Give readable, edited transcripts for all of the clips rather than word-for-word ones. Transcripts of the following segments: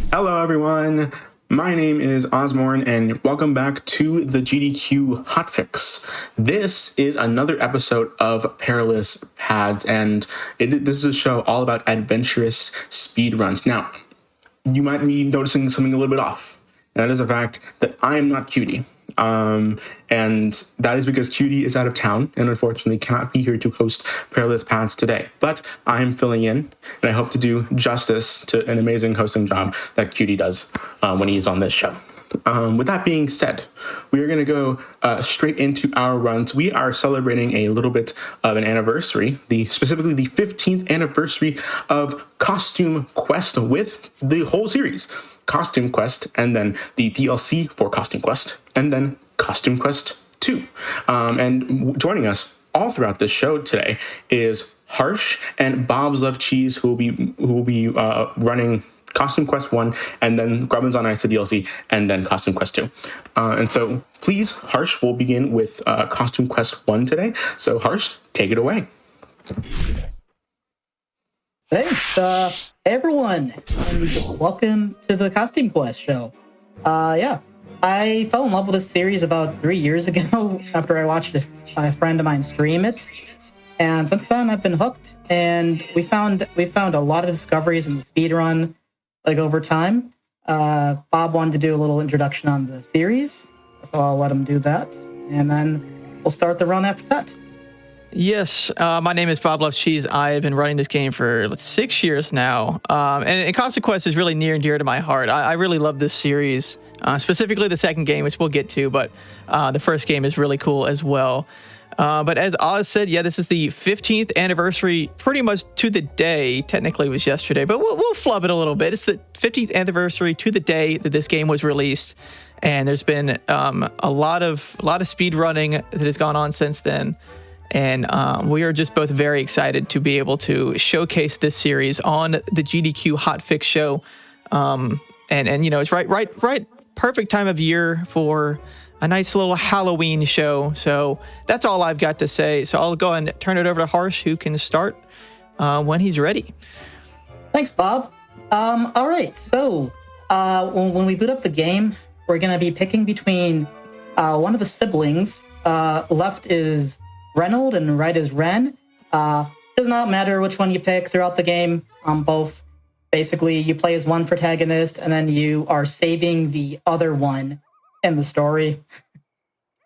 Hello, everyone. My name is Osborne, and welcome back to the GDQ Hotfix. This is another episode of Perilous Paths, and this is a show all about adventurous speedruns. Now, you might be noticing something a little bit off. And that is the fact that I am not Cutie. And that is because Cutie is out of town and unfortunately cannot be here to host Perilous Paths today. But I am filling in, and I hope to do justice to an amazing hosting job that Cutie does when he is on this show. With that being said, we are going to go straight into our runs. We are celebrating a little bit of an anniversary, specifically the 15th anniversary of Costume Quest with the whole series. Costume Quest, and then the DLC for Costume Quest, and then Costume Quest 2. And joining us all throughout this show today is Harsh and Bob's Love Cheese, who will be running Costume Quest 1, and then Grubbins on Ice, the DLC, and then Costume Quest 2. And so, please, Harsh, we'll begin with Costume Quest 1 today. So, Harsh, take it away. Thanks, hey everyone, and welcome to the Costume Quest show. I fell in love with this series about 3 years ago after I watched a friend of mine stream it, and since then I've been hooked. And we found a lot of discoveries in the speedrun, like over time. Bob wanted to do a little introduction on the series, so I'll let him do that, and then we'll start the run after that. Yes, my name is Bob Loves Cheese. I've been running this game for 6 years now, and Costume Quest is really near and dear to my heart. I really love this series, specifically the second game, which we'll get to, but the first game is really cool as well. But as Oz said, yeah, this is the 15th anniversary, pretty much to the day. Technically, it was yesterday, but we'll flub it a little bit. It's the 15th anniversary to the day that this game was released, and there's been a lot of speed running that has gone on since then. And we are just both very excited to be able to showcase this series on the GDQ Hotfix show. And you know, it's right, perfect time of year for a nice little Halloween show. So that's all I've got to say. So I'll go and turn it over to Harsh, who can start when he's ready. Thanks, Bob. All right, so when we boot up the game, we're going to be picking between one of the siblings. Left is Reynold and right is Ren. Does not matter which one you pick throughout the game. Both, basically, you play as one protagonist, and then you are saving the other one in the story.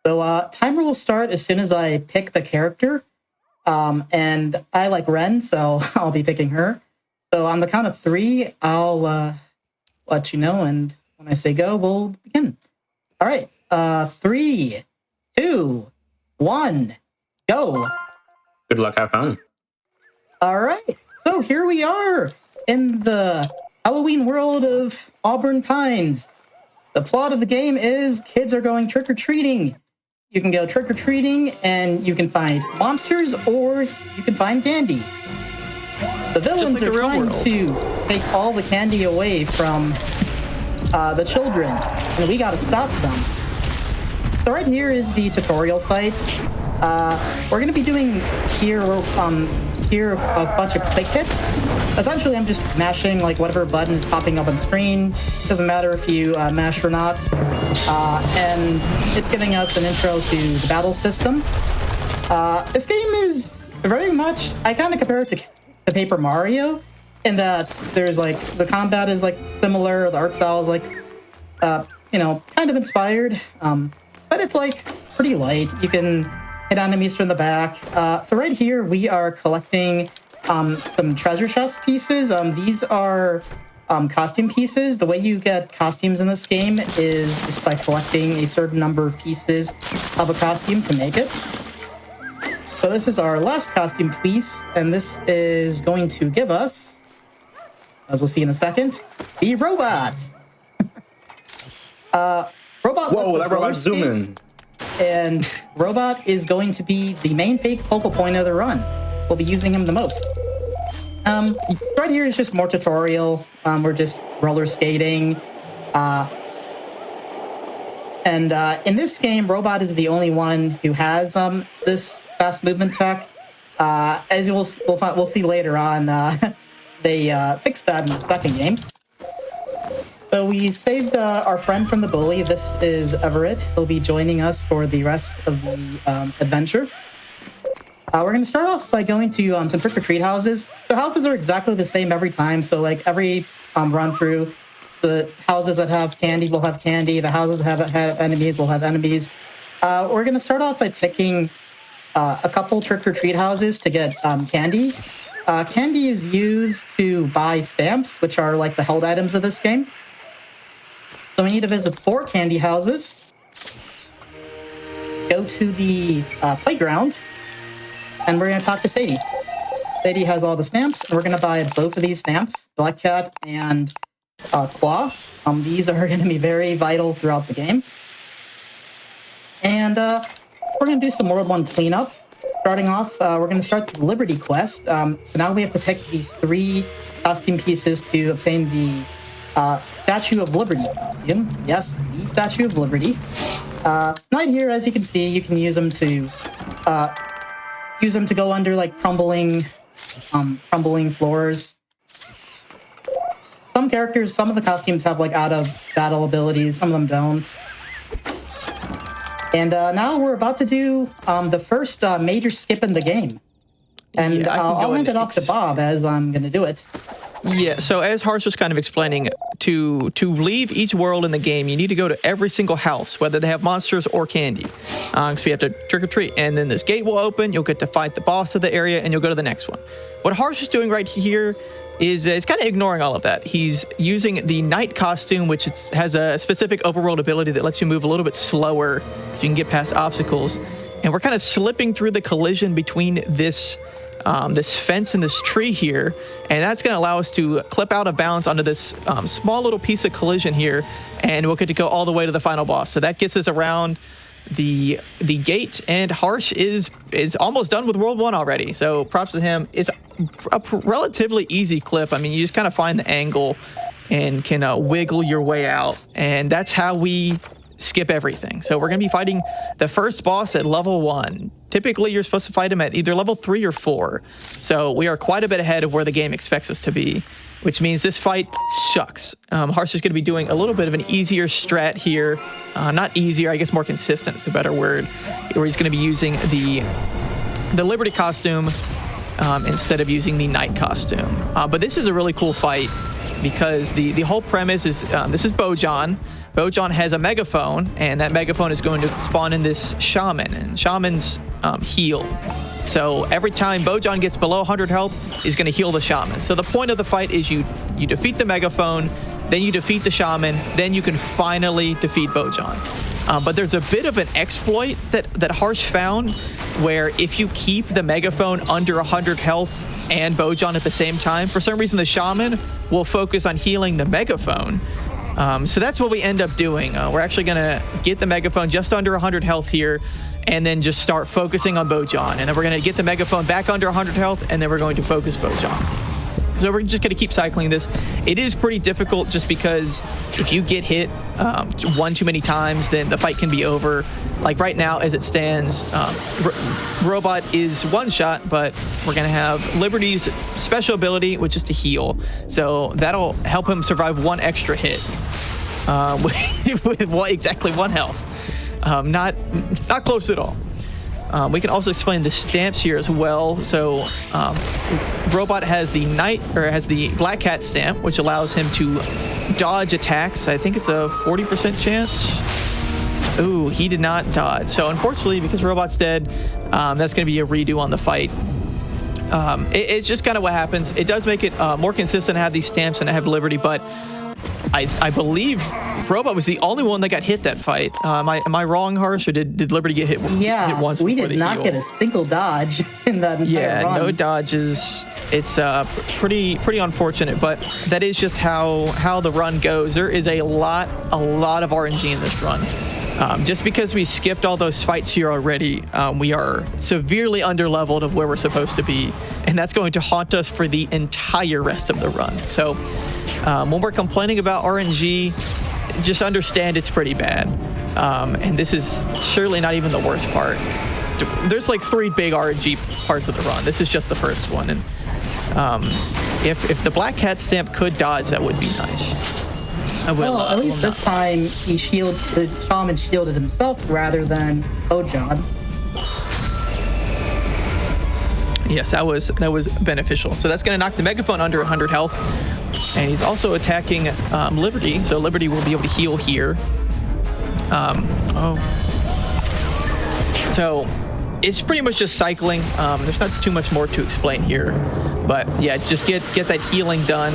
So timer will start as soon as I pick the character. And I like Ren, so I'll be picking her. So on the count of 3, I'll let you know, and when I say go, we'll begin. All right, 3, 2, 1. Go. Good luck, have fun. All right, so here we are in the Halloween world of Auburn Pines. The plot of the game is kids are going trick-or-treating. You can go trick-or-treating and you can find monsters or you can find candy. The villains are trying to take all the candy away from the children, and we gotta stop them. So right here is the tutorial fight. We're going to be doing here a bunch of quick hits. Essentially, I'm just mashing like whatever button is popping up on screen. Doesn't matter if you mash or not. And it's giving us an intro to the battle system. This game is very much, I kind of compare it to Paper Mario in that there's like, the combat is like similar, the art style is like, kind of inspired. But it's like pretty light. You can hit enemies from the back. So right here, we are collecting some treasure chest pieces. These are costume pieces. The way you get costumes in this game is just by collecting a certain number of pieces of a costume to make it. So this is our last costume piece, and this is going to give us, as we'll see in a second, the robot. Robot. Whoa, that robot's zooming. And Robot is going to be the main focal point of the run. We'll be using him the most. Right here is just more tutorial. We're just roller skating. And in this game, Robot is the only one who has this fast movement tech. As we'll see later on, they fixed that in the second game. So we saved our friend from the bully. This is Everett. He'll be joining us for the rest of the adventure. We're going to start off by going to some trick-or-treat houses. So houses are exactly the same every time. So like every run through, the houses that have candy will have candy. The houses that have enemies will have enemies. We're going to start off by picking a couple trick-or-treat houses to get candy. Candy is used to buy stamps, which are like the held items of this game. So we need to visit 4 candy houses. Go to the playground. And we're going to talk to Sadie. Sadie has all the stamps, and we're going to buy both of these stamps, Black Cat and Claw. These are going to be very vital throughout the game. And we're going to do some World 1 cleanup. Starting off, we're going to start the Liberty quest. So now we have to pick the 3 costume pieces to obtain the Statue of Liberty costume. Yes, the Statue of Liberty. Right here, as you can see, you can use them to go under like crumbling floors. Some characters, some of the costumes have like out of battle abilities, some of them don't. And now we're about to do the first major skip in the game. And I'll hand it off to Bob as I'm going to do it. Yeah, so as Harsh was kind of explaining, to leave each world in the game, you need to go to every single house, whether they have monsters or candy. So you have to trick or treat, and then this gate will open, you'll get to fight the boss of the area, and you'll go to the next one. What Harsh is doing right here is kind of ignoring all of that. He's using the Knight costume, which has a specific overworld ability that lets you move a little bit slower so you can get past obstacles. And we're kind of slipping through the collision between this fence and this tree here, and that's going to allow us to clip out of bounds onto this small little piece of collision here, and we'll get to go all the way to the final boss. So that gets us around the gate, and Harsh is almost done with World 1 already. So props to him. It's a relatively easy clip. I mean, you just kind of find the angle and can wiggle your way out, and that's how we skip everything. So we're going to be fighting the first boss at level 1. Typically, you're supposed to fight him at either level 3 or 4. So we are quite a bit ahead of where the game expects us to be, which means this fight sucks. Harsh is going to be doing a little bit of an easier strat here. Not easier, I guess more consistent is a better word, where he's going to be using the Liberty costume instead of using the Knight costume. But this is a really cool fight because the whole premise is this is Bojan. Bojan has a megaphone, and that megaphone is going to spawn in this shaman, and shamans heal. So every time Bojan gets below 100 health, he's going to heal the shaman. So the point of the fight is you defeat the megaphone, then you defeat the shaman, then you can finally defeat Bojan. But there's a bit of an exploit that Harsh found, where if you keep the megaphone under 100 health and Bojan at the same time, for some reason the shaman will focus on healing the megaphone. So that's what we end up doing. We're actually going to get the megaphone just under 100 health here, and then just start focusing on Bojan. And then we're going to get the megaphone back under 100 health, and then we're going to focus Bojan. So we're just going to keep cycling this. It is pretty difficult just because if you get hit one too many times, then the fight can be over. Like right now, as it stands, Robot is one shot, but we're going to have Liberty's special ability, which is to heal. So that'll help him survive one extra hit with exactly 1 health. Not close at all. We can also explain the stamps here as well. So Robot has the has the Black Cat stamp, which allows him to dodge attacks. I think it's a 40% chance. Ooh, he did not dodge. So unfortunately, because Robot's dead, that's going to be a redo on the fight. It's just kind of what happens. It does make it more consistent to have these stamps and to have Liberty, but I believe Robot was the only one that got hit that fight. Am I wrong, Harsh, or did Liberty get hit once? We did not get a single dodge in that entire run. No dodges. It's pretty unfortunate, but that is just how the run goes. There is a lot of RNG in this run. Just because we skipped all those fights here already, we are severely underleveled of where we're supposed to be, and that's going to haunt us for the entire rest of the run. So when we're complaining about RNG, just understand it's pretty bad. And this is surely not even the worst part. There's like 3 big RNG parts of the run. This is just the first one. And if the Black Cat stamp could dodge, that would be nice. I will. Well, at least will this time the shaman shielded himself rather than Bojan. Yes, that was beneficial. So that's going to knock the megaphone under 100 health, and he's also attacking Liberty. So Liberty will be able to heal here. So it's pretty much just cycling. There's not too much more to explain here, but yeah, just get that healing done.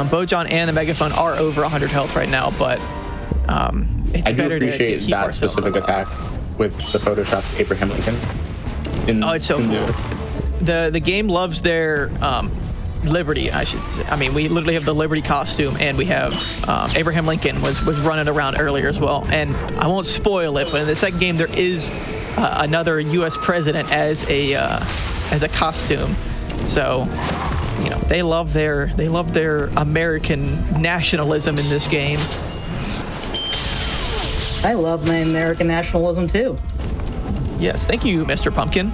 Bojan and the megaphone are over 100 health right now, but it's I do better appreciate to keep that ourselves specific alive. attack with the Photoshopped Abraham Lincoln. It's so cool. The game loves their Liberty, I should say. I mean, we literally have the Liberty costume, and we have Abraham Lincoln was running around earlier as well. And I won't spoil it, but in the second game there is another U.S. president as a costume. So they love their American nationalism in this game. I love my American nationalism too. Yes, thank you, Mr. Pumpkin.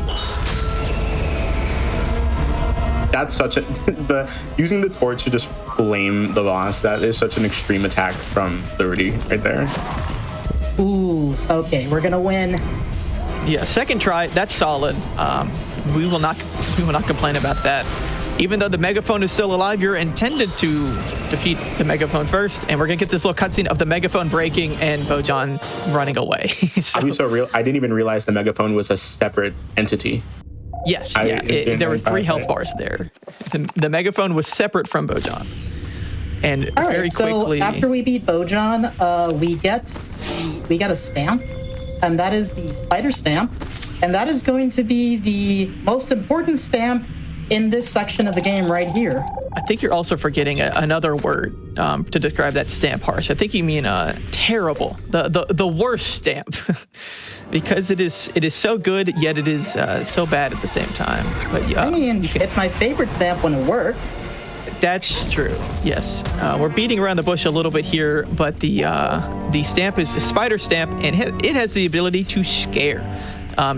That's such using the torch to just flame the boss. That is such an extreme attack from Liberty right there. Ooh, okay, we're gonna win. Yeah, second try, that's solid. We will not complain about that. Even though the megaphone is still alive, you're intended to defeat the megaphone first, and we're gonna get this little cutscene of the megaphone breaking and Bojan running away. I'll be so real. I didn't even realize the megaphone was a separate entity. Yes, there were 3 health bars there. The megaphone was separate from Bojan. And All right, very quickly, so after we beat Bojan, we get a stamp, and that is the spider stamp, and that is going to be the most important stamp in this section of the game right here. I think you're also forgetting another word to describe that stamp, Harsh. I think you mean terrible, the worst stamp, because it is so good, yet it is so bad at the same time. But I mean, it's my favorite stamp when it works. That's true. Yes, we're beating around the bush a little bit here, but the stamp is the spider stamp, and it has the ability to scare.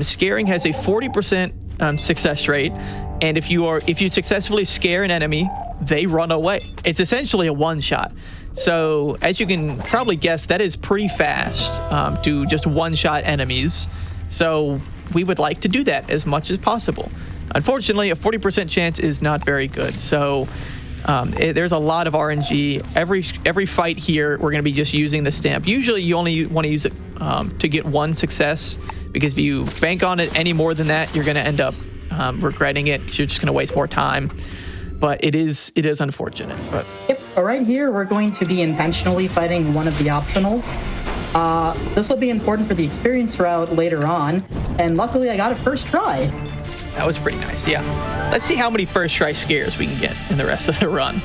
Scaring has a 40% success rate. And if you successfully scare an enemy, they run away. It's essentially a one-shot. So as you can probably guess, that is pretty fast to just one-shot enemies. So we would like to do that as much as possible. Unfortunately, a 40% chance is not very good. So there's a lot of RNG. Every fight here, we're going to be just using the stamp. Usually you only want to use it to get one success, because if you bank on it any more than that, you're going to end up regretting it, because you're just going to waste more time. But it is unfortunate. But yep, right here we're going to be intentionally fighting one of the optionals. This will be important for the experience route later on, and luckily I got it first try. That was pretty nice, yeah. Let's see how many first try scares we can get in the rest of the run.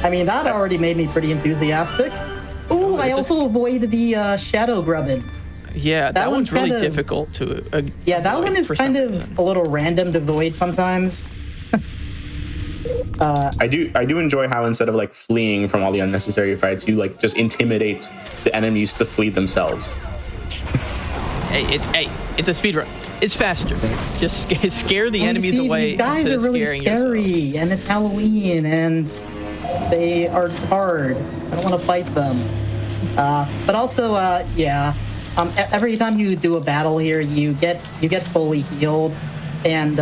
I mean, that already made me pretty enthusiastic. Ooh, I also avoided the shadow grubbin. Yeah, that one's really difficult to yeah, that one is kind of a little random to avoid sometimes. I do enjoy how instead of like fleeing from all the unnecessary fights, you like just intimidate the enemies to flee themselves. It's a speedrun. It's faster. Just scare the enemies away. These guys are really scary, yourself. And it's Halloween, and they are hard. I don't want to fight them. But also, yeah. Every time you do a battle here, you get fully healed, and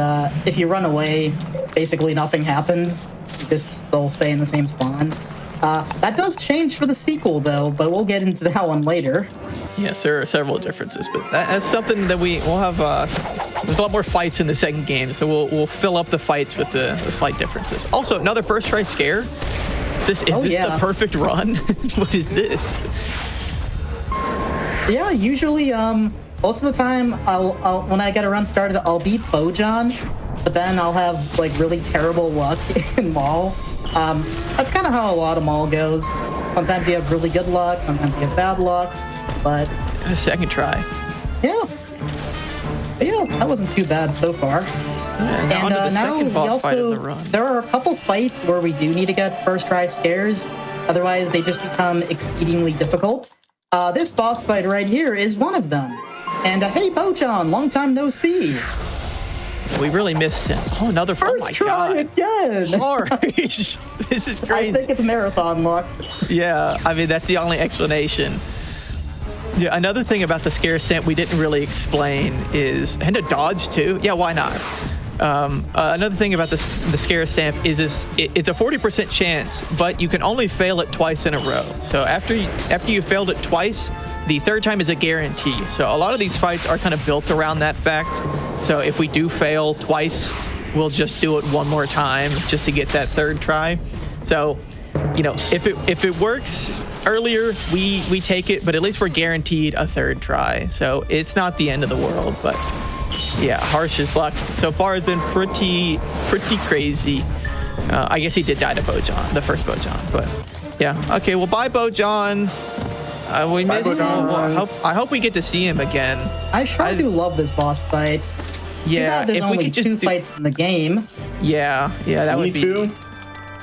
if you run away, basically nothing happens. You just still stay in the same spawn. That does change for the sequel, though, but we'll get into that one later. Yes, there are several differences, but that's something that we'll have. There's a lot more fights in the second game, so we'll fill up the fights with the slight differences. Also, another first try scare. Is this the perfect run? What is this? Yeah, usually, most of the time, I'll when I get a run started, I'll beat Bojan, but then I'll have like really terrible luck in Maul. That's kind of how a lot of Maul goes. Sometimes you have really good luck, sometimes you have bad luck, but a second try. Yeah, that wasn't too bad so far. Yeah, and now we also there are a couple fights where we do need to get first try scares, otherwise they just become exceedingly difficult. This boss fight right here is one of them. And hey, Bojan, long time no see. We really missed him. Oh, another First try again. Harsh. This is I crazy. think it's marathon luck. Yeah, I mean, that's the only explanation. Yeah, another thing about the scare stamp we didn't really explain is, and a dodge too. Yeah, why not? Another thing about the scare stamp is it's a 40% chance, but you can only fail it twice in a row. So after you failed it twice, the third time is a guarantee. So a lot of these fights are kind of built around that fact. So if we do fail twice, we'll just do it one more time just to get that third try. So, if it works earlier, we take it, but at least we're guaranteed a third try. So it's not the end of the world, but yeah, Harsh's luck so far has been pretty crazy. I guess he did die to Bojan, the first Bojan, but yeah. Okay, well, bye, Bojan. We missed him. I hope we get to see him again. I do love this boss fight. Yeah, there's if only we could just two fights in the game. Yeah, that would be two.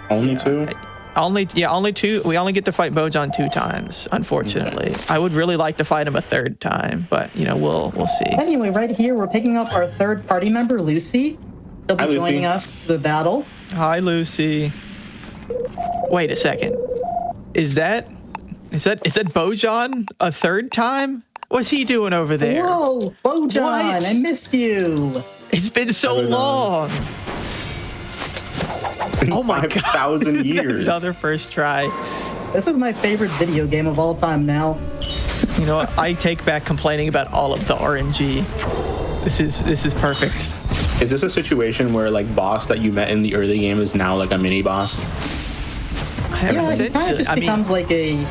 Only two. Only two. We only get to fight Bojan 2 times, unfortunately. Okay. I would really like to fight him a third time, but we'll see. Anyway, right here we're picking up our third party member, Lucy. She'll be joining us for the battle. Hi, Lucy. Wait a second. Is that Bojan a third time? What's he doing over there? Whoa, Bojan, what? I missed you. It's been so long. Oh my God. 5,000 years. Another first try. This is my favorite video game of all time now. You know what? I take back complaining about all of the RNG. This is perfect. Is this a situation where boss that you met in the early game is now a mini boss? Yeah, he kind of just becomes like a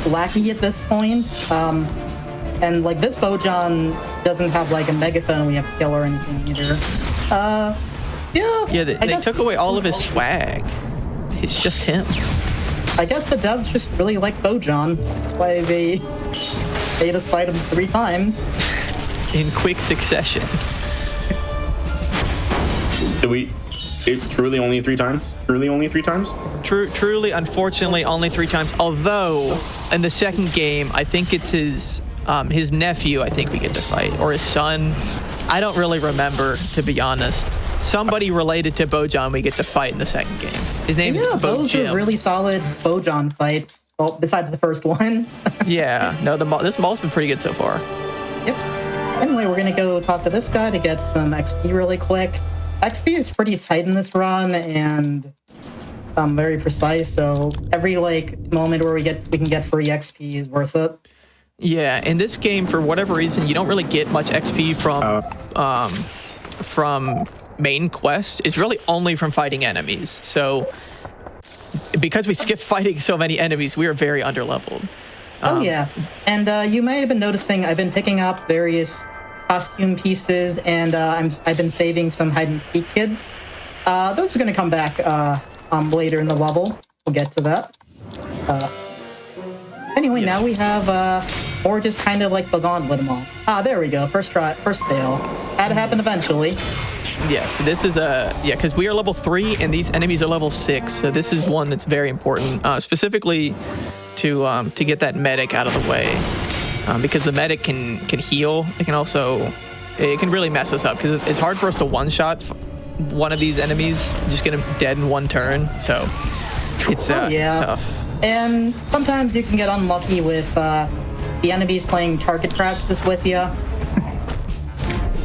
lackey at this point. And this Bojan doesn't have a megaphone we have to kill or anything either. Yeah, they took away all of his swag. It's just him. I guess the devs just really like Bojan. That's why they made us fight him 3 times. In quick succession. It's truly only 3 times? Truly only 3 times? Truly, unfortunately, only 3 times. Although, in the second game, I think it's his nephew, I think we get to fight. Or his son. I don't really remember, to be honest. Somebody related to Bojan we get to fight in the second game. His name's those are really solid Bojan fights. Well, besides the first one. Yeah, no, this mall's been pretty good so far. Yep. Anyway, we're gonna go talk to this guy to get some XP really quick. XP is pretty tight in this run and very precise. So every moment where we can get free XP is worth it. Yeah, in this game, for whatever reason, you don't really get much XP from main quest. It's really only from fighting enemies. So because we skip fighting so many enemies, we are very underleveled. Oh yeah, and you might have been noticing I've been picking up various costume pieces, and I've been saving some hide and seek kids. Those are going to come back later in the level. We'll get to that. Anyway, now we have or just kind of the gauntlet them all. There we go. First try, first fail. Had to happen eventually. Yeah, so this is because we are level 3 and these enemies are level 6. So this is one that's very important, specifically to get that medic out of the way, because the medic can heal. It can really mess us up because it's hard for us to one-shot one of these enemies, just get him dead in one turn. So it's tough. And sometimes you can get unlucky with the enemies playing target practice with you.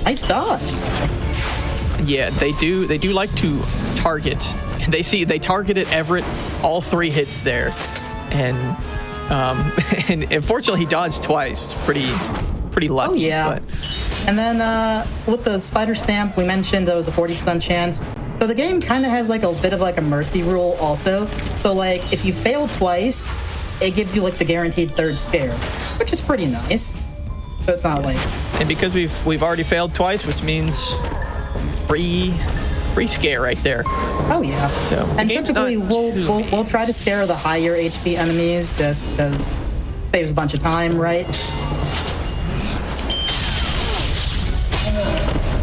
Nice dodge. Yeah, they do like to target. They targeted Everett all 3 hits there, and unfortunately he dodged twice. It's pretty lucky. Oh yeah. But. And then with the spider stamp, we mentioned there was a 40% chance. So the game kind of has a bit of a mercy rule also. So if you fail twice, it gives you the guaranteed 3rd scare, which is pretty nice. So it's not And because we've already failed twice, which means free scare right there. Oh yeah. So and typically we'll try to scare the higher HP enemies just because it saves a bunch of time, right?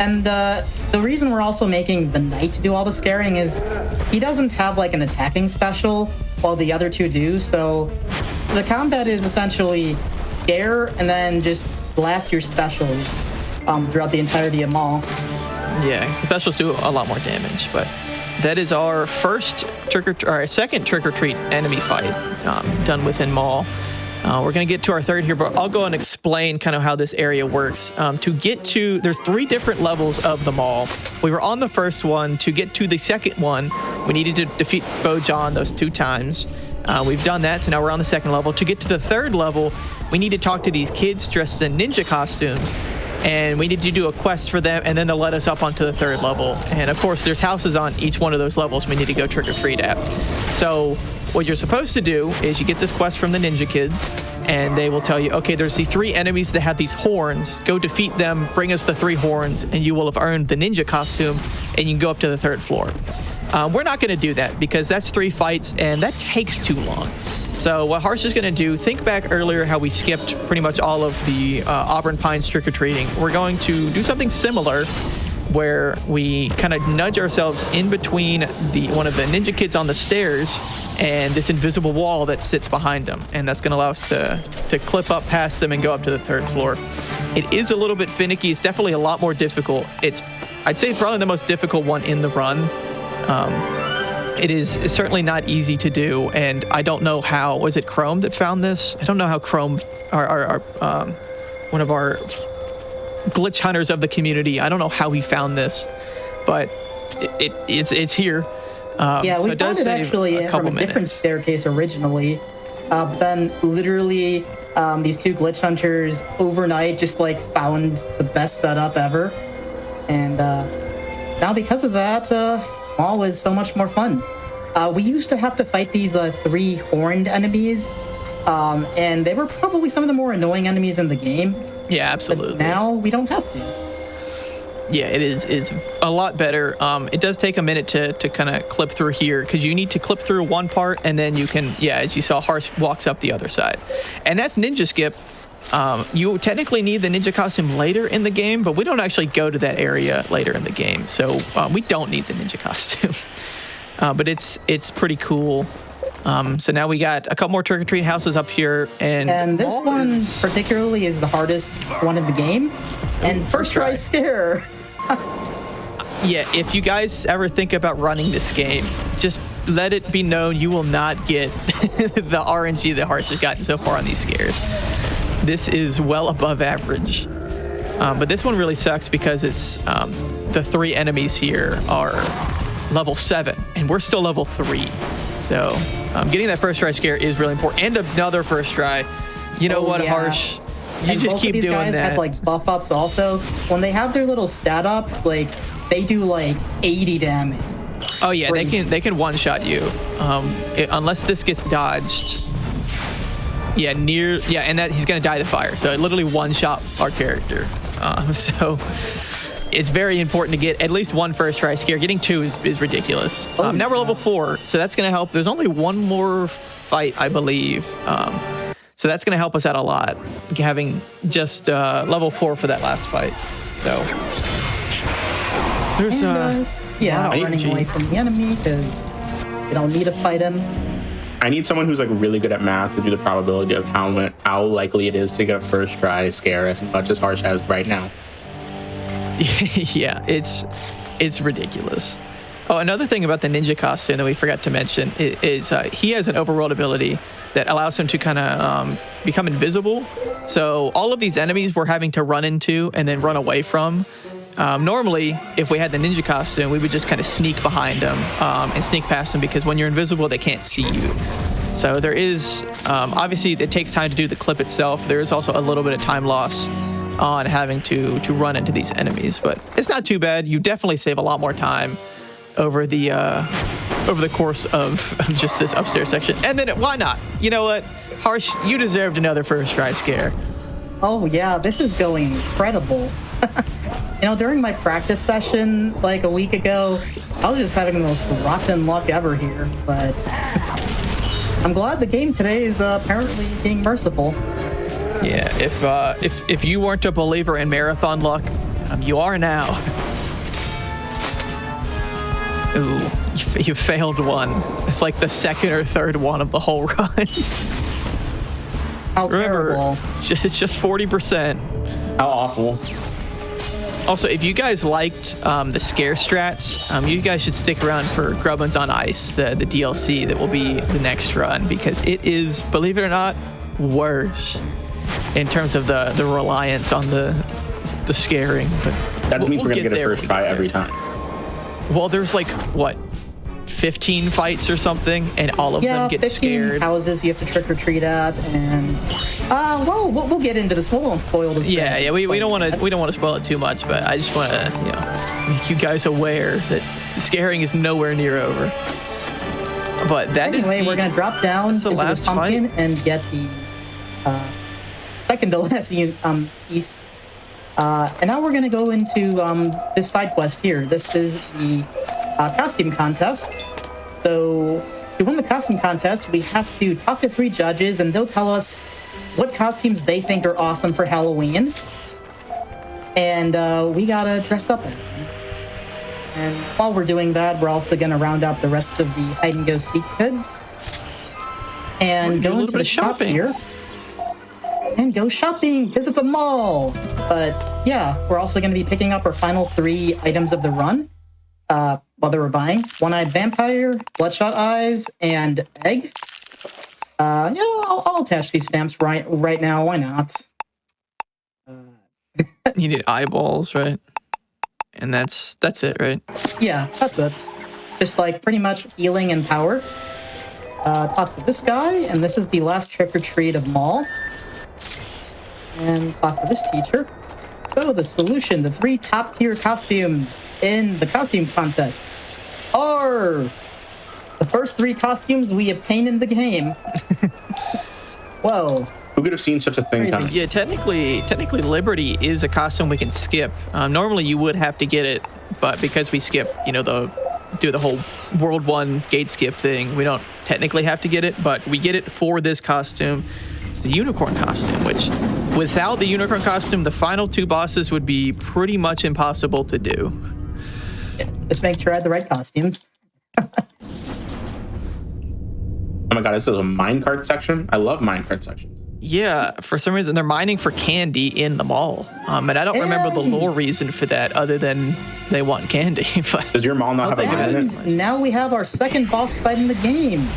And the reason we're also making the knight do all the scaring is he doesn't have an attacking special while the other 2 do. So the combat is essentially scare and then just blast your specials. throughout the entirety of Maul. Yeah, specials do a lot more damage, but that is our second trick or treat enemy fight done within Maul. We're gonna get to our third here, but I'll go and explain kind of how this area works. There's 3 different levels of the Maul. We were on the first one. To get to the second one, we needed to defeat Bo John those 2 times. We've done that, so now we're on the second level. To get to the third level, we need to talk to these kids dressed in ninja costumes, and we need to do a quest for them, and then they'll let us up onto the third level. And of course, there's houses on each one of those levels we need to go trick or treat at. So what you're supposed to do is you get this quest from the ninja kids, and they will tell you, okay, there's these 3 enemies that have these horns. Go defeat them, bring us the 3 horns, and you will have earned the ninja costume, and you can go up to the 3rd floor. We're not going to do that because that's 3 fights, and that takes too long. So what Harsh is going to do, think back earlier how we skipped pretty much all of the Auburn Pines trick-or-treating. We're going to do something similar where we kind of nudge ourselves in between one of the ninja kids on the stairs and this invisible wall that sits behind them. And that's going to allow us to clip up past them and go up to the 3rd floor. It is a little bit finicky. It's definitely a lot more difficult. I'd say probably the most difficult one in the run. It's certainly not easy to do, and I don't know how. Was it Chrome that found this? I don't know how Chrome, one of our glitch hunters of the community, I don't know how he found this, but it's here. Yeah, so we found it actually from a different staircase originally. But then literally these 2 glitch hunters overnight just like found the best setup ever, and now because of that, Maul is so much more fun. We used to have to fight these 3 horned enemies, and they were probably some of the more annoying enemies in the game. Yeah, absolutely. But now we don't have to. Yeah, it is a lot better. It does take a minute to kind of clip through here because you need to clip through one part, and then you can, as you saw, Harsh walks up the other side. And that's Ninja Skip. You technically need the ninja costume later in the game, but we don't actually go to that area later in the game, so we don't need the ninja costume. But it's pretty cool. So now we got a couple more trick-or-treat houses up here, and this one particularly is the hardest one in the game. And first try scare. Yeah, if you guys ever think about running this game, just let it be known you will not get the RNG that Harsh has gotten so far on these scares. This is well above average. But this one really sucks because it's the 3 enemies here are level 7, and we're still level 3. So getting that first try scare is really important. And another first try. You know what, yeah. Harsh? You and just both keep of these doing guys that. have like buff ups also. When they have their little stat ups, like they do like 80 damage. Oh yeah, Crazy. they can one shot you unless this gets dodged. Yeah, and that he's gonna die to fire. So it literally one shot our character. So it's very important to get at least 1 first try scare. Getting 2 is ridiculous. Now we're level 4, so that's gonna help. There's only 1 more fight, I believe. So that's gonna help us out a lot, having just level 4 for that last fight. So there's running away from the enemy because you don't need to fight him. I need someone who's like really good at math to do the probability of how likely it is to get a first try scare as much as Harsh has right now. Yeah, it's ridiculous. Oh, another thing about the ninja costume that we forgot to mention is he has an overworld ability that allows him to kind of become invisible. So all of these enemies we're having to run into and then run away from. Normally, if we had the ninja costume, we would just kind of sneak behind them and sneak past them because when you're invisible, they can't see you. So there is, obviously, it takes time to do the clip itself. There is also a little bit of time loss on having to run into these enemies, but it's not too bad. You definitely save a lot more time over the course of just this upstairs section. And then why not? You know what? Harsh, you deserved another first try scare. Oh yeah, this is going incredible. You know, during my practice session like a week ago, I was just having the most rotten luck ever here, but I'm glad the game today is apparently being merciful. Yeah, if you weren't a believer in marathon luck, you are now. Ooh, you failed one. It's like the 2nd or 3rd one of the whole run. How Remember, terrible. it's just 40%. How awful. Also, if you guys liked the scare strats, you guys should stick around for Grubbins on Ice, the DLC that will be the next run, because it is, believe it or not, worse in terms of the reliance on the scaring. But That means we're going to get a first try every time. Well, there's like, what, 15 fights or something, and all of them get 15 scared. houses you have to trick or treat at, and well, we'll get into this. We won't spoil this. Yeah. We don't want to spoil it too much, but I just want to make you guys aware that scaring is nowhere near over. But that anyway, we're gonna drop down into this pumpkin and get the second to last piece. And now we're gonna go into this side quest here. This is the costume contest. So to win the costume contest, we have to talk to 3 judges, and they'll tell us what costumes they think are awesome for Halloween. And we gotta dress up in them. And while we're doing that, we're also gonna round up the rest of the hide and go seek kids. And go into the shop here. And go shopping, because it's a mall. But yeah, we're also gonna be picking up our final 3 items of the run. While they were buying. One-eyed vampire, bloodshot eyes, and egg. I'll attach these stamps right now. Why not? You need eyeballs, right? And that's it, right? Yeah, that's it. Just like pretty much healing and power. Talk to this guy, and this is the last trick or treat of mall. And talk to this teacher. So the solution, the 3 top-tier costumes in the costume contest are the first 3 costumes we obtain in the game. Whoa. Who could have seen such a thing coming? Yeah, technically Liberty is a costume we can skip. Normally you would have to get it, but because we skip, do the whole World 1 gate skip thing, we don't technically have to get it, but we get it for this costume. It's the unicorn costume, which without the unicorn costume, the final 2 bosses would be pretty much impossible to do. Just make sure I had the right costumes. Oh my god, this is a minecart section? I love minecart sections. Yeah, for some reason they're mining for candy in the mall. And I don't remember the lore reason for that other than they want candy. But does your mall not have a mine in it? Now we have our second boss fight in the game.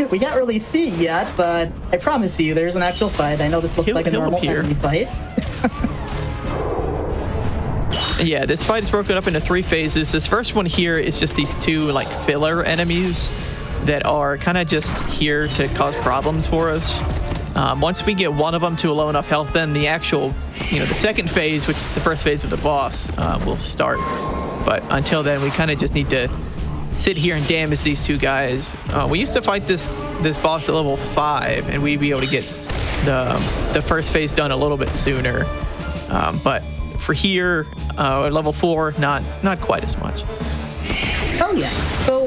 We can't really see yet, but I promise you there's an actual fight. I know this looks like a normal enemy fight. Yeah, this fight is broken up into 3 phases. This first one here is just these 2 like filler enemies that are kind of just here to cause problems for us. Once we get one of them to a low enough health, then the actual, the second phase, which is the first phase of the boss, will start. But until then, we kind of just need to sit here and damage these 2 guys. We used to fight this boss at level 5, and we'd be able to get the first phase done a little bit sooner. But for here, at level 4, not quite as much. Oh yeah. So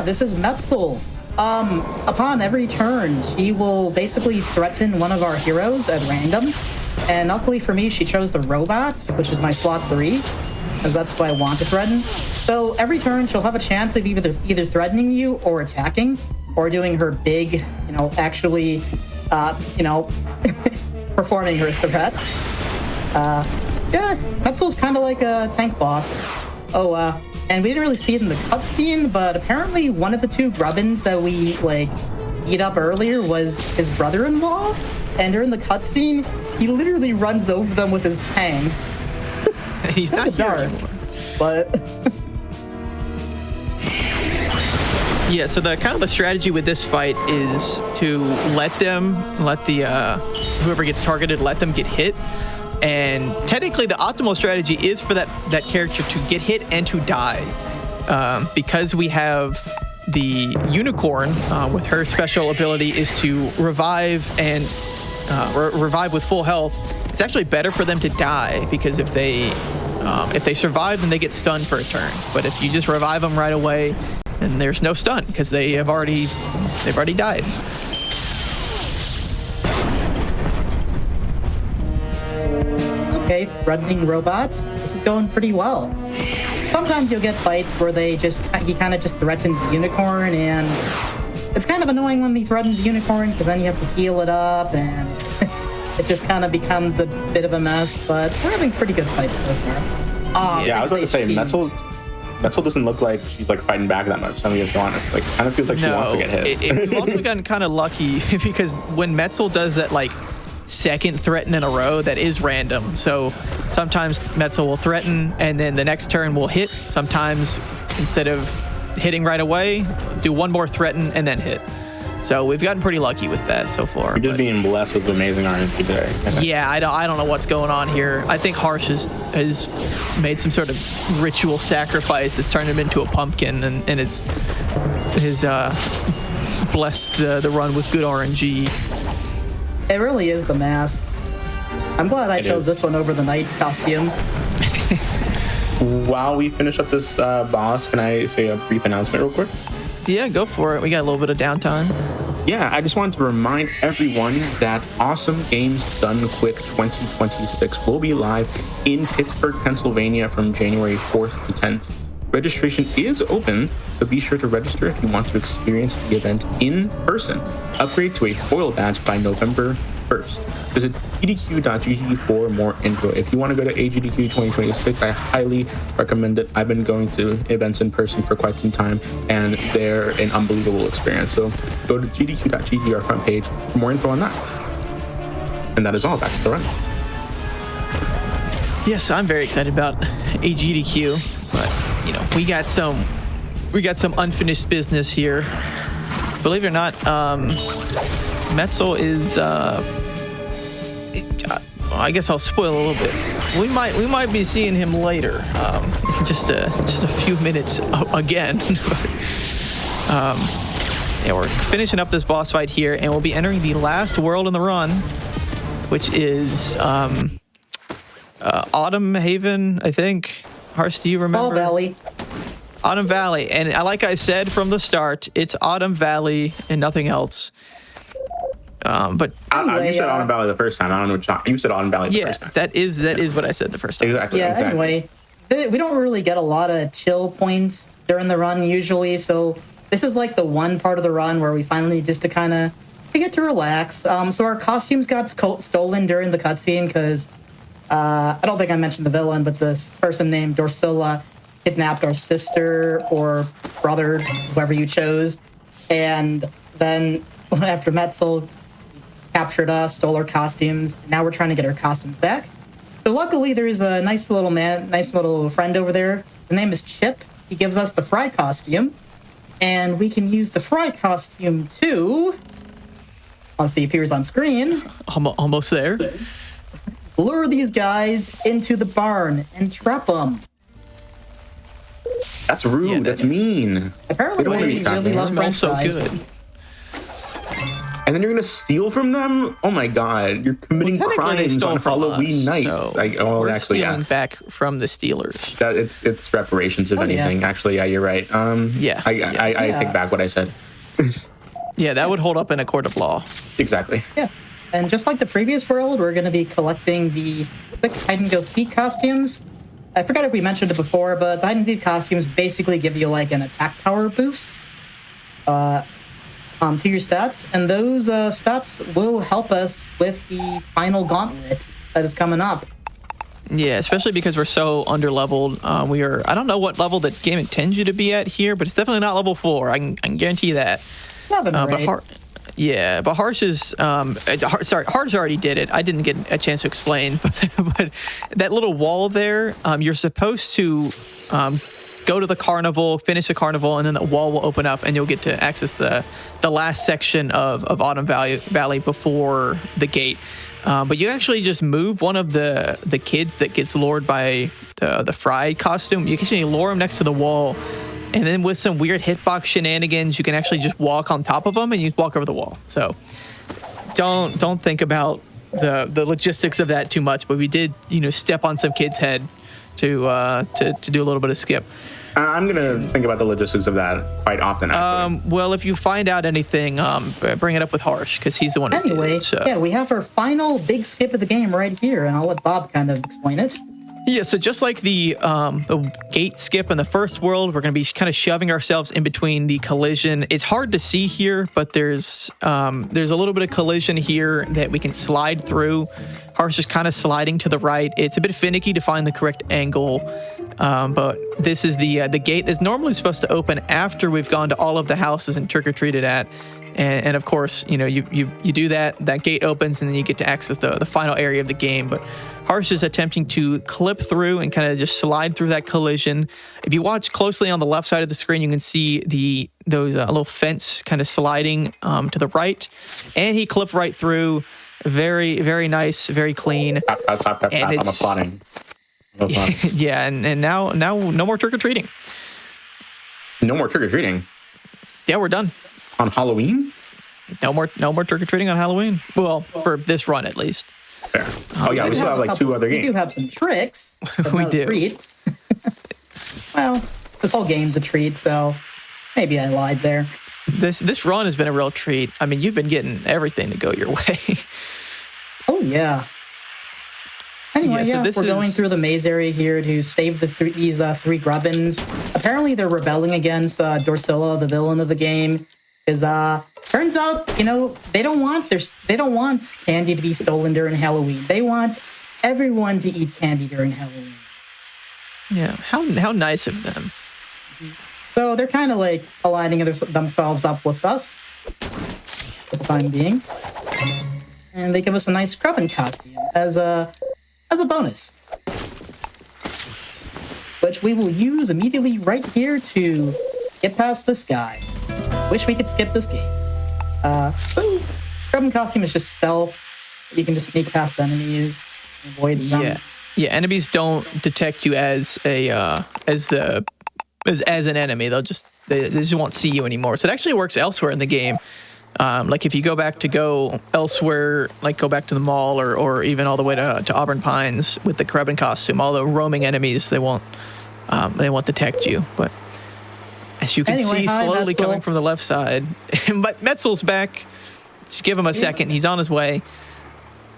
this is Metzel. Upon every turn, she will basically threaten one of our heroes at random. And luckily for me, she chose the robot, which is my slot 3, as that's what I want to threaten. So every turn, she'll have a chance of either threatening you or attacking, or doing her big, actually, performing her threat. Metzel's kind of like a tank boss. And we didn't really see it in the cutscene, but apparently one of the 2 Grubbins that we, beat up earlier was his brother-in-law. And during the cutscene, he literally runs over them with his tang. He's not here anymore. But... Yeah, so the strategy with this fight is to let the whoever gets targeted, let them get hit. And technically, the optimal strategy is for that character to get hit and to die. Because we have the unicorn with her special ability is to revive and revive with full health. It's actually better for them to die, because if they survive, then they get stunned for a turn. But if you just revive them right away, then there's no stun, because they've already died. Okay, threatening robot. This is going pretty well. Sometimes you'll get fights where he kind of just threatens the unicorn, and it's kind of annoying when he threatens the unicorn, because then you have to heal it up, and it just kind of becomes a bit of a mess, but we're having pretty good fights so far. Yeah, I was about to say, HP. Metzel doesn't look like she's like fighting back that much. I'm gonna be honest. Like, kind of feels like she wants to get hit. We've also gotten kind of lucky because when Metzel does that like second threaten in a row, that is random. So sometimes Metzel will threaten and then the next turn will hit. Sometimes instead of hitting right away, do one more threaten and then hit. So we've gotten pretty lucky with that so far. You're just being blessed with amazing RNG today. Yeah, I don't know what's going on here. I think Harsh has made some sort of ritual sacrifice that's turned him into a pumpkin and has blessed the run with good RNG. It really is the mask. I'm glad I chose this one over the knight costume. While we finish up this boss, can I say a brief announcement real quick? Yeah, go for it. We got a little bit of downtime. Yeah, I just wanted to remind everyone that Awesome Games Done Quick 2026 will be live in Pittsburgh, Pennsylvania from January 4th to 10th. Registration is open, so be sure to register if you want to experience the event in person. Upgrade to a foil badge by November 1st. Visit gdq.gg for more info. If you want to go to AGDQ 2026, I highly recommend it. I've been going to events in person for quite some time, and they're an unbelievable experience. So go to gdq.gg, our front page, for more info on that. And that is all. Back to the run. Yes, I'm very excited about AGDQ, but we got some unfinished business here. Believe it or not, Metzel is I guess I'll spoil a little bit. We might be seeing him later, in just a few minutes again. Yeah, we're finishing up this boss fight here, and we'll be entering the last world in the run, which is Autumn Haven, I think. Harsh, do you remember? Fall Valley. Autumn Valley, and like I said from the start, it's Autumn Valley and nothing else. But Anyway, you said Autumn Valley the first time. I don't know what you said. Autumn Valley the first time. that is what I said the first time. Exactly. Yeah, exactly. anyway, we don't really get a lot of chill points during the run usually, so this is like the one part of the run where we finally just to kind of get to relax. So our costumes got stolen during the cutscene because I don't think I mentioned the villain, but this person named Dorsula kidnapped our sister or brother, whoever you chose, and then after Metzel captured us, stole our costumes. Now we're trying to get our costumes back. So luckily, there's a nice little friend over there. His name is Chip. He gives us the Fry costume, and we can use the Fry costume to, once he appears on screen, Almost there. lure these guys into the barn and trap them. That's rude. Yeah, That's mean. Apparently, They don't they make that. really It love French smells so fries. good. And then you're gonna steal from them? Oh my god! You're committing Well, technically, they crimes stole on from Halloween us, night. so Well, we're actually, stealing yeah. back from the Steelers. That it's reparations if Oh, yeah. anything. Actually, yeah, you're right. Yeah, I yeah. take back what I said. Yeah, that would hold up in a court of law. Exactly. Yeah. And just like the previous world, we're going to be collecting the 6 hide-and-go-seek costumes. I forgot if we mentioned it before, but the hide-and-seek costumes basically give you like an attack power boost to your stats, and those stats will help us with the final gauntlet that is coming up. Yeah, especially because we're so underleveled. I don't know what level the game intends you to be at here, but it's definitely not level 4. I can guarantee you that. 11, But right? but Harsh is Harsh already did it. I didn't get a chance to explain, but that little wall there, you're supposed to go to the carnival, finish the carnival, and then the wall will open up, and you'll get to access the last section of Autumn Valley before the gate. But you actually just move one of the kids that gets lured by the Fry costume. You can actually lure him next to the wall, and then with some weird hitbox shenanigans, you can actually just walk on top of them and you walk over the wall. So don't think about the logistics of that too much. But we did step on some kid's head to do a little bit of skip. I'm gonna think about the logistics of that quite often. Actually. Well, if you find out anything, bring it up with Harsh because he's the one who did Anyway, it. So. yeah, we have our final big skip of the game right here, and I'll let Bob kind of explain it. Yeah, so just like the gate skip in the first world, we're going to be kind of shoving ourselves in between the collision. It's hard to see here, but there's a little bit of collision here that we can slide through. Harsh is kind of sliding to the right. It's a bit finicky to find the correct angle, but this is the gate that's normally supposed to open after we've gone to all of the houses and trick-or-treated at. And of course, you know, you do that gate opens, and then you get to access the final area of the game. But Harsh is attempting to clip through and kind of just slide through that collision. If you watch closely on the left side of the screen, you can see those little fence kind of sliding to the right, and he clipped right through. Very, very nice, very clean. Tap, I'm applauding. Yeah, and now no more trick-or-treating. No more trick-or-treating? Yeah, we're done. On Halloween? No more trick-or-treating on Halloween. Well, for this run at least. Fair. Oh yeah, we still have like 2 other games. We do have some tricks, but We no do. treats. Well, this whole game's a treat, so maybe I lied there. This run has been a real treat. I mean, you've been getting everything to go your way. Oh yeah. Anyway, Yeah, so we're going through the maze area here to save these 3 Grubbins. Apparently, they're rebelling against Dorsilla, the villain of the game. Turns out, you know, they don't want candy to be stolen during Halloween. They want everyone to eat candy during Halloween. Yeah, how nice of them. So they're kind of like aligning themselves up with us for the time being, and they give us a nice Grubbin costume as a bonus, which we will use immediately right here to get past this guy. Wish we could skip this gate. Grubbin costume is just stealth. You can just sneak past enemies, avoid them. Yeah. Enemies don't detect you as an enemy. They just won't see you anymore. So it actually works elsewhere in the game. Like if you go elsewhere, like go back to the mall or even all the way to Auburn Pines with the Grubbin costume, all the roaming enemies, they won't detect you. But as you can see, slowly coming from the left side. But Metzel's back. Just give him a second. He's on his way.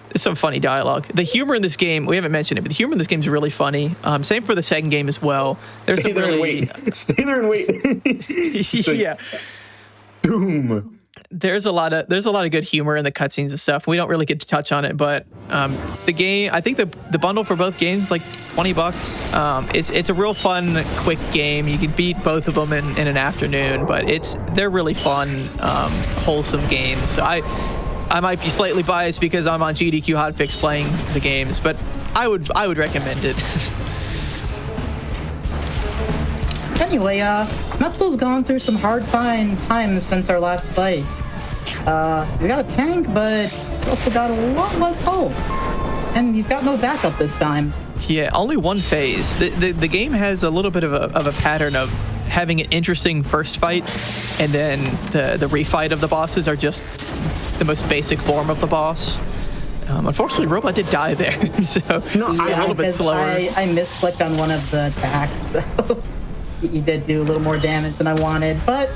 It's some funny dialogue. The humor in this game, we haven't mentioned it, but the humor in this game is really funny. Same for the second game as well. There's Stay there and wait. Stay there and wait. Yeah. Boom. There's a lot of good humor in the cutscenes and stuff. We don't really get to touch on it, but the game, I think the bundle for both games is like $20. It's a real fun, quick game. You can beat both of them in an afternoon, but they're really fun, wholesome games. So I might be slightly biased because I'm on GDQ Hotfix playing the games, but I would recommend it. Anyway, Metzel's gone through some hard times since our last fight. He's got a tank, but he's also got a lot less health. And he's got no backup this time. Yeah, only one phase. The game has a little bit of a pattern of having an interesting first fight, and then the refight of the bosses are just the most basic form of the boss. Unfortunately, Robot did die there, so I'm a little bit slower. I misclicked on one of the attacks, so he did do a little more damage than I wanted, but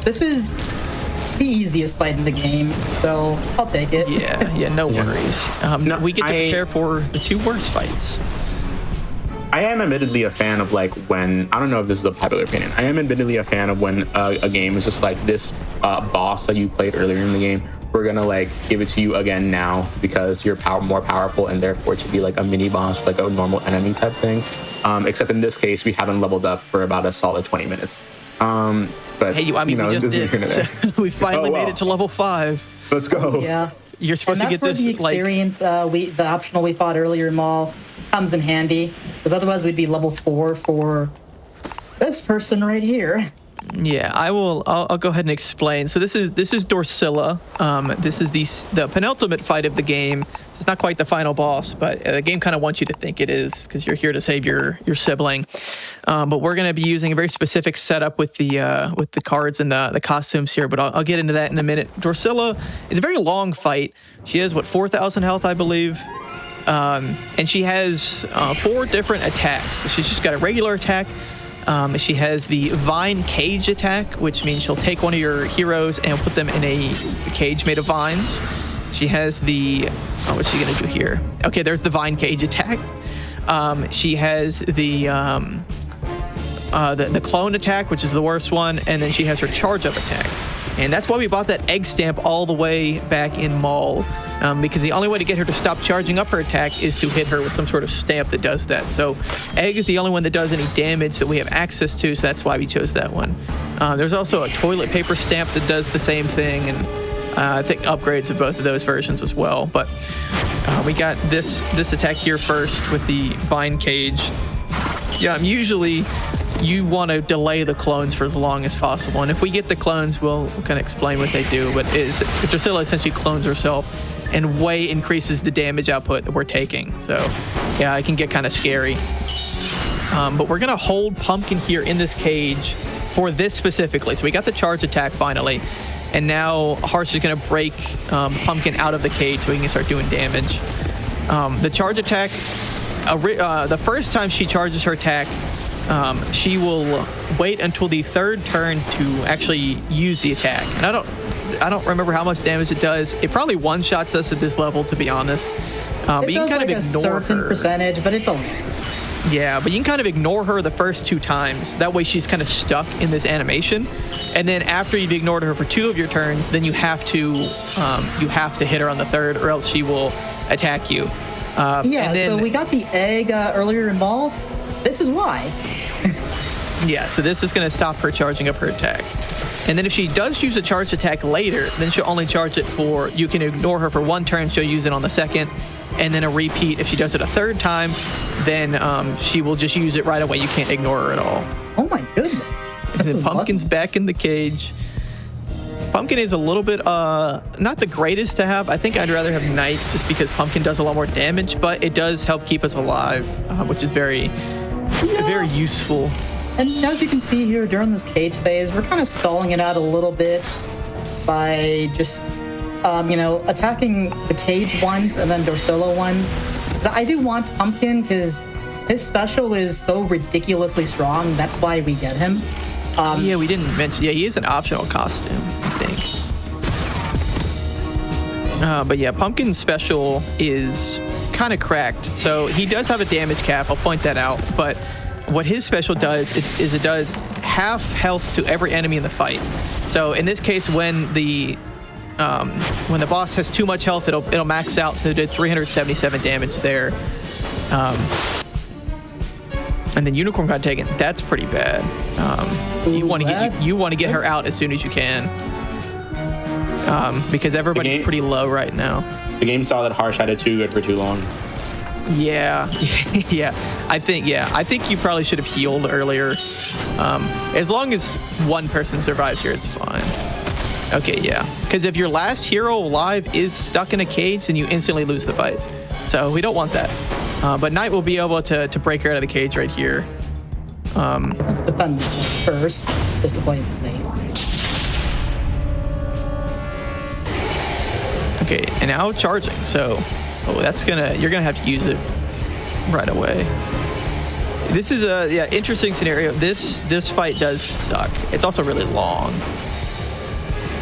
this is the easiest fight in the game, so I'll take it. Yeah, no worries. We get to prepare for the 2 worst fights. I am admittedly a fan of like when, I don't know if this is a popular opinion, I am admittedly a fan of when a game is just like this boss that you played earlier in the game, we're gonna like give it to you again now because you're more powerful and therefore it should be like a mini boss, like a normal enemy type thing. Except in this case, we haven't leveled up for about a solid 20 minutes. But hey, we just did. So we finally made it to level 5. Let's go. Yeah. You're supposed to get this. The experience, the optional we fought earlier in Mall comes in handy, because otherwise we'd be level 4 for this person right here. Yeah, I'll go ahead and explain. So this is Dorsilla. This is the penultimate fight of the game. It's not quite the final boss, but the game kind of wants you to think it is because you're here to save your sibling. But we're going to be using a very specific setup with the cards and the costumes here. But I'll get into that in a minute. Dorsilla is a very long fight. She has 4,000 health, I believe. And she has 4 different attacks. So she's just got a regular attack. She has the Vine Cage attack, which means she'll take one of your heroes and put them in a cage made of vines. She has what's she gonna do here? Okay, there's the Vine Cage attack. She has the clone attack, which is the worst one, and then she has her charge up attack. And that's why we bought that egg stamp all the way back in Maul, because the only way to get her to stop charging up her attack is to hit her with some sort of stamp that does that. So egg is the only one that does any damage that we have access to, so that's why we chose that one. There's also a toilet paper stamp that does the same thing, and I think upgrades of both of those versions as well. But we got this attack here first with the vine cage. Yeah, usually you want to delay the clones for as long as possible, and if we get the clones, we'll kind of explain what they do. But Drusilla essentially clones herself and way increases the damage output that we're taking. So yeah, it can get kind of scary. But we're gonna hold Pumpkin here in this cage for this specifically. So we got the charge attack finally, and now Harsh is gonna break Pumpkin out of the cage so he can start doing damage. The charge attack, the first time she charges her attack, she will wait until the third turn to actually use the attack. And I don't remember how much damage it does. It probably one-shots us at this level, to be honest. But you can kind of ignore a certain percentage, but it's a lot. Yeah, but you can kind of ignore her the first 2 times. That way she's kind of stuck in this animation. And then after you've ignored her for 2 of your turns, then you have to hit her on the third, or else she will attack you. So we got the egg earlier in Maul. This is why. Yeah, so this is going to stop her charging up her attack. And then if she does use a charged attack later, then she'll only charge it for, you can ignore her for 1 turn, she'll use it on the second, and then a repeat. If she does it a 3rd time, then she will just use it right away. You can't ignore her at all. Oh my goodness. And then Pumpkin's back in the cage. Pumpkin is a little bit, not the greatest to have. I think I'd rather have Knight just because Pumpkin does a lot more damage, but it does help keep us alive, which is very useful. And as you can see here during this cage phase, we're kind of stalling it out a little bit by just, attacking the cage ones and then Drusilla ones. I do want Pumpkin because his special is so ridiculously strong. That's why we get him. Yeah, we didn't mention. Yeah, he is an optional costume, I think. But yeah, Pumpkin's special is kind of cracked. So he does have a damage cap. I'll point that out. But what his special does is it does half health to every enemy in the fight. So in this case, when the boss has too much health, it'll max out. So it did 377 damage there. And then Unicorn got taken. That's pretty bad. You want to get her out as soon as you can, because everybody's pretty low right now. The game saw that Harsh had it too good for too long. Yeah, yeah. I think you probably should have healed earlier. As long as one person survives here, it's fine. Okay, yeah. Because if your last hero alive is stuck in a cage, then you instantly lose the fight. So we don't want that. But Knight will be able to break her out of the cage right here. Defend first, just to play it safe. Okay, and now charging. So, you're gonna have to use it right away. This is a interesting scenario. This fight does suck. It's also really long.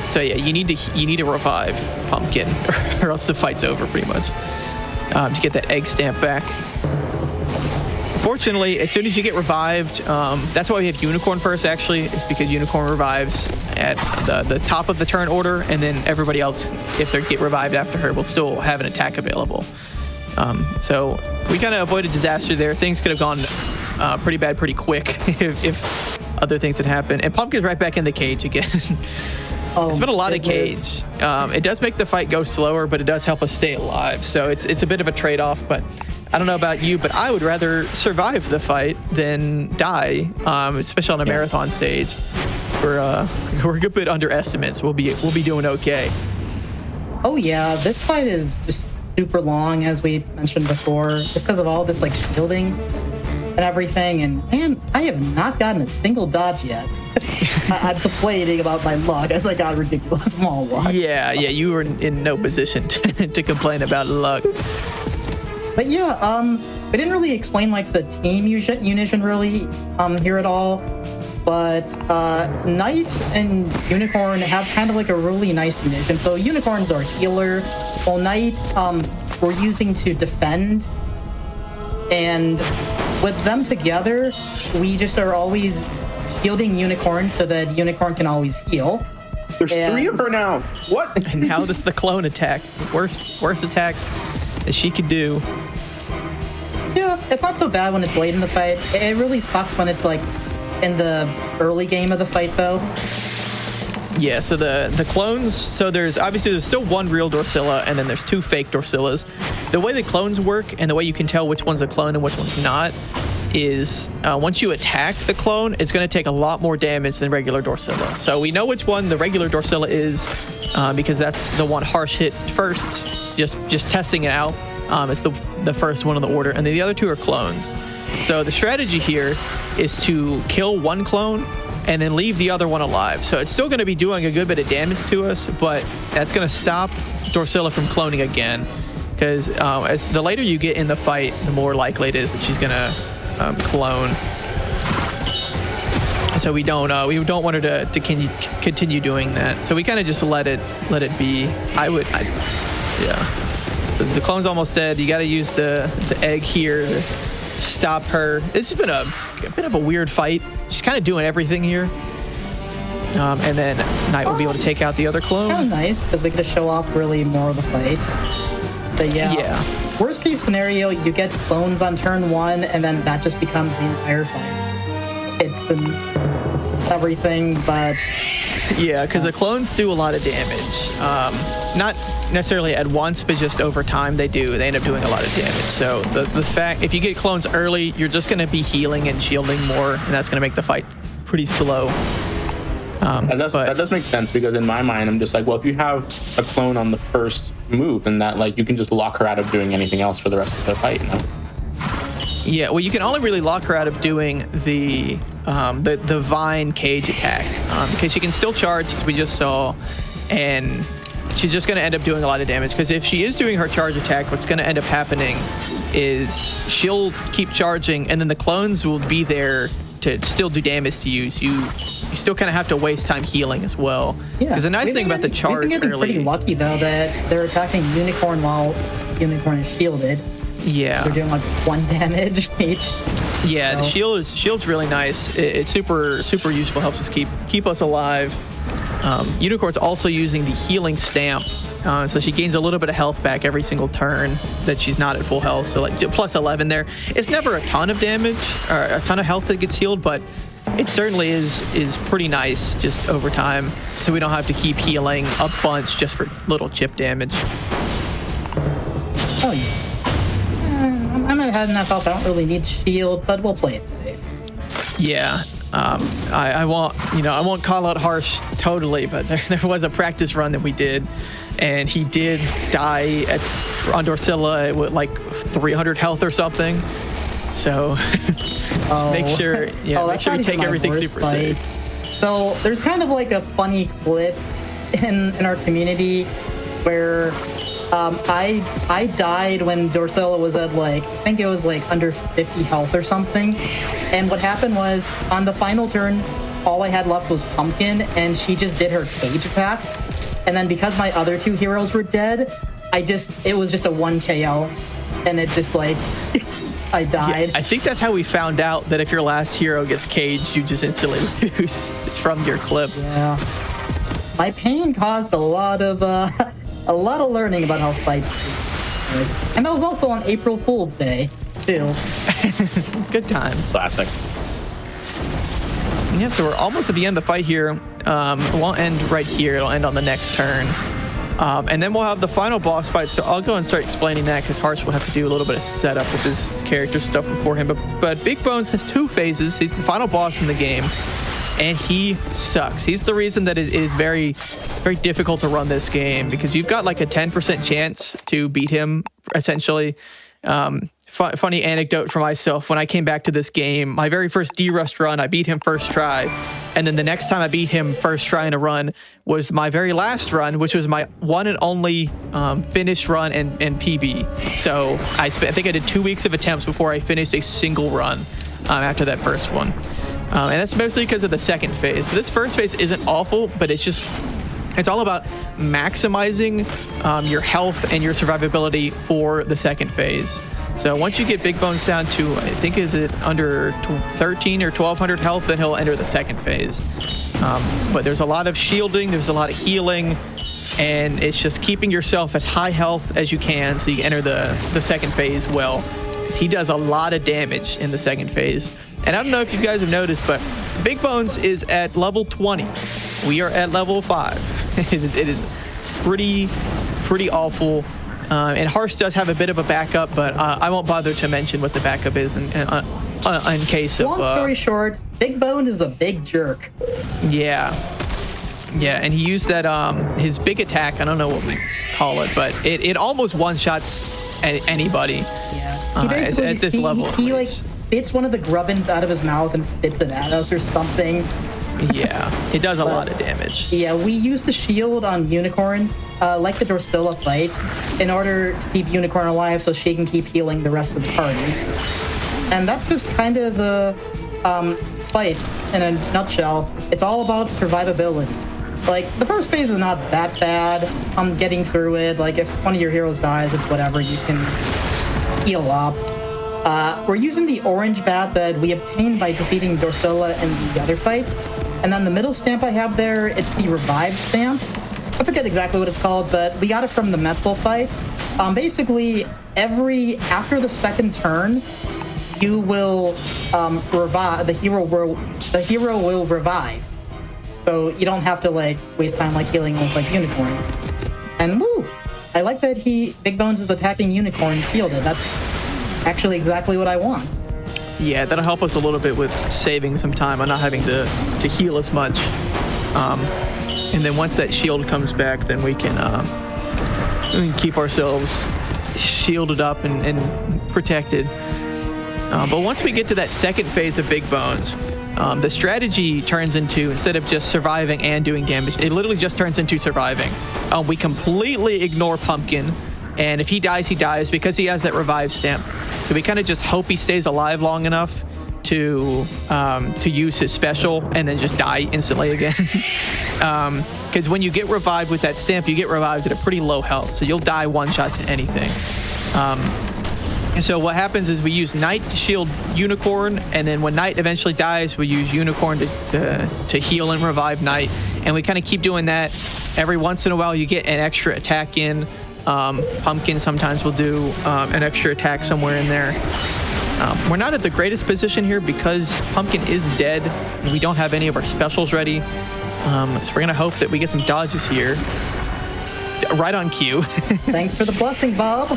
So yeah, you need to revive Pumpkin, or else the fight's over pretty much. To get that egg stamp back. Fortunately, as soon as you get revived, that's why we have Unicorn first, actually. It's because Unicorn revives at the top of the turn order, and then everybody else, if they get revived after her, will still have an attack available. So we kind of avoided disaster there. Things could have gone pretty bad pretty quick if other things had happened. And Pumpkin's right back in the cage again. It's been a lot of cage. It does make the fight go slower, but it does help us stay alive. So it's a bit of a trade-off, but I don't know about you, but I would rather survive the fight than die, especially on a marathon stage. We're a good bit under estimates. We'll be doing okay. Oh yeah, this fight is just super long, as we mentioned before, just because of all this like shielding and everything. And man, I have not gotten a single dodge yet. I'm complaining about my luck as I got ridiculous small luck. Yeah, you were in no position to complain about luck. But yeah, we didn't really explain like the team unison really here at all. But Knight and Unicorn have kind of like a really nice unison. So Unicorn's our healer, while Knight we're using to defend. And with them together, we just are always shielding Unicorn so that Unicorn can always heal. There's 3 of her now. What? And now this is the clone attack. Worst attack that she could do. Yeah, it's not so bad when it's late in the fight. It really sucks when it's like in the early game of the fight, though. Yeah, so the clones, so there's still one real Dorsilla, and then there's 2 fake Dorsillas. The way the clones work and the way you can tell which one's a clone and which one's not is once you attack the clone, it's going to take a lot more damage than regular Dorsilla. So we know which one the regular Dorsilla is because that's the one Harsh hit first, just testing it out. It's the first one in the order, and then the other 2 are clones. So the strategy here is to kill one clone and then leave the other one alive. So it's still going to be doing a good bit of damage to us, but that's going to stop Dorsilla from cloning again. Because as the later you get in the fight, the more likely it is that she's going to clone. So we don't want her to continue doing that. So we kind of just let it be. Yeah. So the clone's almost dead. You got to use the egg here to stop her. This has been a bit of a weird fight. She's kind of doing everything here. And then Knight will be able to take out the other clone. Kind of nice, because we get to show off really more of the fight. But yeah. Worst case scenario, you get clones on turn 1, and then that just becomes the entire fight. It's everything, but... Yeah, because the clones do a lot of damage. Not necessarily at once, but just over time they end up doing a lot of damage. So the fact, if you get clones early, you're just going to be healing and shielding more, and that's going to make the fight pretty slow. That does make sense, because in my mind, I'm just like, well, if you have a clone on the first move, then that, like, you can just lock her out of doing anything else for the rest of the fight. You know? Yeah, well, you can only really lock her out of doing the vine cage attack, because she can still charge, as we just saw, and she's just going to end up doing a lot of damage. Because if she is doing her charge attack, what's going to end up happening is she'll keep charging, and then the clones will be there to still do damage to you. So you still kind of have to waste time healing as well. Yeah. Because the nice thing about the charge we've been getting pretty lucky, though, that they're attacking Unicorn while Unicorn is shielded. Yeah. They're doing like 1 damage each. Yeah, so. The shield's really nice. It's super useful. Helps us keep us alive. Unicorn's also using the healing stamp, so she gains a little bit of health back every single turn that she's not at full health. So like plus 11 there. It's never a ton of damage or a ton of health that gets healed, but it certainly is pretty nice just over time. So we don't have to keep healing a bunch just for little chip damage. Oh yeah. I might have enough health. I don't really need shield, but we'll play it safe. Yeah. I won't call out Harsh totally, but there was a practice run that we did, and he did die on Dorsilla with like 300 health or something. So make sure you take everything super safe. So there's kind of like a funny clip in our community where I died when Dorsilla was at like, I think it was like under 50 health or something. And what happened was on the final turn, all I had left was Pumpkin, and she just did her cage attack. And then because my other 2 heroes were dead, it was just a 1 KO, and it just like, I died. Yeah, I think that's how we found out that if your last hero gets caged, you just instantly lose. It's from your clip. Yeah. My pain caused a lot of learning about how fights is. And that was also on April Fool's Day, too. Good times. Classic. Yeah, so we're almost at the end of the fight here. It won't end right here. It'll end on the next turn. And then we'll have the final boss fight. So I'll go and start explaining that, because Harsh will have to do a little bit of setup with his character stuff beforehand. But Big Bones has 2 phases. He's the final boss in the game, and he sucks. He's the reason that it is very, very difficult to run this game, because you've got like a 10% chance to beat him, essentially. Funny anecdote for myself. When I came back to this game, my very first D-Rust run, I beat him first try. And then the next time I beat him first try in a run was my very last run, which was my one and only finished run and PB. So I think I did 2 weeks of attempts before I finished a single run after that first one. And that's mostly because of the second phase. So this first phase isn't awful, but it's all about maximizing your health and your survivability for the second phase. So once you get Big Bones down to, I think, is it under 13 or 1200 health, then he'll enter the second phase. But there's a lot of shielding, there's a lot of healing, and it's just keeping yourself as high health as you can so you enter the second phase well. Because he does a lot of damage in the second phase. And I don't know if you guys have noticed, but Big Bones is at level 20. We are at level 5. It is pretty awful. And Harsh does have a bit of a backup, but I won't bother to mention what the backup is in case of... Long story short, Big Bone is a big jerk. Yeah, and he used that, his big attack, I don't know what we call it, but it almost one-shots anybody. Yeah. He basically, at this level. He like spits one of the Grubbins out of his mouth and spits it at us or something. Yeah, it does a lot of damage. Yeah, we use the shield on Unicorn, like the Drusilla fight, in order to keep Unicorn alive so she can keep healing the rest of the party. And that's just kind of the fight in a nutshell. It's all about survivability. Like, the first phase is not that bad. I'm getting through it. Like, if one of your heroes dies, it's whatever. You can heal up. We're using the orange bat that we obtained by defeating Drusilla in the other fight. And then the middle stamp I have there, it's the revived stamp. I forget exactly what it's called, but we got it from the Metzel fight. Basically, after the second turn, you will revive. The hero will revive, so you don't have to like waste time like healing with like Unicorn. And woo, I like that Big Bones is attacking Unicorn shielded. That's actually exactly what I want. Yeah, that'll help us a little bit with saving some time on not having to heal as much. And then once that shield comes back, then we can keep ourselves shielded up and protected. But once we get to that second phase of Big Bones, the strategy turns into, instead of just surviving and doing damage, it literally just turns into surviving. We completely ignore Pumpkin, and if he dies, he dies because he has that revive stamp. So we kind of just hope he stays alive long enough to use his special and then just die instantly again. Because when you get revived with that stamp, you get revived at a pretty low health, so you'll die one shot to anything. And so what happens is we use Knight to shield Unicorn, and then when Knight eventually dies, we use Unicorn to heal and revive Knight. And we kind of keep doing that. Every once in a while, you get an extra attack in. Pumpkin sometimes will do an extra attack somewhere in there. We're not at the greatest position here because Pumpkin is dead, and we don't have any of our specials ready. So we're going to hope that we get some dodges here. Right on cue. Thanks for the blessing, Bob.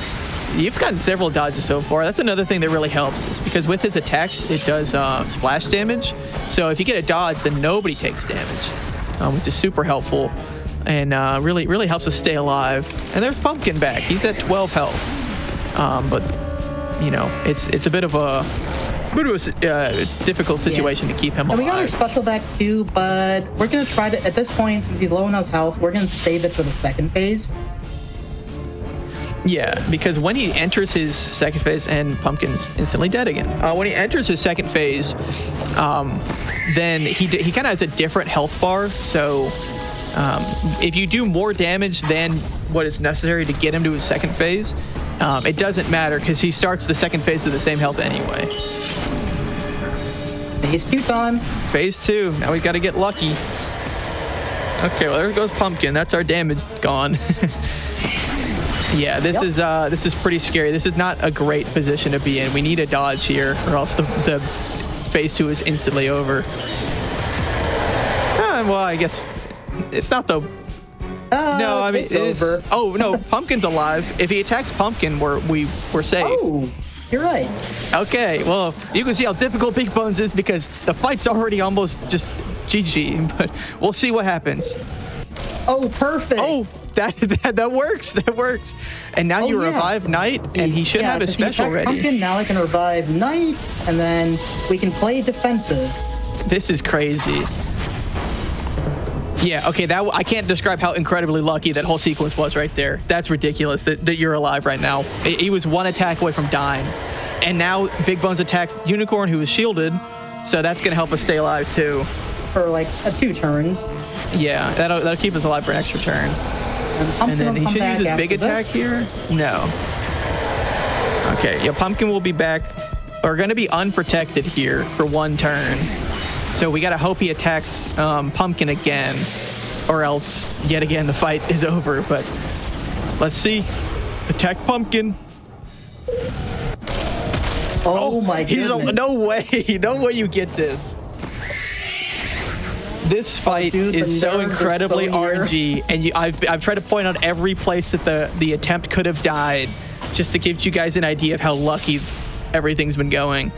You've gotten several dodges so far. That's another thing that really helps, is because with his attacks, it does splash damage. So if you get a dodge, then nobody takes damage, which is super helpful and really helps us stay alive. And there's Pumpkin back. He's at 12 health. But, you know, it's a bit of a difficult situation to keep him alive. And we got our special back too, but we're going to try to, at this point, since he's low on his health, we're going to save it for the second phase. Yeah, because when he enters his second phase, and Pumpkin's instantly dead again. When he enters his second phase, then he kind of has a different health bar. So if you do more damage than what is necessary to get him to his second phase, it doesn't matter because he starts the second phase with the same health anyway. Phase 2 time. Phase 2. Now we got to get lucky. Okay, well there goes Pumpkin. That's our damage gone. Yeah, this is pretty scary. This is not a great position to be in. We need a dodge here, or else the phase 2 is instantly over. Well, I guess it's not the. No, I mean it's over. Oh no, Pumpkin's alive. If he attacks Pumpkin, we're safe. Oh, you're right. Okay, well you can see how difficult Big Bones is because the fight's already almost just GG. But we'll see what happens. Oh, perfect. Oh, that works. That works. And now you revive Knight, and he should have his special ready. Pumpkin, now I can revive Knight, and then we can play defensive. This is crazy. Yeah, okay, I can't describe how incredibly lucky that whole sequence was right there. That's ridiculous that you're alive right now. He was one attack away from dying. And now Big Bones attacks Unicorn, who is shielded, so that's going to help us stay alive too. For like 2 turns. Yeah, that'll keep us alive for an extra turn. And then he should use his big attack here? No. Okay, yeah, Pumpkin will be back. We're going to be unprotected here for one turn. So we got to hope he attacks Pumpkin again, or else, yet again, the fight is over. But let's see. Attack Pumpkin. Oh my goodness. No way you get this. This fight is so incredibly RNG, and I've tried to point out every place that the attempt could have died, just to give you guys an idea of how lucky everything's been going.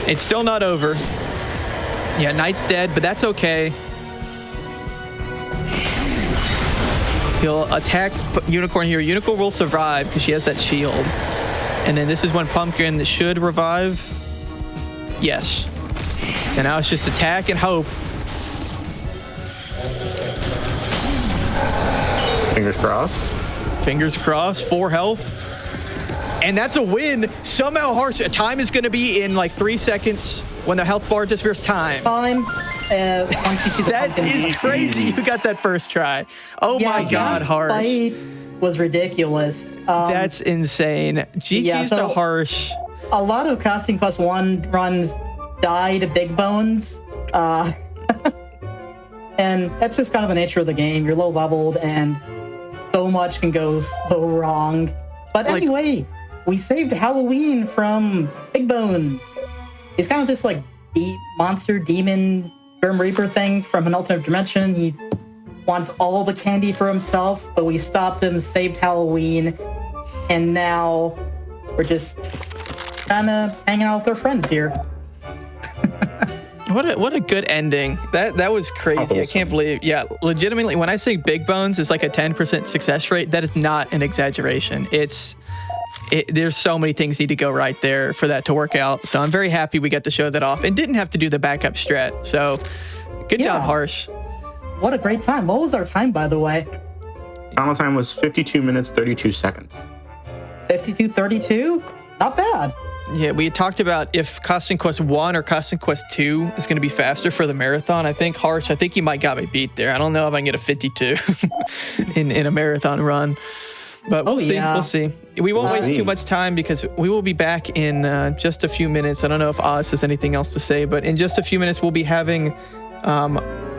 It's still not over. Yeah, Knight's dead, but that's okay. He'll attack Unicorn here. Unicorn will survive because she has that shield. And then this is when Pumpkin should revive. Yes. So now it's just attack and hope. Fingers crossed. Fingers crossed. 4 health. And that's a win. Somehow Harsh. Time is going to be in like 3 seconds when the health bar disappears. Time. Once you see the That pumpkin is crazy. You got that first try. Oh my God, Harsh. Fight was ridiculous. That's insane. GG's to Harsh. A lot of Casting Quest 1 runs die to Big Bones. And that's just kind of the nature of the game. You're low leveled and so much can go so wrong. But anyway, we saved Halloween from Big Bones. He's kind of this like monster demon Grim Reaper thing from an alternate dimension. He wants all the candy for himself, but we stopped him, saved Halloween, and now we're just kind of hanging out with our friends here. What a good ending. That was crazy. I can't believe. Yeah, legitimately, when I say Big Bones is like a 10% success rate, that is not an exaggeration. There's so many things need to go right there for that to work out. So I'm very happy we got to show that off and didn't have to do the backup strat. So good job, Harsh. What a great time. What was our time, by the way? Final time was 52 minutes, 32 seconds. 52:32? Not bad. Yeah, we had talked about if Casting Quest 1 or Casting Quest 2 is going to be faster for the marathon. I think you might got me beat there. I don't know if I can get a 52 in a marathon run. But we'll see. We'll see. We won't waste too much time because we will be back in just a few minutes. I don't know if Oz has anything else to say, but in just a few minutes we'll be having...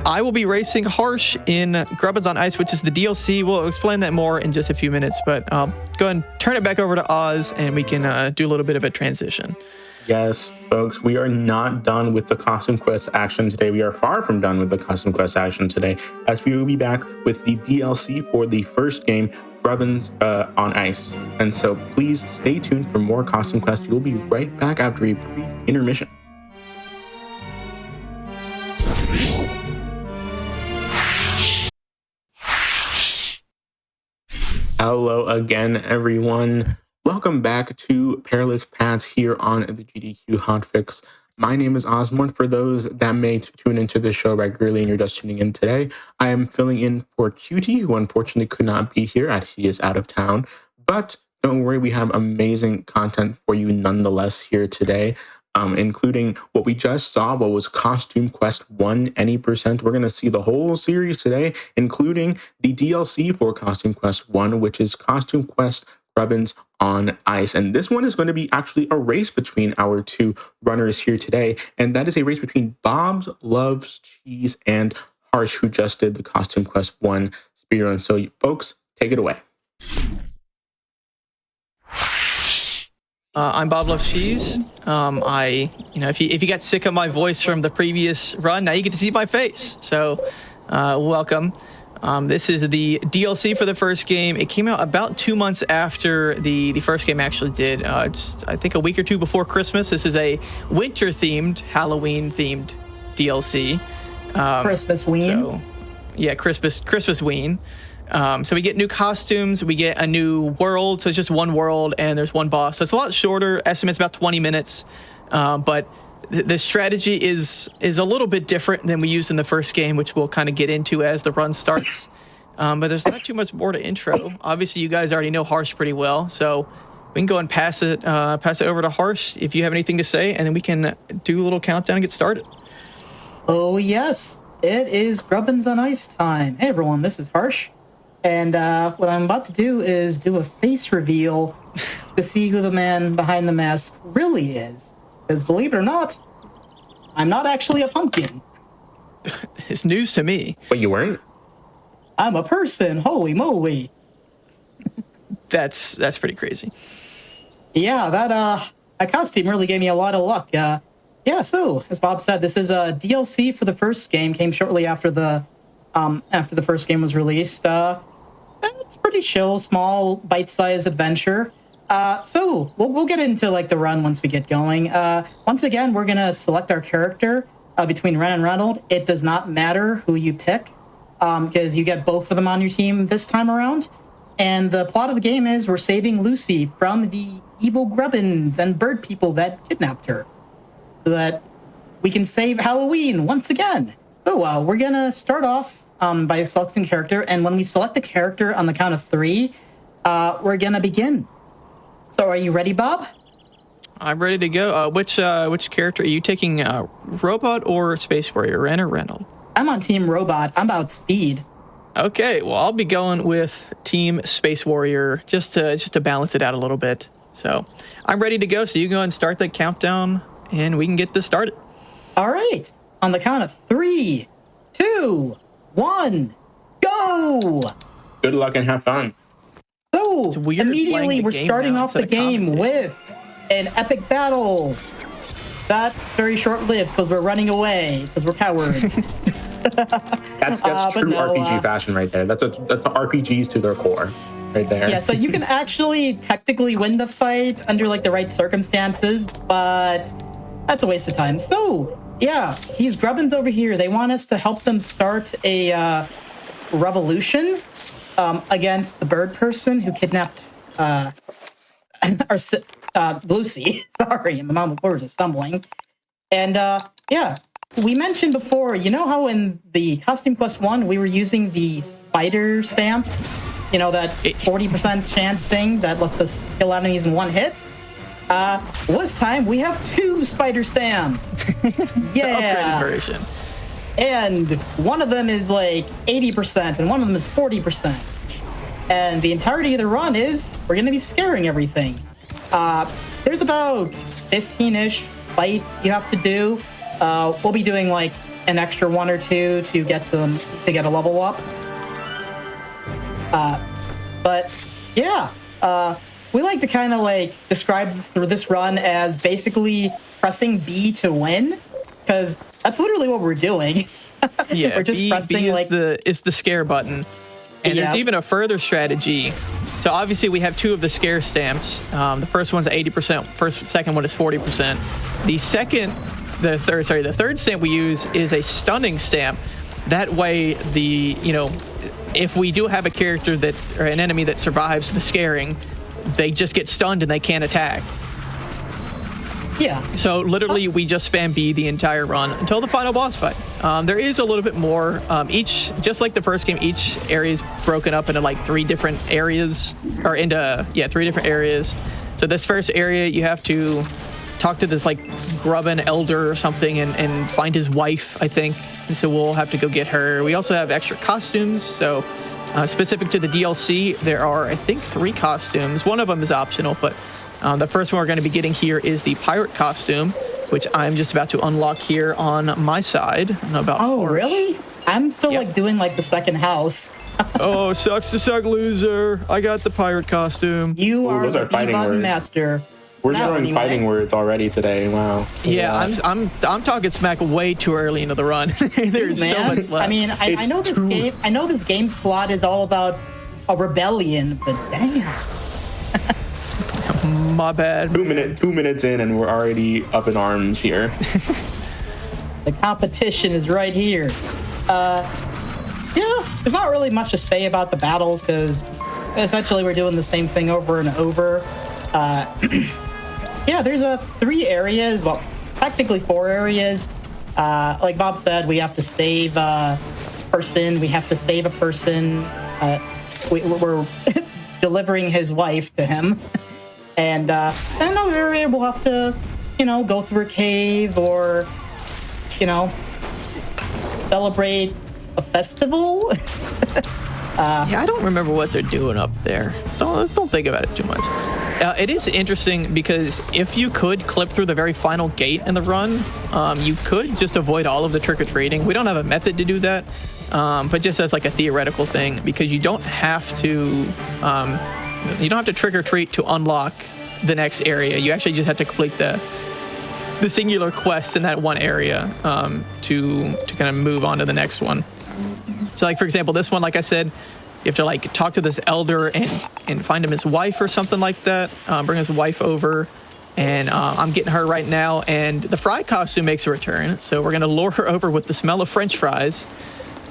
I will be racing Harsh in Grubbins on Ice, which is the DLC. We'll explain that more in just a few minutes, but go ahead and turn it back over to Oz and we can do a little bit of a transition. Yes, folks, we are not done with the Costume Quest action today. We are far from done with the Costume Quest action today, as we will be back with the DLC for the first game, Grubbins on Ice. And so please stay tuned for more Costume Quest. We'll be right back after a brief intermission. Hello again, everyone. Welcome back to Perilous Paths here on the GDQ Hotfix. My name is Osborne. For those that may tune into the show regularly and you're just tuning in today, I am filling in for QT, who unfortunately could not be here as he is out of town. But don't worry, we have amazing content for you nonetheless here today. Including what we just saw, what was Costume Quest 1, any percent. We're going to see the whole series today, including the DLC for Costume Quest 1, which is Costume Quest Grubbins on Ice. And this one is going to be actually a race between our two runners here today. And that is a race between Bob's Loves Cheese and Harsh, who just did the Costume Quest 1 speedrun. So folks, take it away. I'm Bob Loves Cheese. If you got sick of my voice from the previous run, now you get to see my face. So, welcome. This is the DLC for the first game. It came out about 2 months after the first game actually did. I think a week or two before Christmas. This is a winter-themed, Halloween-themed DLC. Christmas ween. So, yeah, Christmas ween. So we get new costumes, we get a new world, so it's just one world and there's one boss. So it's a lot shorter, estimates about 20 minutes, but the strategy is a little bit different than we used in the first game, which we'll kind of get into as the run starts. But there's not too much more to intro. Obviously, you guys already know Harsh pretty well, so we can go and pass it over to Harsh if you have anything to say, and then we can do a little countdown and get started. Oh, yes. It is Grubbins on Ice time. Hey, everyone, this is Harsh. And what I'm about to do is do a face reveal to see who the man behind the mask really is. Because believe it or not, I'm not actually a pumpkin. It's news to me. But you weren't? I'm a person. Holy moly. That's pretty crazy. Yeah, that costume really gave me a lot of luck. Yeah, so as Bob said, this is a DLC for the first game. Came shortly after the first game was released. It's pretty chill, small, bite-sized adventure. So we'll get into like the run once we get going. Once again, we're gonna select our character between Ren and Ronald. It does not matter who you pick, because you get both of them on your team this time around. And the plot of the game is we're saving Lucy from the evil Grubbins and bird people that kidnapped her, so that we can save Halloween once again. So we're gonna start off by selecting a character, and when we select a character on the count of 3, we're gonna begin. So are you ready, Bob? I'm ready to go. Which character are you taking? Robot or Space Warrior? Ren or Reynold? I'm on Team Robot. I'm about speed. Okay, well I'll be going with Team Space Warrior just to balance it out a little bit. So I'm ready to go. So you go and start the countdown, and we can get this started. All right. On the count of 3, 2, 1, go! Good luck and have fun. So It's weird playing immediately the we're game starting now off the instead of game commentating. with an epic battle. That's very short-lived because we're running away because we're cowards. That's but true no, RPG fashion right there. That's RPGs to their core right there. Yeah, so you can actually technically win the fight under like the right circumstances, but that's a waste of time. So yeah, these Grubbins over here, they want us to help them start a revolution against the bird person who kidnapped Lucy. Sorry, my mom words are stumbling. And yeah, we mentioned before, you know how in the Costume Quest 1 we were using the spider stamp? You know, that 40% chance thing that lets us kill enemies in one hit? This time we have 2 spider stamps. Yeah. Upgraded version. And one of them is like 80% and one of them is 40%. And the entirety of the run is we're going to be scaring everything. There's about 15-ish fights you have to do. We'll be doing like an extra 1 or 2 to get a level up. But yeah, we like to kind of like describe this run as basically pressing B to win, because that's literally what we're doing. Yeah, we're just pressing B is like the scare button, and Yeah. there's even a further strategy. So obviously we have 2 of the scare stamps. The first one's 80%. Second one is 40%. The third stamp we use is a stunning stamp. That way, if we do have a character or an enemy that survives the scaring, they just get stunned and they can't attack. yeah. So literally, we just spam B the entire run until the final boss fight. There is a little bit more. Just like the first game, each area is broken up into like 3 different areas, or into 3 different areas. So this first area, you have to talk to this like Grubbin elder or something and find his wife, I think. And so we'll have to go get her. We also have extra costumes. So specific to the DLC, there are, I think, 3 costumes. One of them is optional, but the first one we're going to be getting here is the pirate costume, which I'm just about to unlock here on my side. I don't know about Oh, really? I'm still like doing like the second house. Oh, sucks to suck, loser. I got the pirate costume. You are those the are fighting button words. master. We're Now, throwing anyway. fighting words already today. Wow. Yeah, Wow. I'm talking smack way too early into the run. There's so Man, much left. I mean, I It's know this too- game. I know this game's plot is all about a rebellion, but damn. My bad. 2 minutes in and we're already up in arms here. The competition is right here. Yeah, there's not really much to say about the battles because essentially we're doing the same thing over and over. Yeah, there's 3 areas. Well, technically 4 areas. Like Bob said, we have to save a person. We have to save a person. We're delivering his wife to him. And another area we'll have to, go through a cave or, celebrate a festival. Yeah, I don't remember what they're doing up there. Don't think about it too much. It is interesting because if you could clip through the very final gate in the run, you could just avoid all of the trick-or-treating. We don't have a method to do that, but just as like a theoretical thing, because you don't have to trick-or-treat to unlock the next area. You actually just have to complete the singular quest in that one area to kind of move on to the next one. So like, for example, this one, like I said, you have to like talk to this elder and find him his wife or something like that. Bring his wife over, and I'm getting her right now. And the fry costume makes a return, so we're gonna lure her over with the smell of French fries,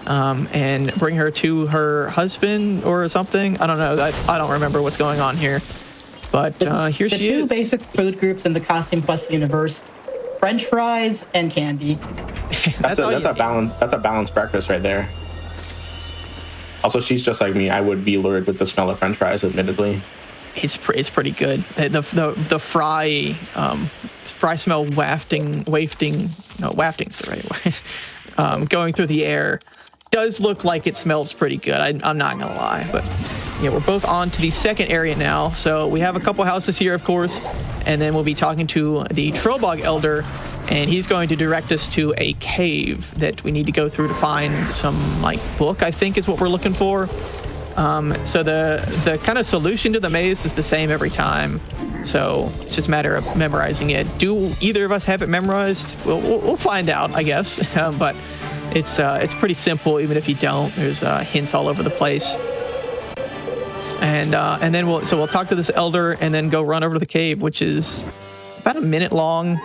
and bring her to her husband or something. I don't know. I don't remember what's going on here, but here she is. The two basic food groups in the Costume Quest universe: French fries and candy. That's a balanced breakfast right there. Also, she's just like me. I would be lured with the smell of French fries, admittedly. It's pretty good. The fry smell wafting's the right way. Going through the air does look like it smells pretty good. I'm not gonna lie, but yeah, we're both on to the second area now. So we have a couple houses here, of course, and then we'll be talking to the Trollbog Elder, and he's going to direct us to a cave that we need to go through to find some like book, I think is what we're looking for. So the kind of solution to the maze is the same every time. So it's just a matter of memorizing it. Do either of us have it memorized? We'll find out, I guess. But it's pretty simple, even if you don't. There's hints all over the place. And then we'll talk to this elder and then go run over to the cave, which is about a minute long.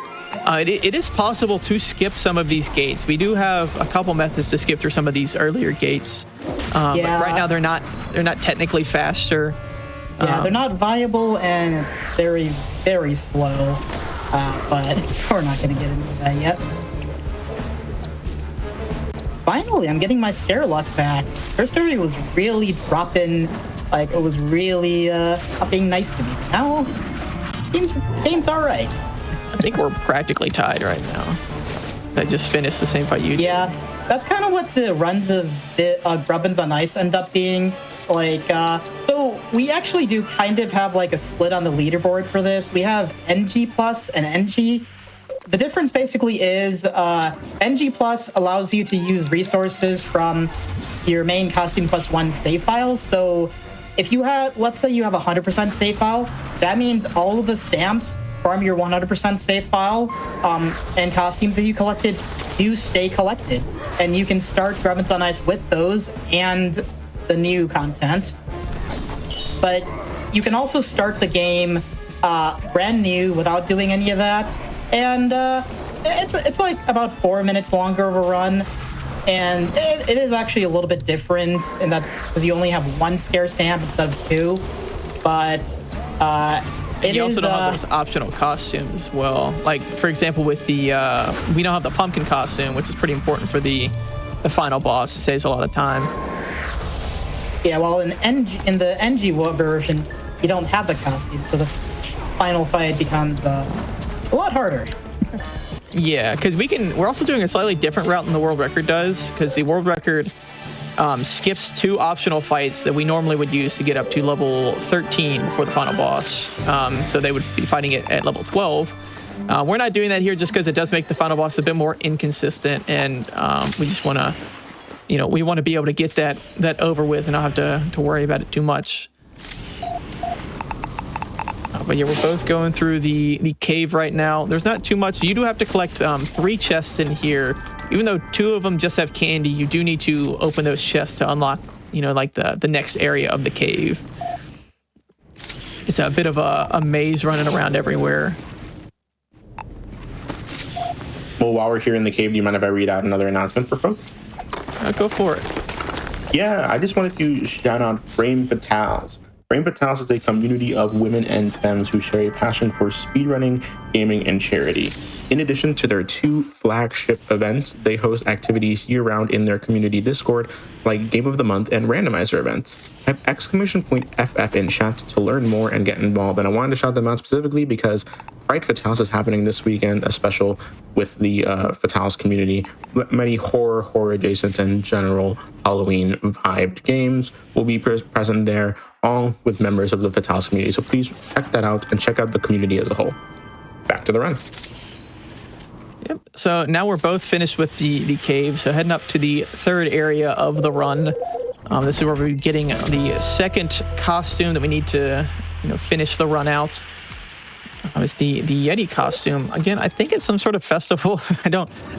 It is possible to skip some of these gates. We do have a couple methods to skip through some of these earlier gates. But right now they're not technically faster. Yeah, they're not viable, and it's very, very slow. But we're not going to get into that yet. Finally, I'm getting my scare luck back. First area was really dropping, like it was really not being nice to me. Now, game's all right. I think we're practically tied right now. I just finished the same fight you did. Yeah, that's kind of what the runs of the Grubbins on Ice end up being. Like, so we actually do kind of have like a split on the leaderboard for this. We have NG Plus and NG. The difference basically is NG Plus allows you to use resources from your main Costume Quest 1 save files. So if you have, let's say you have a 100% save file, that means all of the stamps from your 100% save file and costumes that you collected do stay collected. And you can start Grubbins on Ice with those and the new content. But you can also start the game brand new without doing any of that. And it's like about 4 minutes longer of a run. And it is actually a little bit different in that because you only have one scare stamp instead of two. But you also don't have those optional costumes as well. Like, for example, with the we don't have the pumpkin costume, which is pretty important for the final boss. It saves a lot of time. Yeah, well, in the NG version, you don't have the costume, so the final fight becomes a lot harder. Yeah, because we're also doing a slightly different route than the world record does, because the world record skips 2 optional fights that we normally would use to get up to level 13 for the final boss. So they would be fighting it at level 12. We're not doing that here just because it does make the final boss a bit more inconsistent, and we just want to, we want to be able to get that over with and not have to worry about it too much. But yeah, we're both going through the cave right now. There's not too much. You do have to collect 3 chests in here. Even though 2 of them just have candy, you do need to open those chests to unlock, like the next area of the cave. It's a bit of a maze running around everywhere. Well, while we're here in the cave, do you mind if I read out another announcement for folks? Go for it. Yeah, I just wanted to shout out Frame Fatales. Frame Fatales is a community of women and femmes who share a passion for speedrunning, gaming, and charity. In addition to their 2 flagship events, they host activities year-round in their community Discord, like Game of the Month and Randomizer events. Type !FF in chat to learn more and get involved, and I wanted to shout them out specifically because Fright Fatales is happening this weekend, a special with the Fatales community. Many horror adjacent, and general Halloween vibed games will be present there, all with members of the Fatales community. So please check that out and check out the community as a whole. Back to the run. Yep. So now we're both finished with the cave. So heading up to the 3rd area of the run. This is where we're getting the 2nd costume that we need to, finish the run out. It's the Yeti costume. Again, I think it's some sort of festival.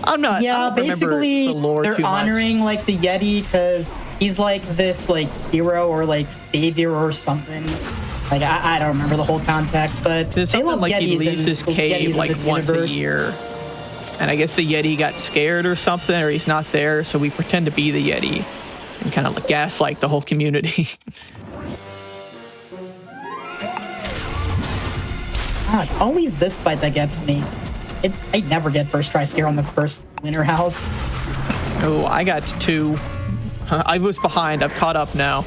I'm not. Yeah, I don't basically the lore they're too honoring much. like the Yeti because he's like this like hero or like savior or something. Like I don't remember the whole context, but There's they something love like Yetis he leaves his cave like once a year. And I guess the Yeti got scared or something, or he's not there, so we pretend to be the Yeti and kind of like gaslight the whole community. It's always this fight that gets me. I never get first try scare on the first winter house. Oh, I got 2. I was behind. I've caught up now.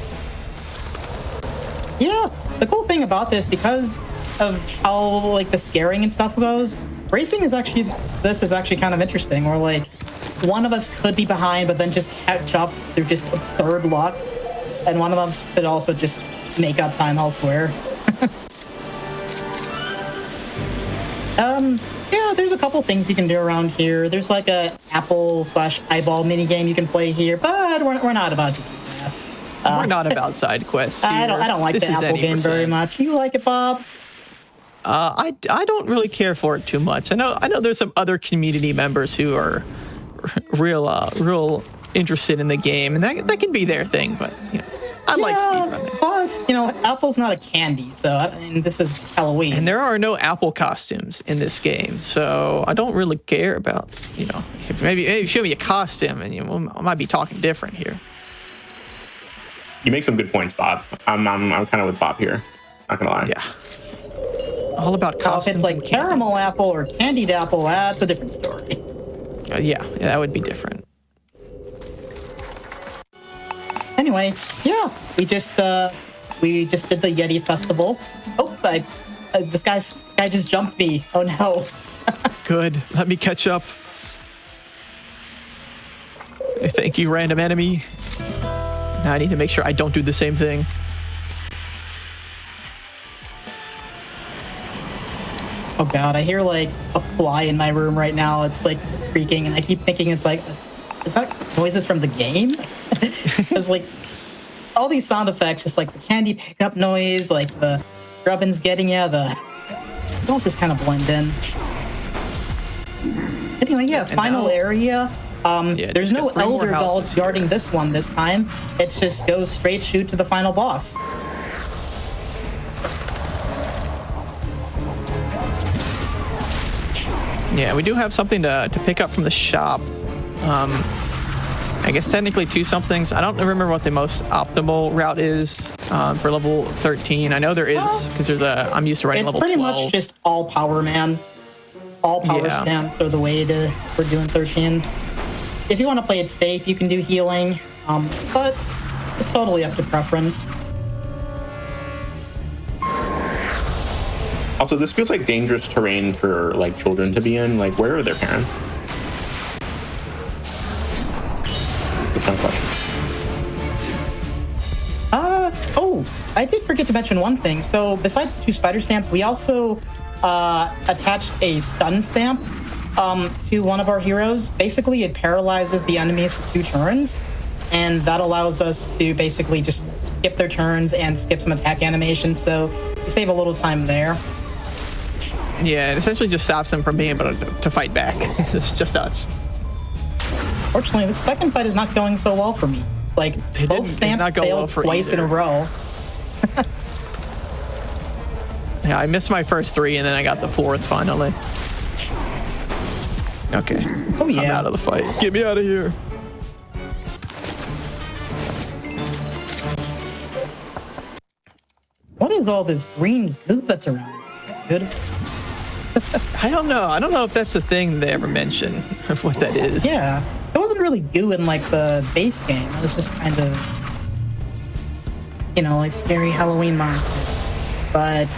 Yeah, the cool thing about this, because of how like the scaring and stuff goes, racing is actually kind of interesting. Where like one of us could be behind, but then just catch up through just absurd luck, and one of them could also just make up time elsewhere. Yeah, there's a couple things you can do around here. There's like a apple/eyeball mini game you can play here, but we're not about to do that. We're not about side quests here. I don't like This the is apple game very 80%. much. You like it, Bob? I don't really care for it too much. I know there's some other community members who are real interested in the game, and that can be their thing. But I like speedrunning. Plus, apple's not a candy, so this is Halloween. And there are no apple costumes in this game, so I don't really care about if maybe show me a costume, and I might be talking different here. You make some good points, Bob. I'm kind of with Bob here. Not gonna lie. Yeah. All about costumes. If it's like and candy. caramel apple or candied apple, that's a different story. Yeah, that would be different. Anyway, yeah, we just did the Yeti festival. Oh, this guy just jumped me. Oh no. Good. Let me catch up. Thank you, random enemy. Now I need to make sure I don't do the same thing. Oh god, I hear like a fly in my room right now. It's like creaking, and I keep thinking it's like, is that noises from the game? It's like all these sound effects, just like the candy pickup noise, like the Grubbins getting you, they all just kind of blend in. Anyway, yeah, final area. There's no elder guard guarding this one this time. It's just go straight shoot to the final boss. Yeah, we do have something to pick up from the shop. I guess technically 2 somethings. I don't remember what the most optimal route is for level 13. I know there is, because I'm used to running level 12. It's pretty much just all power, man. All power stamps are the way for doing 13. If you want to play it safe, you can do healing, but it's totally up to preference. Also, this feels like dangerous terrain for like children to be in. Like, where are their parents? That's my question. Oh, I did forget to mention one thing. So besides the 2 spider stamps, we also attached a stun stamp to one of our heroes. Basically, it paralyzes the enemies for 2 turns, and that allows us to basically just skip their turns and skip some attack animations, so you save a little time there. Yeah, it essentially just stops them from being able to fight back. It's just us. Fortunately, the second fight is not going so well for me. Like, both stamps failed twice in a row. Yeah, I missed my first 3, and then I got the 4th finally. Okay. Oh, yeah. I'm out of the fight. Get me out of here. What is all this green goop that's around? Good. I don't know. I don't know if that's the thing they ever mention of what that is. Yeah, it wasn't really goo in like the base game. It was just kind of, you know, like scary Halloween monster. But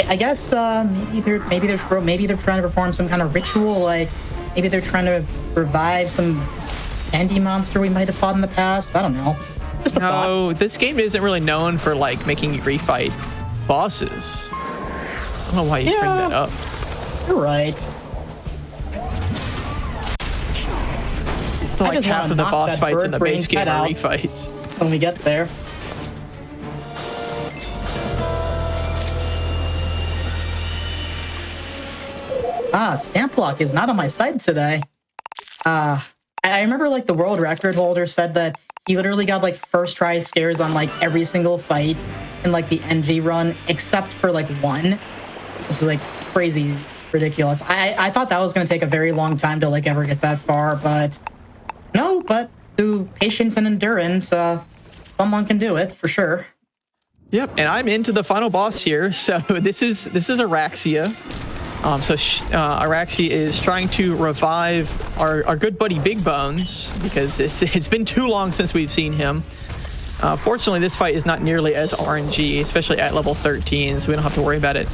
I guess maybe they're trying to perform some kind of ritual. Like maybe they're trying to revive some candy monster we might have fought in the past. I don't know. Just a thought. No, this game isn't really known for like making you refight bosses. I don't know why you bring that up. You're right. It's like half of the boss fights in the base game are refights. When we get there. Stamp block is not on my side today. I remember like the world record holder said that he literally got like first try scares on like every single fight in like the NG run except for like one, which is like crazy ridiculous. I thought that was going to take a very long time to like ever get that far, but no, but through patience and endurance, someone can do it for sure. Yep, and I'm into the final boss here. So this is Araxia. Araxia is trying to revive our good buddy Big Bones because it's been too long since we've seen him. Fortunately, this fight is not nearly as RNG, especially at level 13, so we don't have to worry about it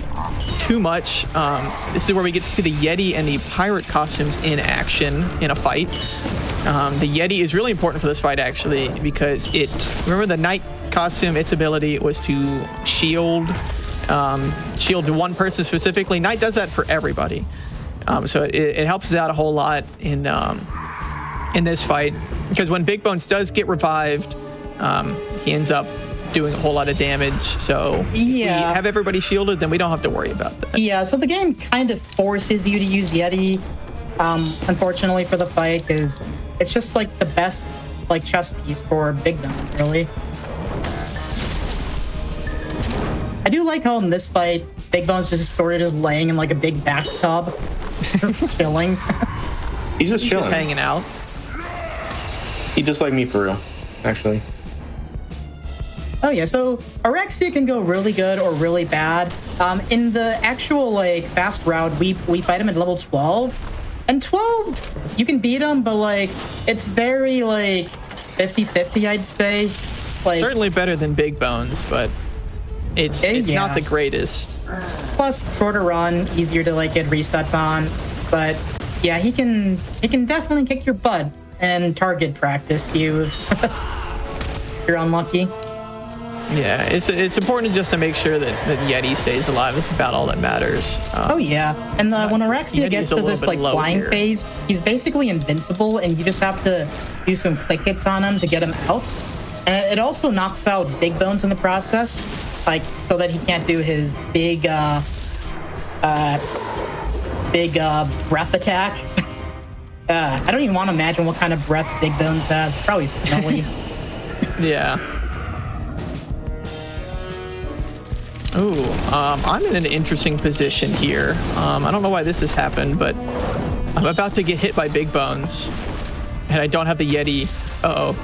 too much. This is where we get to see the Yeti and the pirate costumes in action in a fight. The Yeti is really important for this fight, actually, because remember the Knight costume, its ability was to shield one person specifically. Knight does that for everybody. So it helps us out a whole lot in this fight, because when Big Bones does get revived, he ends up doing a whole lot of damage. So if we have everybody shielded, then we don't have to worry about that. Yeah, so the game kind of forces you to use Yeti, unfortunately, for the fight, because it's just like the best like chess piece for Big Bones, really. I do like how in this fight, Big Bones just sort of just laying in like a big bathtub, just chilling. He's just chilling. Just hanging out. He just like me for real, actually. Oh yeah, so Araxia can go really good or really bad. In the actual like fast route, we fight him at level 12. And 12, you can beat him, but like it's very like 50-50, I'd say. Like certainly better than Big Bones, but it's not the greatest. Plus shorter run, easier to like get resets on. But yeah, he can definitely kick your butt and target practice you if you're unlucky. Yeah, it's important just to make sure that Yeti stays alive. It's about all that matters. Oh yeah, and when Araxia gets to this like flying here. phase, he's basically invincible, and you just have to do some quick hits on him to get him out. And it also knocks out Big Bones in the process, like so that he can't do his big breath attack. I don't even want to imagine what kind of breath Big Bones has. It's probably smelly. Yeah. Ooh, I'm in an interesting position here. I don't know why this has happened, but I'm about to get hit by Big Bones, and I don't have the Yeti. Oh,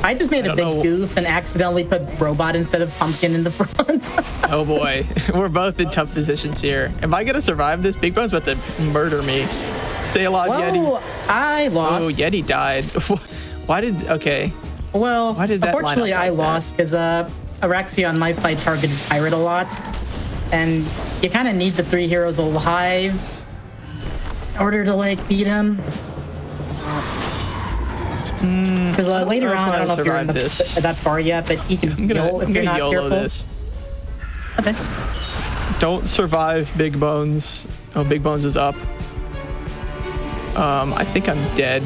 I just made a big goof and accidentally put Robot instead of Pumpkin in the front. Oh boy, we're both in tough positions here. Am I gonna survive this? Big Bones about to murder me. Stay alive, Yeti. I lost. Oh, Yeti died. Why did that unfortunately I lost because Araxia on my fight targeted Pirate a lot, and you kind of need the 3 heroes alive in order to like beat him. Because later on, I don't know if you're that far yet, but he can heal if you're not careful. This. Okay. Don't survive Big Bones. Oh, Big Bones is up. I think I'm dead.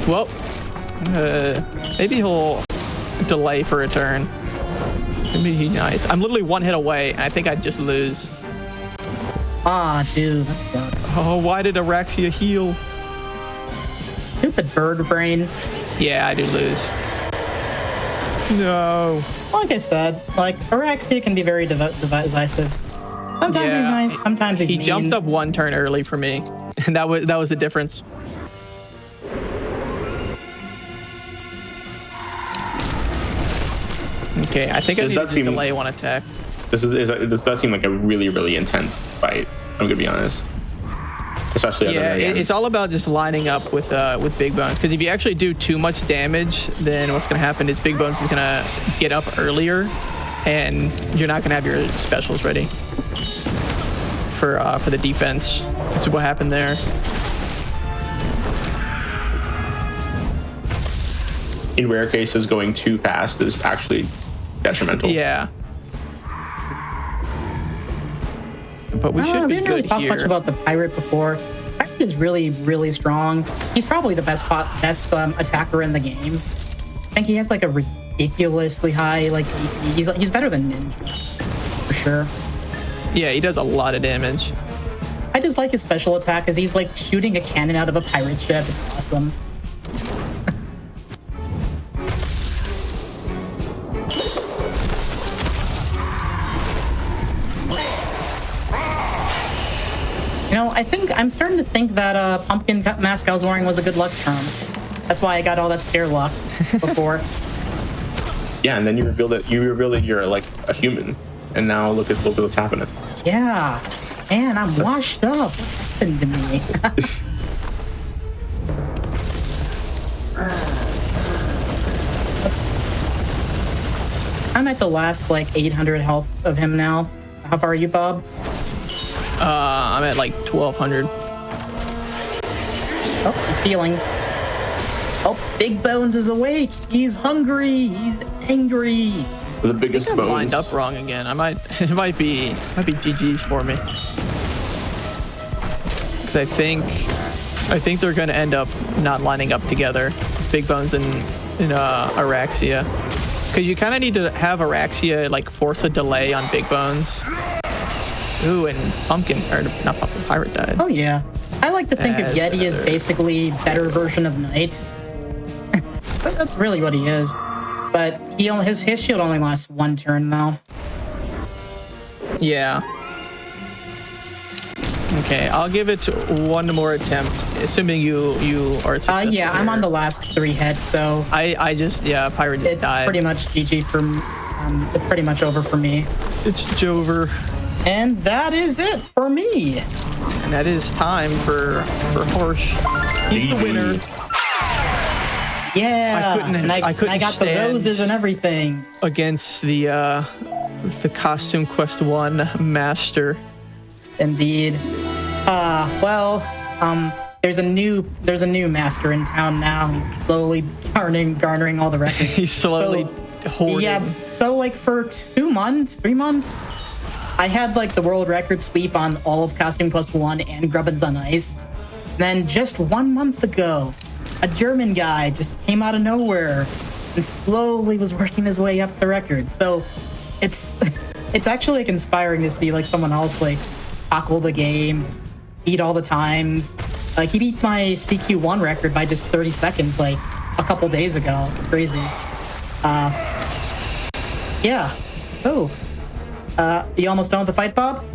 Well, maybe he'll delay for a turn. Maybe he's nice. I'm literally 1 hit away, and I think I'd just lose. Ah, dude, that sucks. Oh, why did Araxia heal? Stupid bird brain. Yeah, I do lose. No. Like I said, like Araxia can be very divisive. Sometimes he's nice, sometimes he's mean. He jumped up 1 turn early for me, and that was the difference. Okay, I think I need to delay one attack. This does seem like a really, really intense fight. I'm gonna be honest. Especially it's all about just lining up with Big Bones, because if you actually do too much damage, then what's gonna happen is Big Bones is gonna get up earlier, and you're not gonna have your specials ready for the defense. That's what happened there. In rare cases, going too fast is actually detrimental. Yeah. But we should be didn't good really talk here. much about the pirate before. Pirate is really, really strong. He's probably the best attacker in the game. I think he has like a ridiculously high he's better than Ninja for sure. Yeah, he does a lot of damage. I just like his special attack because he's like shooting a cannon out of a pirate ship. It's awesome. I think I'm starting to think that pumpkin mask I was wearing was a good luck charm. That's why I got all that scare luck before. Yeah, and then you reveal that you're like a human, and now look at what's happening. Yeah, man, I'm washed up. What happened to me? I'm at the last 800 health of him now. How far are you, Bob? I'm at 1,200. Oh, he's healing. Oh, Big Bones is awake. He's hungry. He's angry. The biggest bones. Lined up wrong again. It might be GG's for me. Because I think they're gonna end up not lining up together. Big Bones and Araxia. Because you kind of need to have Araxia force a delay on Big Bones. Ooh, and not Pumpkin, Pirate died. Oh yeah. I like to think of Yeti as basically better version of Knight. That's really what he is. But his shield only lasts one turn though. Yeah. Okay, I'll give it one more attempt, assuming you are successful. Yeah, I'm on the last 3 hits, so Pirate it's died. pretty much GG for it's pretty much over for me. It's Jover. And that is it for me. And that is time for Horsch. He's the winner. Yeah, I couldn't got the stand roses and everything against the Costume Quest 1 master. Indeed. There's a new master in town now. He's slowly garnering all the records. He's slowly hoarding. Yeah. So for 3 months, I had the world record sweep on all of Costume Quest 1 and Grubbins on Ice. Then just 1 month ago, a German guy just came out of nowhere and slowly was working his way up the record. So it's actually inspiring to see someone else tackle the game, beat all the times. He beat my CQ1 record by just 30 seconds a couple days ago. It's crazy. Yeah. Oh. You almost done with the fight, Bob?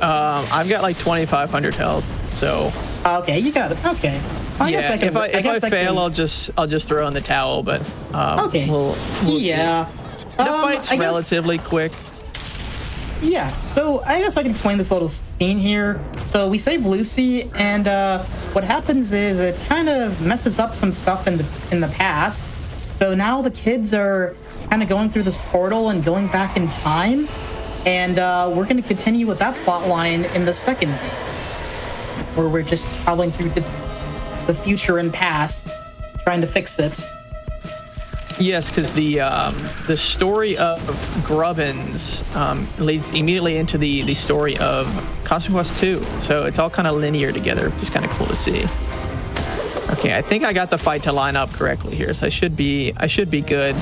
I've got 2,500 health, so. Okay, you got it. Okay. Well, I guess I can. If I fail, I'll just throw in the towel. But okay. We'll yeah. the fight's relatively quick. Yeah. So I guess I can explain this little scene here. So we save Lucy, and what happens is it kind of messes up some stuff in the past. So now the kids are kind of going through this portal and going back in time, and we're going to continue with that plot line in the second game, where we're just traveling through the future and past, trying to fix it. Yes, because the story of Grubbins leads immediately into the story of Costume Quest 2, so it's all kind of linear together, which is kind of cool to see. Okay, I think I got the fight to line up correctly here, so I should be good.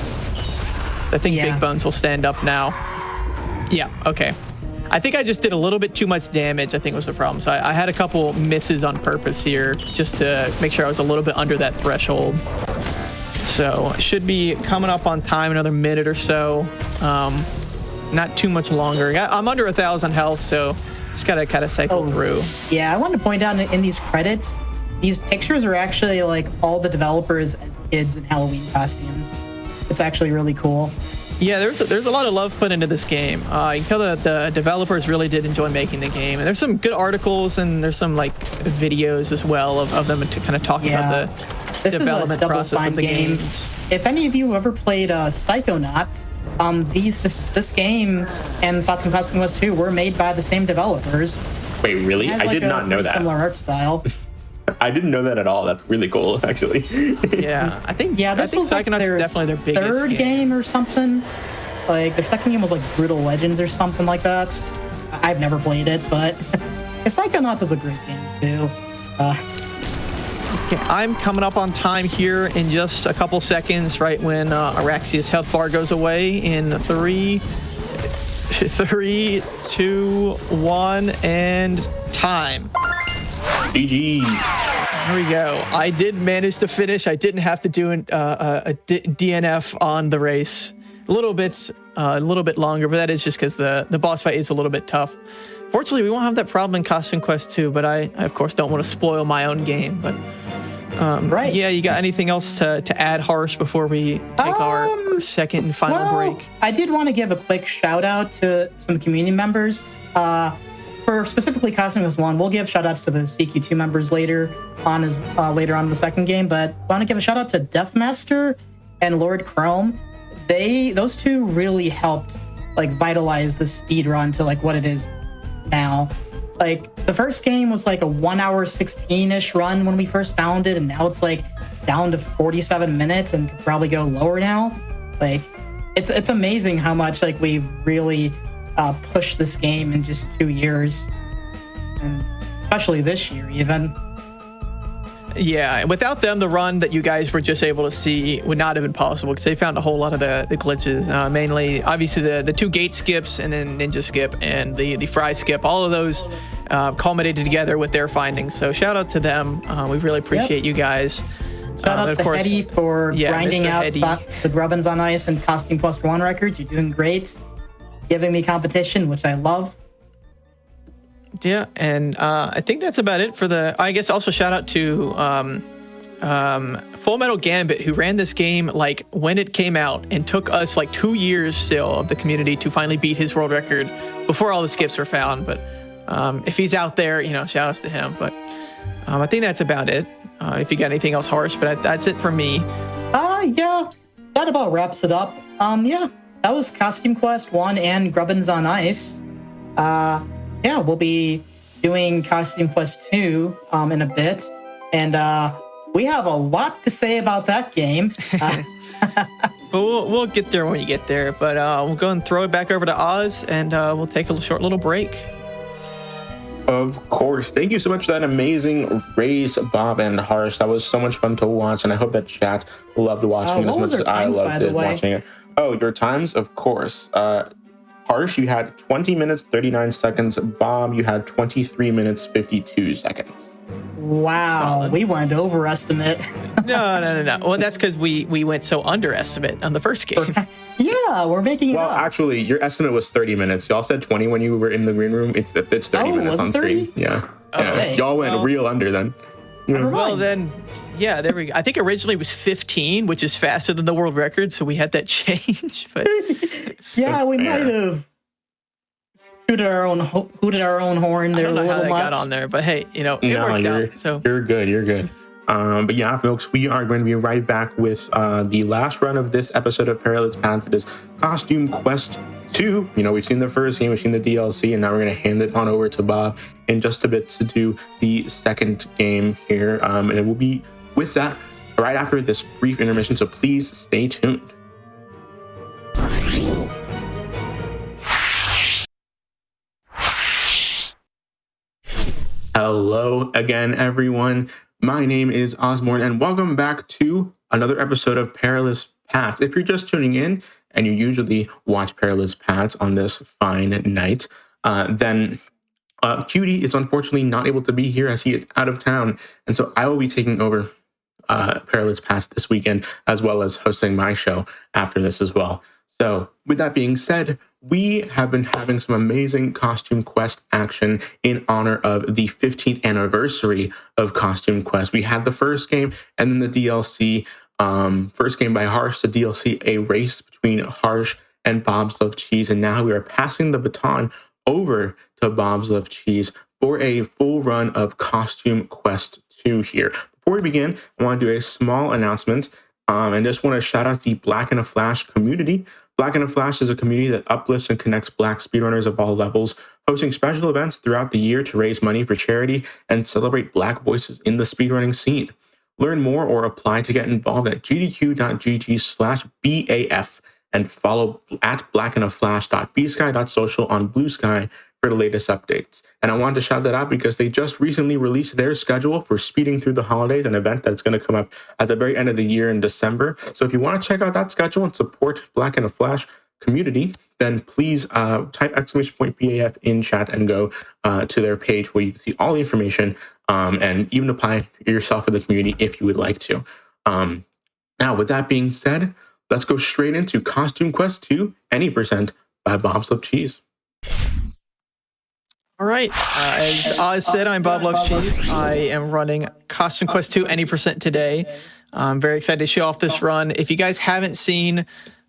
I think Big Bones will stand up now. Yeah, okay. I think I just did a little bit too much damage, I think was the problem. So I had a couple misses on purpose here just to make sure I was a little bit under that threshold. So should be coming up on time, another minute or so. Not too much longer. I'm under 1,000 health, so just gotta kind of cycle through. Yeah, I wanted to point out in these credits, these pictures are actually all the developers as kids in Halloween costumes. it's actually really cool. Yeah, there's a lot of love put into this game. You can tell that the developers really did enjoy making the game, and there's some good articles and there's some like videos as well of them to kind of talk about the development process of the game. If any of you ever played Psychonauts, this game and Costume Quest 2 were made by the same developers. Wait, really? I did not know that. Similar art style. I didn't know that at all. That's really cool, actually. Yeah, I think this was like Psychonauts their is definitely their biggest third game or something. Like their second game was like Brutal Legends or something like that. I've never played it, but Psychonauts is a great game too. Okay, I'm coming up on time here in just a couple seconds, right when Araxia's health bar goes away in 3, 2, 1, and time. GG. There we go. I did manage to finish. I didn't have to do a DNF on the race. A little bit longer, but that is just because the boss fight is a little bit tough. Fortunately, we won't have that problem in Costume Quest 2, but I of course don't want to spoil my own game. But right. Yeah, you got anything else to add, Harsh, before we take our second and final break? I did want to give a quick shout out to some community members. For specifically Costume Quest 1, we'll give shout outs to the CQ2 members later on in the second game, but I want to give a shout out to Deathmaster and Lord Chrome. Those two really helped like vitalize the speedrun to like what it is now. Like the first game was like a 1 hour 16-ish run when we first found it, and now it's like down to 47 minutes and could probably go lower now. Like it's amazing how much like we've really pushed this game in just 2 years, and especially this year even. Yeah, without them, the run that you guys were just able to see would not have been possible because they found a whole lot of the glitches. Mainly, obviously, the 2 gate skips and then Ninja Skip and the Fry Skip. All of those culminated together with their findings. So shout out to them. We really appreciate you guys. Shout out to Hetty for grinding out the Grubbins on Ice and Costume Quest 1 records. You're doing great. Giving me competition, which I love. Yeah, and I think that's about it for I guess also shout out to Full Metal Gambit, who ran this game like when it came out and took us like 2 years still of the community to finally beat his world record before all the skips were found. But if he's out there, shout outs to him. But I think that's about it. If you got anything else, Harsh, but that's it for me. Yeah, that about wraps it up. Yeah, that was Costume Quest 1 and Grubbins on Ice. Yeah, we'll be doing Costume Quest 2 in a bit, and we have a lot to say about that game. But we'll get there when you get there. But we'll go and throw it back over to Oz, and we'll take a short little break. Of course. Thank you so much for that amazing race, Bob and Harsh. That was so much fun to watch, and I hope that chat loved watching it as much as I loved watching it. Oh, your times? Of course. Harsh, you had 20 minutes, 39 seconds. Bob, you had 23 minutes, 52 seconds. Wow, solid. We went overestimate. No. Well, that's because we went so underestimate on the first game. Yeah, we're making it up. Well, actually, your estimate was 30 minutes. Y'all said 20 when you were in the green room. It's 30 minutes on 30? Screen. Yeah. Okay. Yeah. Y'all went real under then. Yeah. Well, then, yeah, there we go. I think originally it was 15, which is faster than the world record, so we had that change. But yeah, we might have hooted our own horn there a little much. I don't know how that got on there, but hey, it worked out. So you're good. But yeah, folks, we are going to be right back with the last run of this episode of Perilous Paths. That is Costume Quest 2. We've seen the first game, we've seen the DLC, and now we're going to hand it on over to Bob in just a bit to do the second game here. And it will be with that right after this brief intermission, so please stay tuned. Hello again, everyone. My name is Osborne, and welcome back to another episode of Perilous Paths. If you're just tuning in, and you usually watch Perilous Paths on this fine night, then Cutie is unfortunately not able to be here as he is out of town, and so I will be taking over Perilous Paths this weekend, as well as hosting my show after this as well. So, with that being said, we have been having some amazing Costume Quest action in honor of the 15th anniversary of Costume Quest. We had the first game and then the DLC First game by Harsh, the DLC, a race between Harsh and Bob's Love Cheese. And now we are passing the baton over to Bob's Love Cheese for a full run of Costume Quest 2 here. Before we begin, I want to do a small announcement and just want to shout out the Black in a Flash community. Black in a Flash is a community that uplifts and connects Black speedrunners of all levels, hosting special events throughout the year to raise money for charity and celebrate Black voices in the speedrunning scene. Learn more or apply to get involved at gdq.gg/BAF and follow at blackinaflash.bsky.social on Blue Sky for the latest updates. And I wanted to shout that out because they just recently released their schedule for Speeding Through the Holidays, an event that's going to come up at the very end of the year in December. So if you want to check out that schedule and support Black in a Flash community, then please type !BAF in chat and go to their page where you can see all the information and even apply yourself in the community if you would like to. Now, with that being said, let's go straight into Costume Quest 2, Any Percent by Bob's Love Cheese. All right. As Oz said, I'm Bob Loves Cheese. I am running Costume Quest 2 Any Percent today. I'm very excited to show off this run. If you guys haven't seen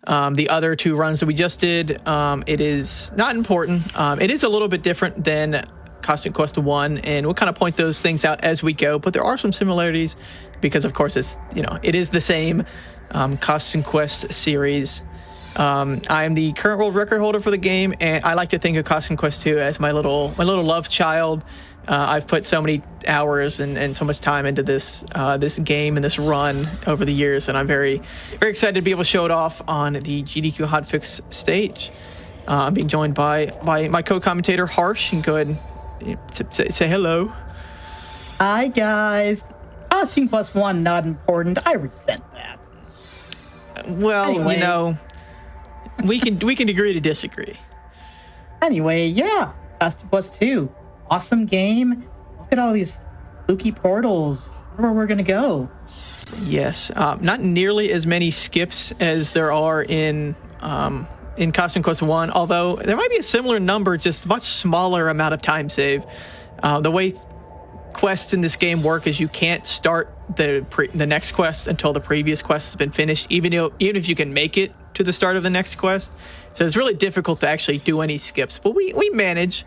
the other two runs that we just did, it is not important. It is a little bit different than Costume Quest 1, and we'll kind of point those things out as we go, but there are some similarities because, of course, it is the same Costume Quest series. I am the current world record holder for the game, and I like to think of Costume Quest 2 as my little love child. I've put so many hours and so much time into this game and this run over the years, and I'm very, very excited to be able to show it off on the GDQ Hotfix stage. I'm being joined by my co-commentator Harsh. And go ahead and say hello. Hi guys. Costume Quest 1 not important. I resent that. Well, Anyway. we can agree to disagree. Anyway, yeah, Costume Quest 2. Awesome game. Look at all these spooky portals. I wonder where we're going to go. Yes, not nearly as many skips as there are in Costume Quest 1, although there might be a similar number, just much smaller amount of time save. The way quests in this game work is you can't start the next quest until the previous quest has been finished, even if you can make it to the start of the next quest. So it's really difficult to actually do any skips, but we manage.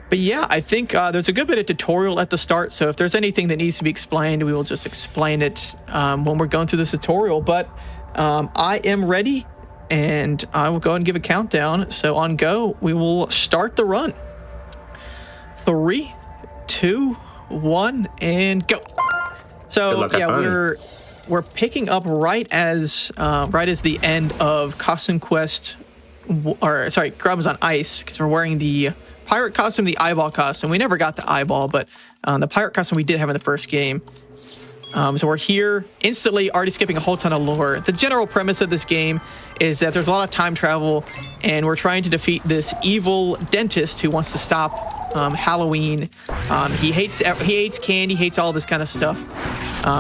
But yeah, I think there's a good bit of tutorial at the start, so if there's anything that needs to be explained, we will just explain it when we're going through this tutorial. But I am ready, and I will go ahead and give a countdown. So on go, we will start the run. 3, 2, 1, and go. So yeah, we're picking up right as the end of Costume Quest, Grubbins on Ice, because we're wearing the pirate costume, the eyeball costume. We never got the eyeball, but the pirate costume we did have in the first game. So we're here instantly, already skipping a whole ton of lore. The general premise of this game is that there's a lot of time travel, and we're trying to defeat this evil dentist who wants to stop Halloween. He hates candy, hates all this kind of stuff.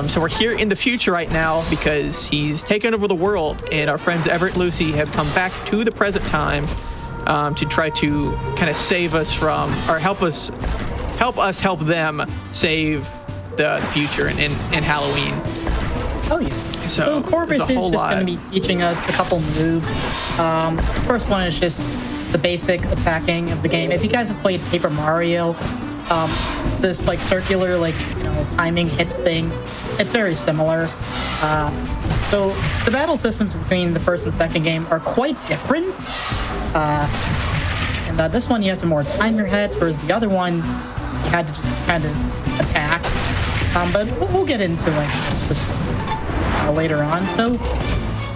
So we're here in the future right now because he's taken over the world, and our friends Everett and Lucy have come back to the present time to try to kind of save us from, or help us help them save the future and Halloween. Oh yeah. So Corvus is just going to be teaching us a couple moves. First one is just the basic attacking of the game. If you guys have played Paper Mario, this like circular timing hits thing, it's very similar. So the battle systems between the first and second game are quite different. And this one you have to more time your hits, whereas the other one you had to just kind of attack. But we'll get into this later on. So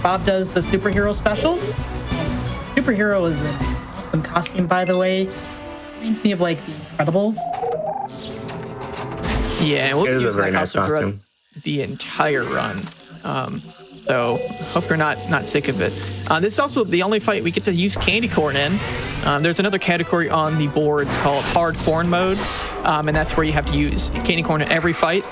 Bob does the superhero special. Superhero is an awesome costume, by the way. Reminds me of the Incredibles. Yeah, we'll it is use a very that nice costume. The entire run. So hope you're not sick of it. This is also the only fight we get to use candy corn in. There's another category on the boards called hard corn mode, and that's where you have to use candy corn in every fight.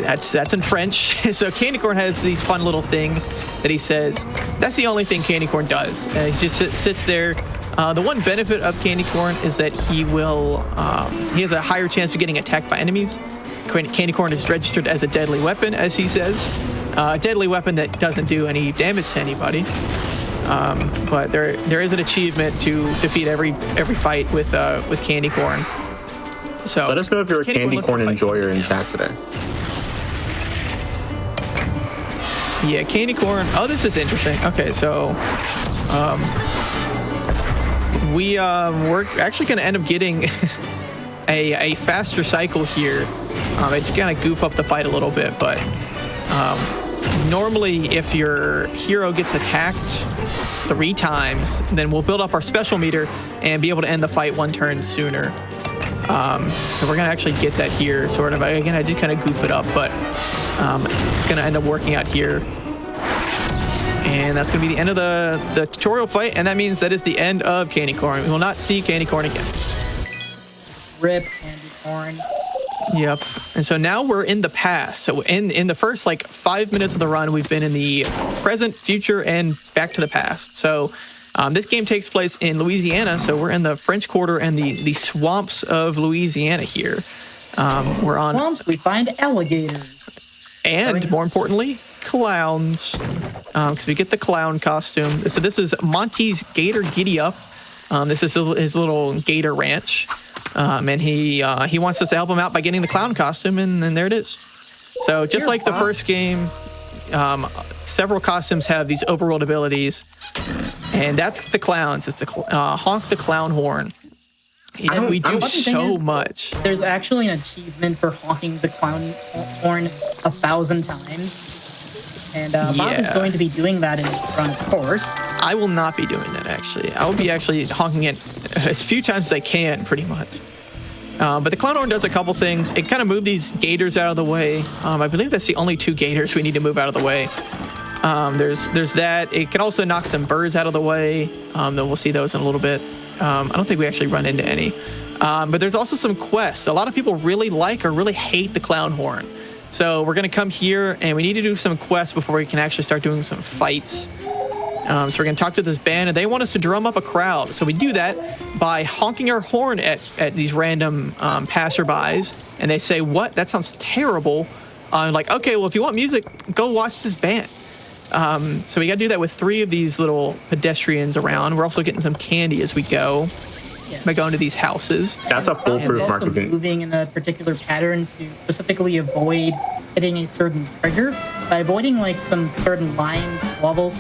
That's in French. So candy corn has these fun little things that he says. That's the only thing candy corn does. He just sits there. The one benefit of candy corn is that he has a higher chance of getting attacked by enemies. candy corn is registered as a deadly weapon, as he says. A deadly weapon that doesn't do any damage to anybody. But there is an achievement to defeat every fight with candy corn. So let us know if you're a candy corn enjoyer in chat today. Yeah, candy corn. Oh, this is interesting. Okay, so we're actually going to end up getting a faster cycle here. It's going to goof up the fight a little bit, but normally if your hero gets attacked 3 times, then we'll build up our special meter and be able to end the fight 1 turn sooner. So we're going to actually get that here, sort of. Again, I did kind of goof it up, but it's going to end up working out here. And that's going to be the end of the tutorial fight, and that means that is the end of Candy Corn. We will not see Candy Corn again. Rip Candy Corn. Yep. And so now we're in the past. So in the first 5 minutes of the run, we've been in the present, future, and back to the past. So this game takes place in Louisiana. So we're in the French Quarter and the swamps of Louisiana here. We're on swamps. We find alligators. And more importantly, clowns. Because we get the clown costume. So this is Monty's Gator Giddy Up. This is his little gator ranch. And he wants us to help him out by getting the clown costume, and there it is. So just like the first game, several costumes have these overworld abilities, and that's the clowns. It's the honk the clown horn. And we do so much. There's actually an achievement for honking the clown horn 1,000 times. And Bob is going to be doing that in his run, of course. I will not be doing that, actually. I will be actually honking it as few times as I can, pretty much. But the clown horn does a couple things. It kind of moves these gators out of the way. I believe that's the only 2 gators we need to move out of the way. There's that. It can also knock some birds out of the way. Then we'll see those in a little bit. I don't think we actually run into any. But there's also some quests. A lot of people really like or really hate the clown horn. So we're going to come here, and we need to do some quests before we can actually start doing some fights. So we're going to talk to this band, and they want us to drum up a crowd. So we do that by honking our horn at these random passerbys, and they say, "What? That sounds terrible." I'm like, okay, well, if you want music, go watch this band. So we got to do that with 3 of these little pedestrians around. We're also getting some candy as we go. By going to these houses. That's a foolproof marketing. Moving in a particular pattern to specifically avoid hitting a certain trigger. By avoiding some certain line level,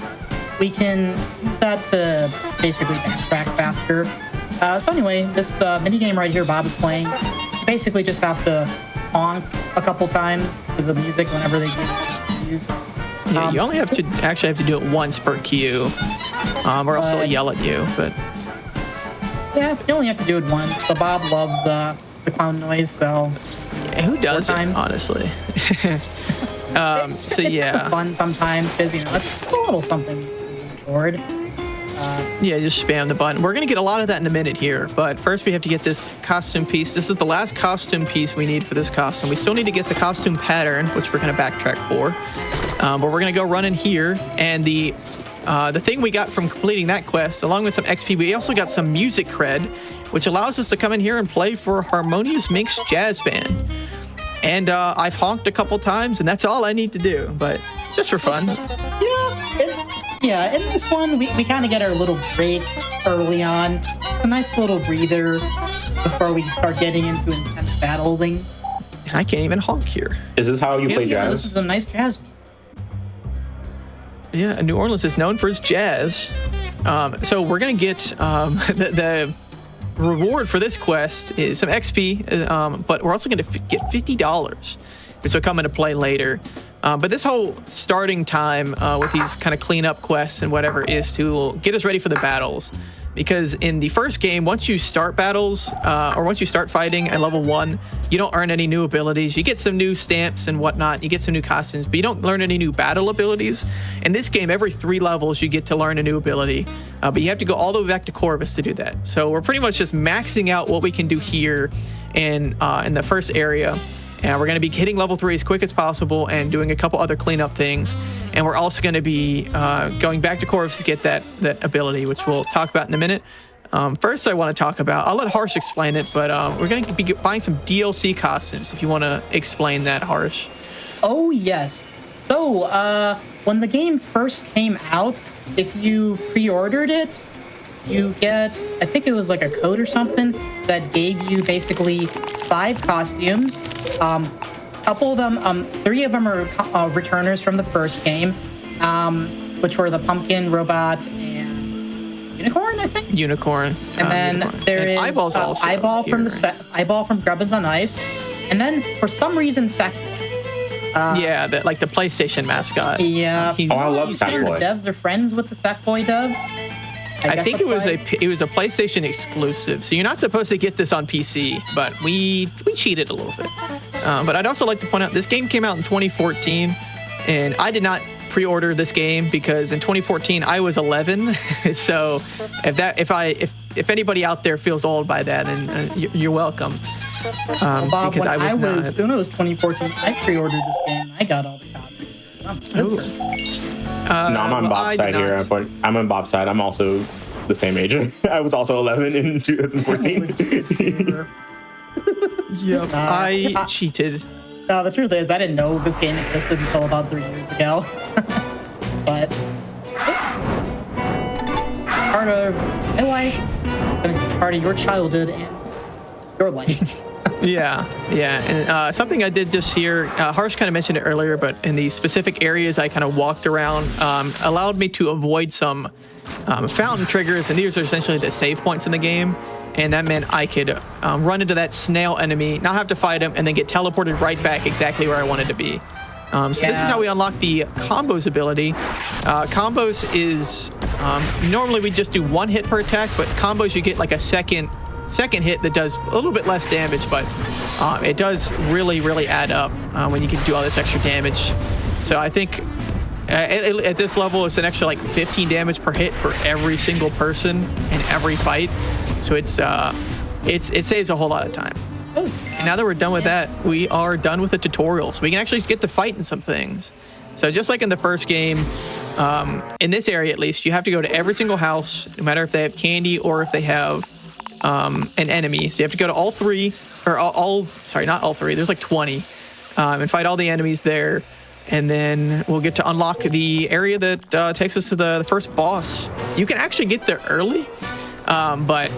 we can use that to basically backtrack faster. So anyway, this minigame right here Bob is playing, you basically just have to honk a couple times to the music whenever they get used. Yeah, you only have to do it once per queue, or else they'll yell at you, but... Yeah, but you only have to do it once. So Bob loves the clown noise, so... Yeah, who doesn't, honestly? It's fun sometimes, because, it's a little something you can record. Yeah, just spam the button. We're going to get a lot of that in a minute here, but first we have to get this costume piece. This is the last costume piece we need for this costume. We still need to get the costume pattern, which we're going to backtrack for. But we're going to go run in here, and the thing we got from completing that quest, along with some XP, we also got some music cred, which allows us to come in here and play for Harmonious Minx Jazz Band. And I've honked a couple times, and that's all I need to do, but just for fun. Yeah, in this one, we kind of get our little break early on. A nice little breather before we start getting into intense battling. And I can't even honk here. Is this how you play jazz? This is a nice jazz piece. Yeah, New Orleans is known for its jazz. So we're going to get the reward for this quest is some XP, but we're also going to get $50, which will come into play later. But this whole starting time with these kind of cleanup quests and whatever is to get us ready for the battles. Because in the first game, once you start battles, or once you start fighting at level 1, you don't earn any new abilities. You get some new stamps and whatnot, you get some new costumes, but you don't learn any new battle abilities. In this game, every 3 levels, you get to learn a new ability, but you have to go all the way back to Corvus to do that. So we're pretty much just maxing out what we can do here in the first area. And we're going to be hitting level 3 as quick as possible and doing a couple other cleanup things. And we're also going to be going back to Corvus to get that ability, which we'll talk about in a minute. First, I want to talk about, I'll let Harsh explain it, but we're going to be buying some DLC costumes, if you want to explain that, Harsh. Oh, yes. So, when the game first came out, if you pre-ordered it, you get, I think it was like a code or something that gave you basically 5 costumes. Couple of them, 3 of them are returners from the first game, which were the pumpkin, robot, and unicorn, I think. Unicorn. And then unicorn. there is Eyeballs also eyeball here. from eyeball from Grubbins on Ice, and then for some reason yeah, like the PlayStation mascot. Yeah. I love The Sackboy. devs are friends with the Sackboy devs. I guess think that's it was a PlayStation exclusive, so you're not supposed to get this on PC, but we cheated a little bit. But I'd also like to point out this game came out in 2014, and I did not pre-order this game because in 2014 I was 11. So if anybody out there feels old by that, then you're welcome. Bob, because when it was 2014, I pre-ordered this game. And I got all the costumes. No, I'm on Bob's side here. I'm on Bob's side. I'm also the same age. I was also 11 in 2014. Yep. I cheated. No, the truth is, I didn't know this game existed until about 3 years ago. But part of my life, and part of your childhood and your life. Yeah. And something I did just here, Harsh kind of mentioned it earlier, but in the specific areas I kind of walked around allowed me to avoid some fountain triggers, and these are essentially the save points in the game. And that meant I could run into that snail enemy, not have to fight him, and then get teleported right back exactly where I wanted to be. This is how we unlock the combos ability. Combos is, normally we just do 1 hit per attack, but combos you get like a second hit that does a little bit less damage, but it does really add up when you can do all this extra damage. So I think at this level it's an extra like 15 damage per hit for every single person in every fight. So it saves a whole lot of time. And now that we're done with that, we are done with the tutorial, so we can actually get to fighting some things. So just like in the first game, in this area at least, you have to go to every single house, no matter if they have candy or if they have an enemy. So you have to go to all 3, or sorry, not all 3, there's like 20, and fight all the enemies there. And then we'll get to unlock the area that takes us to the first boss. You can actually get there early, but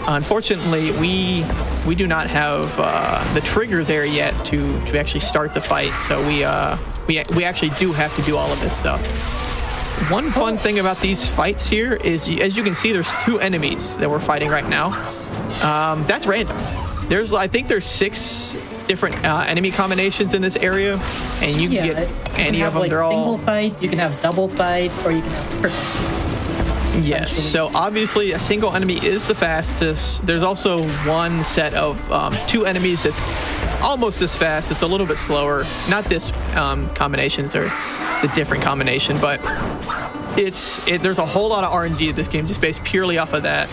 unfortunately we do not have the trigger there yet to actually start the fight. So we actually do have to do all of this stuff. One fun thing about these fights here is, as you can see, there's 2 enemies that we're fighting right now. That's random. I think there's 6 different enemy combinations in this area, and you can get any of them. They're all single fights, you can have double fights, or you can have triple fights. Yes, so obviously a single enemy is the fastest. There's also one set of 2 enemies that's almost as fast. It's a little bit slower. Not this combinations, or the different combination, but there's a whole lot of RNG in this game just based purely off of that.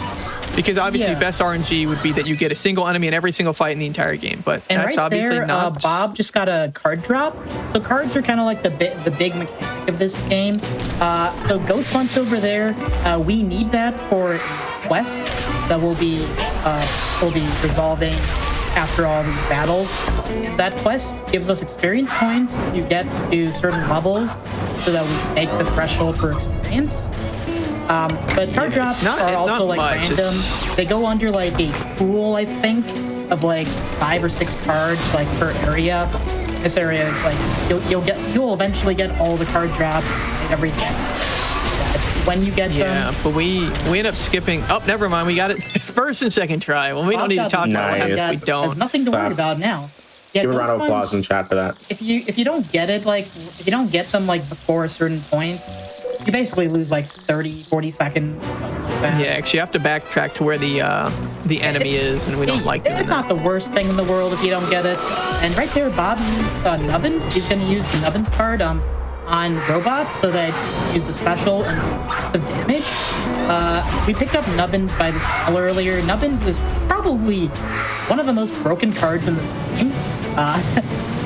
Because obviously best RNG would be that you get a single enemy in every single fight in the entire game, but that's obviously there, not. Bob just got a card drop. So cards are kind of like the big mechanic of this game. So Ghost Punch over there, we need that for a quest that we'll be resolving after all these battles. And that quest gives us experience points to get to certain levels so that we can make the threshold for experience. But card drops are also like random. They go under like a pool, I think, of like 5 or 6 cards like per area. This area is like you'll eventually get all the card drops and everything. When you get them. Yeah, but we end up skipping. Oh, never mind. We got it first and second try. Well, we don't need to talk about what happens if we don't. There's nothing to worry about now. Yeah, give a round of applause in chat for that. If you don't get it, like if you don't get them like before a certain point, you basically lose like 40 seconds. Like that. Yeah, because you have to backtrack to where the enemy is, and we don't like doing It's that. not the worst thing in the world if you don't get it. And right there, Bob used Nubbins. He's going to use the Nubbins card on robots so that he can use the special and passive damage. We picked up Nubbins by the style earlier. Nubbins is probably one of the most broken cards in this game.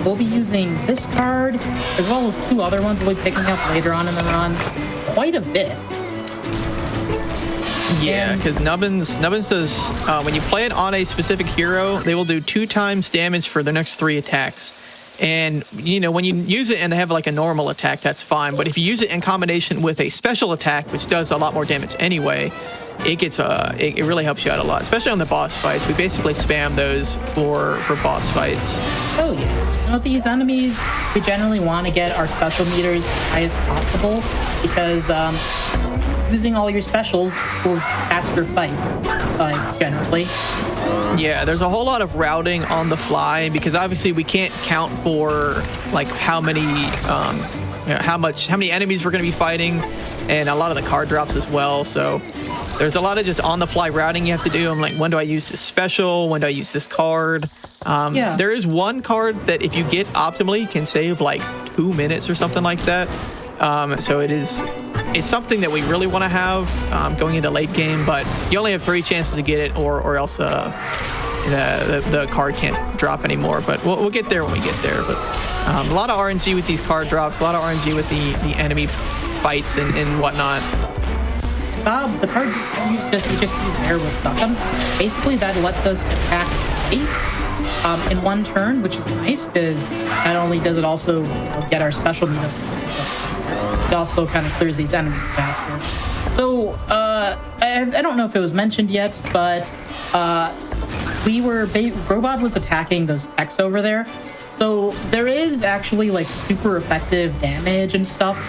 We'll be using this card, as well as 2 other ones we'll be picking up later on in the run. Quite a bit. Yeah, because Nubbins does, when you play it on a specific hero, they will do 2 times damage for the next 3 attacks. And, you know, when you use it and they have like a normal attack, that's fine. But if you use it in combination with a special attack, which does a lot more damage anyway, it gets it really helps you out a lot, especially on the boss fights. We basically spam those for boss fights. Oh yeah. You know, these enemies, we generally want to get our special meters as high as possible because using all your specials equals faster fights, generally. Yeah, there's a whole lot of routing on the fly because obviously we can't count for like how many how many enemies we're going to be fighting, and a lot of the card drops as well. So there's a lot of just on the fly routing you have to do. I'm like, when do I use this special? When do I use this card? There is one card that if you get optimally can save like 2 minutes or something like that. So it's something that we really want to have going into late game, but you only have 3 chances to get it, or else the card can't drop anymore. But we'll get there when we get there. But a lot of RNG with these card drops, a lot of RNG with the enemy fights and whatnot. Bob, the card you just use airless suckums. Basically, that lets us attack base in 1 turn, which is nice because not only does it also get our special meter, it also kind of clears these enemies faster. So I don't know if it was mentioned yet, but Robot was attacking those techs over there. So there is actually like super effective damage and stuff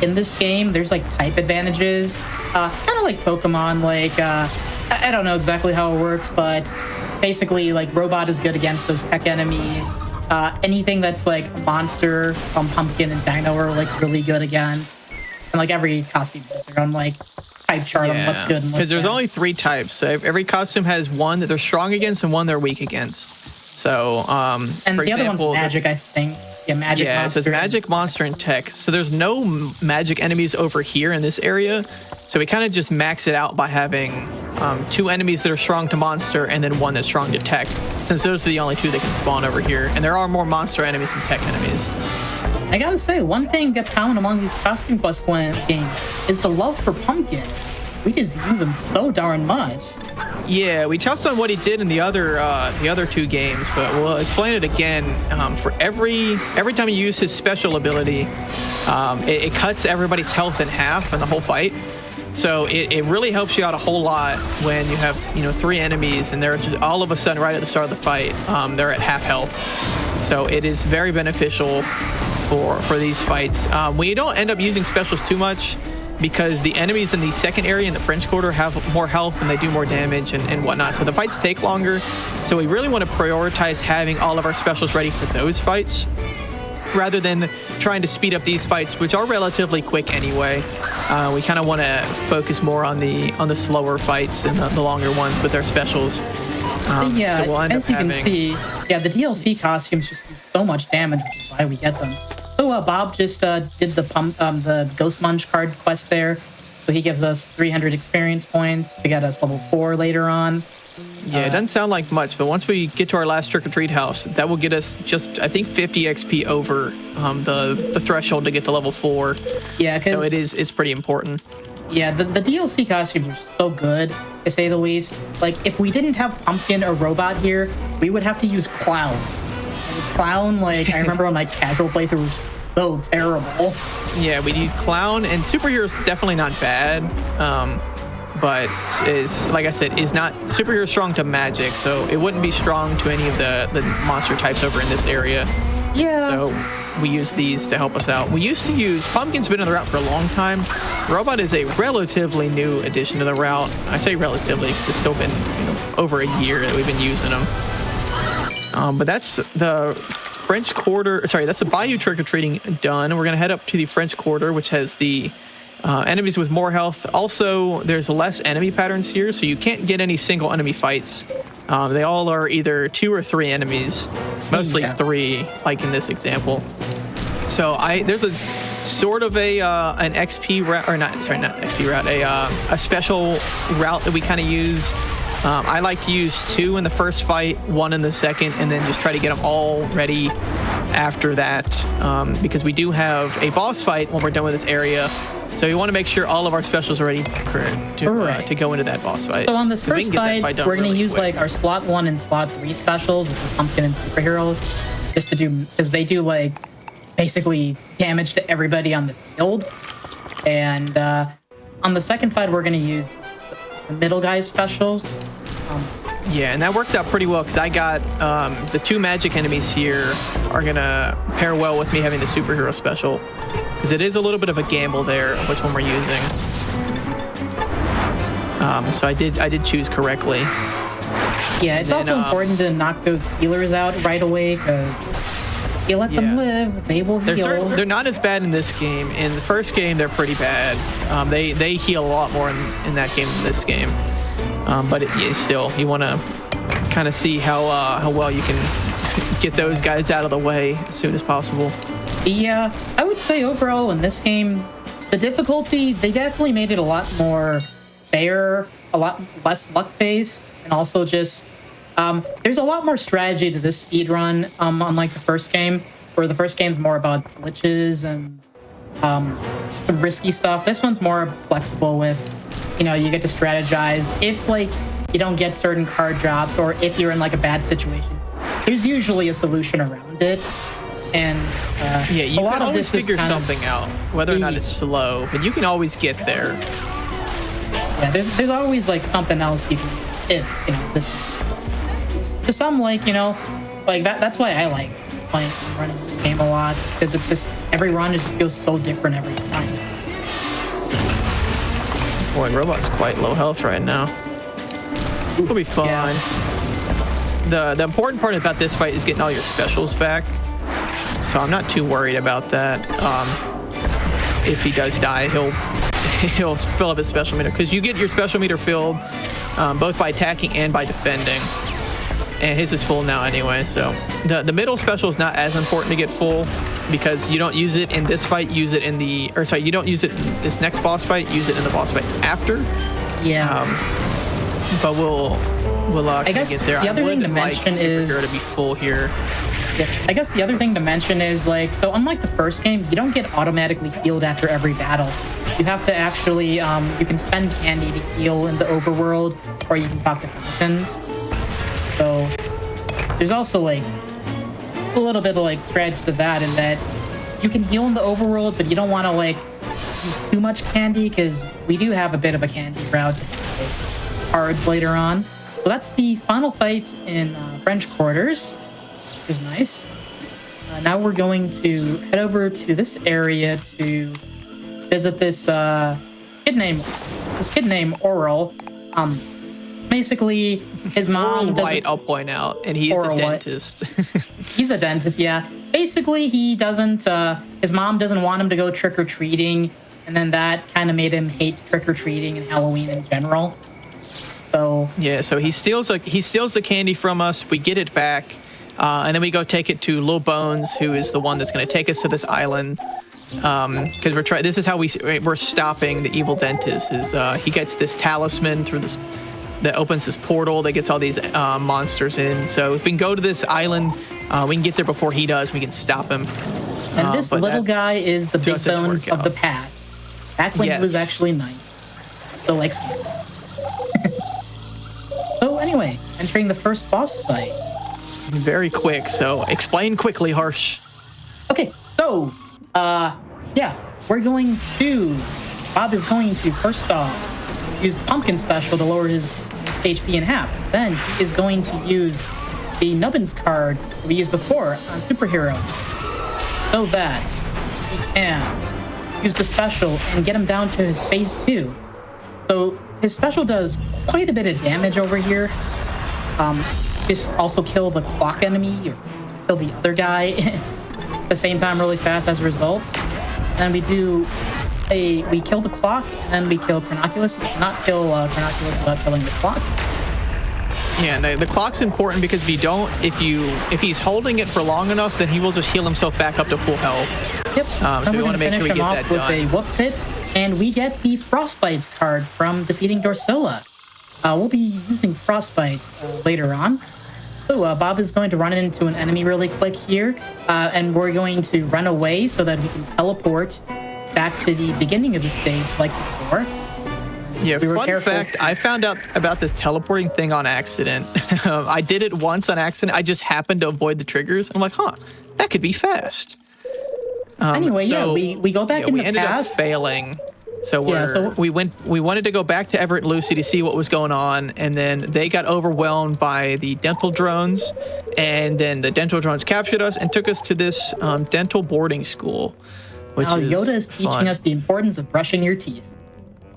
in this game. There's like type advantages, kind of like Pokemon. Like I don't know exactly how it works, but basically like Robot is good against those tech enemies. Anything that's like a monster, Pumpkin and Dino are like really good against. And like every costume has their own like type chart on what's good and what's bad. Because there's only 3 types. So every costume has one that they're strong against and one they're weak against. So and the other one's magic, I think. Yeah, magic. Yeah, monster. it says magic, monster, and tech. So there's no magic enemies over here in this area. So we kind of just max it out by having 2 enemies that are strong to monster and then 1 that's strong to tech, since those are the only 2 that can spawn over here. And there are more monster enemies than tech enemies. I gotta say, one thing that's common among these costume quest games is the love for Pumpkin. We just use him so darn much. Yeah, we touched on what he did in the other 2 games, but we'll explain it again. For every time you use his special ability, it cuts everybody's health in half in the whole fight. So it really helps you out a whole lot when you have 3 enemies and they're just all of a sudden right at the start of the fight they're at half health. So it is very beneficial for these fights. We don't end up using specials too much, because the enemies in the second area in the French Quarter have more health and they do more damage and whatnot. So the fights take longer. So we really want to prioritize having all of our specials ready for those fights, rather than trying to speed up these fights, which are relatively quick anyway. We kind of want to focus more on the slower fights and the longer ones with their specials. So we'll as you can see, the DLC costumes just do so much damage, which is why we get them. So Bob just did the Ghost Munch card quest there. So he gives us 300 experience points to get us level 4 later on. Yeah, it doesn't sound like much, but once we get to our last trick-or-treat house, that will get us just, I think, 50 XP over the threshold to get to level 4. Yeah, so it's pretty important. Yeah, the DLC costumes are so good, to say the least. Like, if we didn't have Pumpkin or Robot here, we would have to use Clown. And Clown, like, I remember on my casual playthrough, was so terrible. Yeah, we need Clown, and Superhero's definitely not bad. But is, like I said, is not superhero strong to magic, so it wouldn't be strong to any of the monster types over in this area. Yeah. So we use these to help us out. We used to use Pumpkin's been on the route for a long time. Robot is a relatively new addition to the route. I say relatively because it's still been over a year that we've been using them. But that's the French Quarter. Sorry, that's the Bayou trick-or-treating done. We're gonna head up to the French Quarter, which has the enemies with more health. Also, there's less enemy patterns here, so you can't get any single enemy fights. They all are either 2 or 3 enemies, mostly 3, like in this example. So there's a sort of an XP route, or not XP route, a special route that we kind of use. I like to use 2 in the first fight, 1 in the second, and then just try to get them all ready after that, because we do have a boss fight when we're done with this area. So we want to make sure all of our specials are ready to go into that boss fight. So on this first fight, we're going to use quick. like our slot 1 and slot 3 specials with the pumpkin and superhero, just to do, because they do like basically damage to everybody on the field. And on the second fight, we're going to use the middle guy's specials. Yeah, and that worked out pretty well because I got the 2 magic enemies here are going to pair well with me having the superhero special, because it is a little bit of a gamble there of which one we're using. So I did choose correctly. Yeah, it's also important to knock those healers out right away, because you let them live, they will heal. They're not as bad in this game. In the first game, they're pretty bad. They heal a lot more in that game than this game. But still, you want to kind of see how well you can get those guys out of the way as soon as possible. Yeah, I would say overall in this game, the difficulty, they definitely made it a lot more fair, a lot less luck-based, and also just, there's a lot more strategy to this speedrun, unlike the first game, where the first game's more about glitches and some risky stuff. This one's more flexible with, you get to strategize. If, like, you don't get certain card drops, or if you're in, like, a bad situation, there's usually a solution around it. And you a lot can of always this figure is something out, whether or not it's slow, but you can always get there. Yeah, there's always like something else you can do if this. To some, like that's why I like playing and running this game a lot, because it's just every run just feels so different every time. Boy, Robot's quite low health right now. It'll be fine. Yeah. The important part about this fight is getting all your specials back. So I'm not too worried about that. If he does die, he'll fill up his special meter, because you get your special meter filled both by attacking and by defending. And his is full now anyway. So the middle special is not as important to get full, because you don't use it in this fight. You don't use it in this next boss fight. Use it in the boss fight after. Yeah. But we'll I guess get there. The other thing to mention is superhero to be full here. Yeah, I guess the other thing to mention is, like, so unlike the first game, you don't get automatically healed after every battle. You have to actually, you can spend candy to heal in the overworld, or you can talk to fountains. So there's also, like, a little bit of, like, strategy to that, in that you can heal in the overworld, but you don't want to, like, use too much candy, because we do have a bit of a candy route to cards later on. So that's the final fight in French Quarters, which is nice. Now we're going to head over to this area to visit this kid named Oral. Basically, his mom Oral doesn't... White, I'll point out, and he's a dentist. He's a dentist, yeah. Basically, he doesn't... his mom doesn't want him to go trick-or-treating, and then that kind of made him hate trick-or-treating and Halloween in general. So he steals the candy from us. We get it back, and then we go take it to Lil Bones, who is the one that's going to take us to this island. Because this is how we're stopping the evil dentist. Is he gets this talisman through this that opens this portal that gets all these monsters in. So if we can go to this island, we can get there before he does. We can stop him. And this little guy is the Big Bones of the past. Back when he was actually nice. Still likes candy. So anyway, entering the first boss fight. Very quick, so explain quickly, Harsh. Okay, so, Bob is going to, first off, use the pumpkin special to lower his HP in half. Then he is going to use the Nubbins card we used before on Superhero, so that he can use the special and get him down to his phase 2. So his special does quite a bit of damage over here. Just also kill the clock enemy or kill the other guy at the same time really fast as a result. And we kill the clock, and then we kill Chronoculus. We cannot kill Chronoculus without killing the clock. Yeah, and the clock's important, because if he's holding it for long enough, then he will just heal himself back up to full health. Yep. So we want to make sure we get that done. With a whoops hit, and we get the Frostbites card from defeating Dorsilla. We'll be using Frostbites later on. So Bob is going to run into an enemy really quick here, and we're going to run away so that we can teleport back to the beginning of the stage like before. Yeah, fun fact, I found out about this teleporting thing on accident. I did it once on accident. I just happened to avoid the triggers. I'm like, that could be fast. Anyway, we go back in the past. We ended up failing. So we wanted to go back to Everett and Lucy to see what was going on, and then they got overwhelmed by the dental drones, and then the dental drones captured us and took us to this dental boarding school. Which now is Yoda is teaching us the importance of brushing your teeth.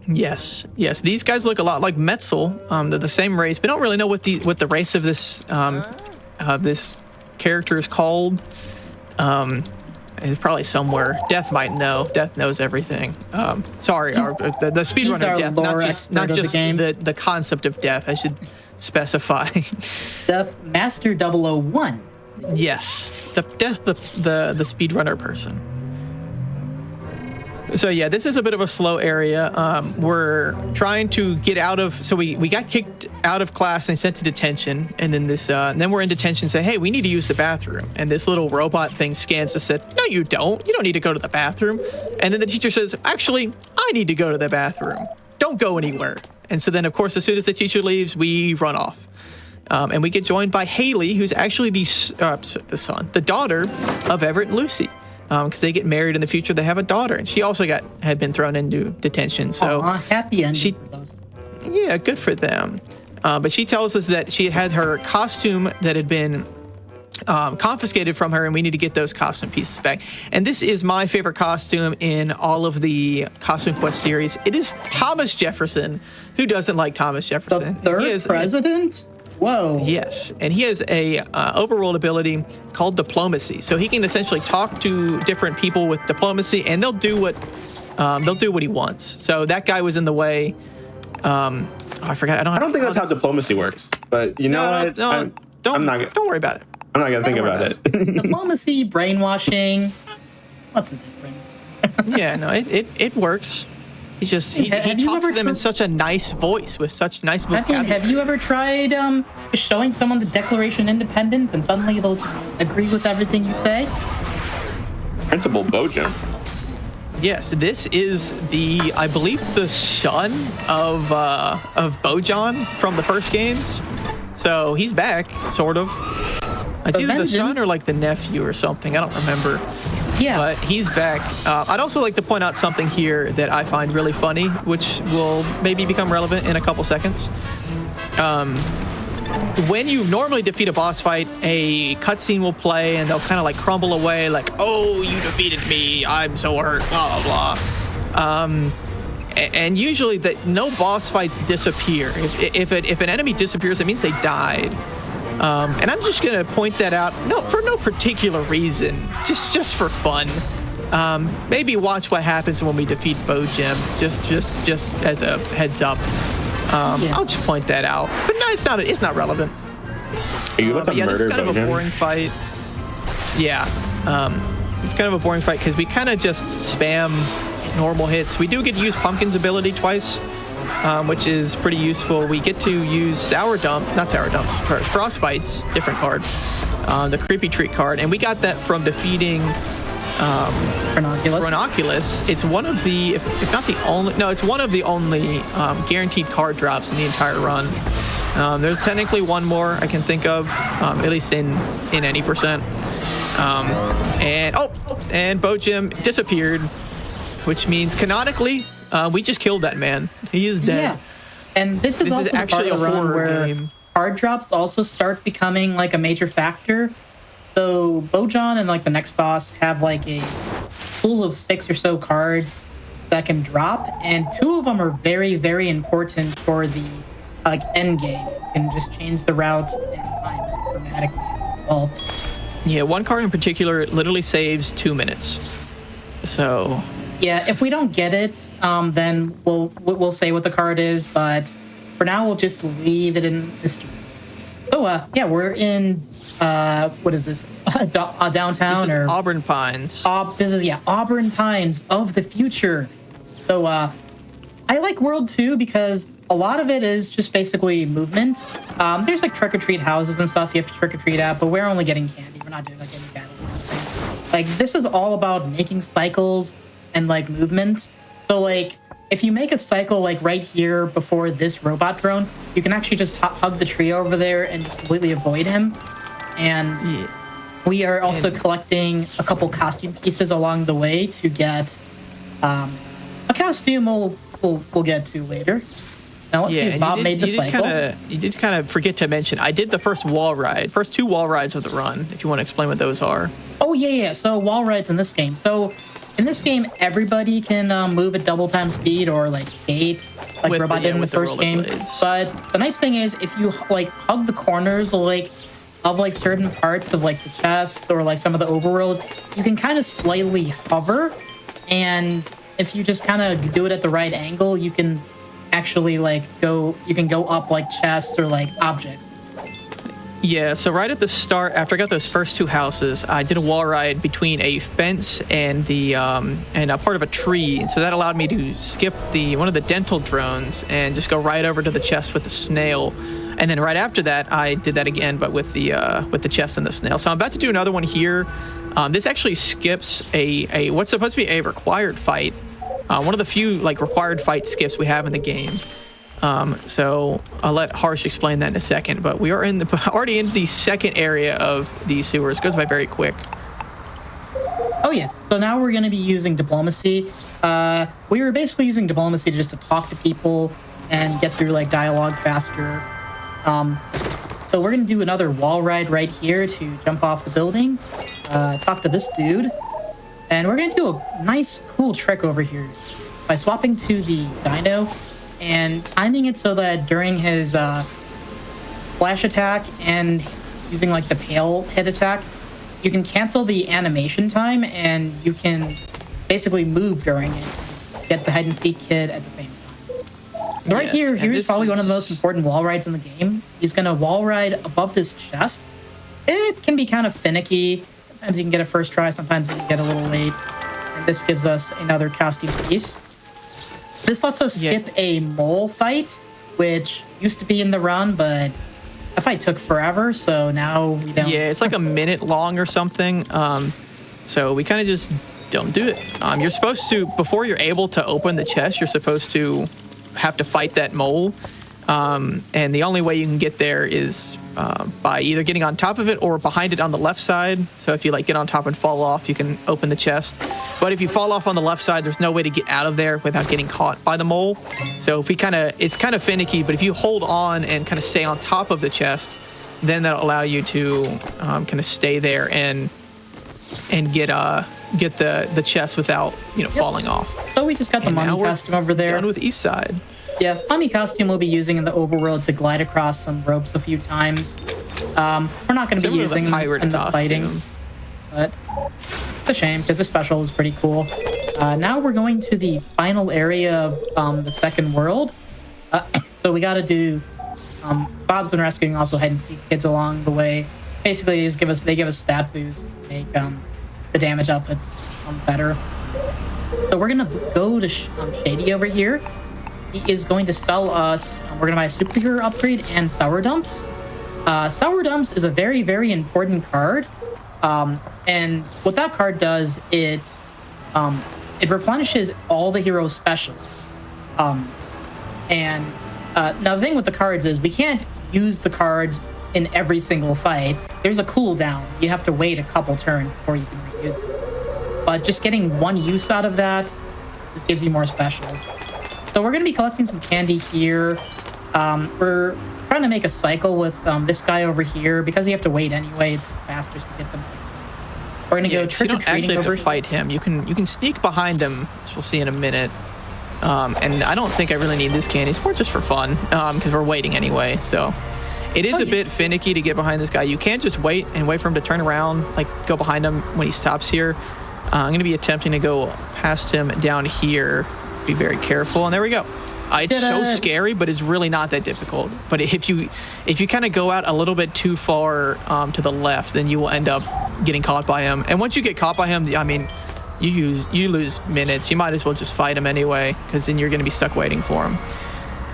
Yes. These guys look a lot like Metzel. They're the same race. We don't really know what the race of this this character is called. It's probably somewhere. Death might know. Death knows everything. Sorry, the speedrunner Death, not just the concept of death. I should specify. Death Master 001. Yes, the speedrunner person. So yeah, this is a bit of a slow area. We're trying to get out of. So we got kicked out of class and sent to detention, and then then we're in detention. Say, hey, we need to use the bathroom. And this little robot thing scans us. Said, no, you don't. You don't need to go to the bathroom. And then the teacher says, actually, I need to go to the bathroom. Don't go anywhere. And so then, of course, as soon as the teacher leaves, we run off. And we get joined by Haley, who's actually the daughter of Everett and Lucy. Because they get married in the future, they have a daughter, and she also had been thrown into detention. So happy ending for those. Yeah, good for them. But she tells us that she had her costume that had been confiscated from her, and we need to get those costume pieces back. And this is my favorite costume in all of the Costume Quest series. It is Thomas Jefferson. Who doesn't like Thomas Jefferson? The third president? Whoa. Yes, and he has a overworld ability called diplomacy. So he can essentially talk to different people with diplomacy, and they'll do what he wants. So that guy was in the way. I forgot. I don't think that's how diplomacy works. But you know what? Don't worry about it. I'm not gonna think about it. Diplomacy, brainwashing. What's the difference? Yeah, no, it works. He talks to them in such a nice voice with such nice vocabulary. Have you ever tried showing someone the Declaration of Independence and suddenly they'll just agree with everything you say? Principal Bojan. Yes, this is I believe the son of Bojan from the first games. So he's back, sort of. It's either the son or like the nephew or something. I don't remember. Yeah. But he's back. I'd also like to point out something here that I find really funny, which will maybe become relevant in a couple seconds. When you normally defeat a boss fight, a cutscene will play and they'll kind of like crumble away, like, oh, you defeated me, I'm so hurt, blah, blah, blah. And usually no boss fights disappear. If an enemy disappears, it means they died. And I'm just gonna point that out, for no particular reason, just for fun. Maybe watch what happens when we defeat Bojem, just as a heads up. I'll just point that out. But no, it's not relevant. Are you about to murder this is kind Bojem? of a boring fight. Yeah, it's kind of a boring fight because we kind of just spam normal hits. We do get to use Pumpkin's ability twice. Which is pretty useful. We get to use Frostbite's different card, the Creepy Treat card, and we got that from defeating Chronoculus. It's one of the, if not the only, no, it's one of the only guaranteed card drops in the entire run. There's technically one more I can think of, at least in any percent. And Bojem disappeared, which means canonically, we just killed that man. He is dead. Yeah. And this is also actually a run where card drops also start becoming like a major factor. So Bojan and like the next boss have like a pool of 6 or so cards that can drop, and 2 of them are very, very important for the like end game. You can just change the routes and time dramatically as results. Yeah, one card in particular literally saves 2 minutes. So yeah, if we don't get it, then we'll say what the card is, but for now we'll just leave it in mystery. So we're in what is this? Downtown, this is or Auburn Pines. This is Auburn Pines of the future. So I like World 2 because a lot of it is just basically movement. There's like trick-or-treat houses and stuff you have to trick-or-treat at, but we're only getting candy. We're not doing like any battles or anything. Like, this is all about making cycles and like movement. So like, if you make a cycle like right here before this robot drone, you can actually just hug the tree over there and just completely avoid him. And we are also collecting a couple costume pieces along the way to get a costume we'll get to later. Now let's see if Bob made the cycle. You did kind of forget to mention, I did the first two wall rides of the run, if you want to explain what those are. Oh, yeah. So wall rides in this game. So in this game, everybody can move at double time speed or like skate like With Robot did in the first game. rollerblades. But the nice thing is if you like hug the corners or like of like certain parts of like the chest or like some of the overworld, you can kind of slightly hover, and if you just kind of do it at the right angle, you can actually like go up like chests or like objects. Yeah, so right at the start, after I got those first two houses, I did a wall ride between a fence and and a part of a tree. So that allowed me to skip one of the dental drones and just go right over to the chest with the snail. And then right after that, I did that again, but with the chest and the snail. So I'm about to do another one here. This actually skips a what's supposed to be a required fight. One of the few like required fight skips we have in the game. So I'll let Harsh explain that in a second. But we are already in the second area of these sewers. It goes by very quick. Oh yeah. So now we're going to be using diplomacy. We were basically using diplomacy just to talk to people and get through like dialogue faster. So we're going to do another wall ride right here to jump off the building, talk to this dude, and we're going to do a nice, cool trick over here by swapping to the dino and timing it so that during his flash attack and using like the pale hit attack, you can cancel the animation time and you can basically move during it, get the hide and seek kid at the same time. Right here's probably one of the most important wall rides in the game. He's going to wall ride above this chest. It can be kind of finicky. Sometimes you can get a first try, sometimes you can get a little late. And this gives us another costume piece. This lets us skip a mole fight, which used to be in the run, but that fight took forever, so now we don't. Yeah, it's like a minute long or something. So we kind of just don't do it. You're supposed to, before you're able to open the chest, you're supposed to have to fight that mole, and the only way you can get there is by either getting on top of it or behind it on the left side. So if you like get on top and fall off, you can open the chest. But if you fall off on the left side, there's no way to get out of there without getting caught by the mole. So if it's kind of finicky, but if you hold on and kind of stay on top of the chest, then that'll allow you to kind of stay there and get the chest without falling off. So we just got the mummy costume over there. Done with East Side. Yeah, mummy costume we'll be using in the overworld to glide across some ropes a few times. We're not going to be using them in the fighting, but it's a shame because the special is pretty cool. Now we're going to the final area of the second world. So we got to do. Bob's been rescuing also hide and seek kids along the way. Basically, they give us stat boosts, make the damage outputs better. So we're gonna go to Shady over here. He is going to sell us. We're gonna buy a superhero upgrade and sour dumps. Sour dumps is a very, very important card, and what that card does, it replenishes all the heroes' specials. And now the thing with the cards is we can't use the cards in every single fight. There's a cooldown. You have to wait a couple turns before you can reuse them. But just getting one use out of that just gives you more specials. So we're going to be collecting some candy here. We're trying to make a cycle with this guy over here. Because you have to wait anyway, it's faster to get something. We're going to go trick-or-treating over here. You don't actually have to fight him. You can sneak behind him, as we'll see in a minute. And I don't think I really need this candy. It's more just for fun, because we're waiting anyway. So it is a bit finicky to get behind this guy. You can't just wait for him to turn around, like go behind him when he stops here. I'm going to be attempting to go past him down here. Be very careful. And there we go. It's so scary, but it's really not that difficult. But if you kind of go out a little bit too far to the left, then you will end up getting caught by him. And once you get caught by him, I mean, you lose minutes. You might as well just fight him anyway, because then you're going to be stuck waiting for him.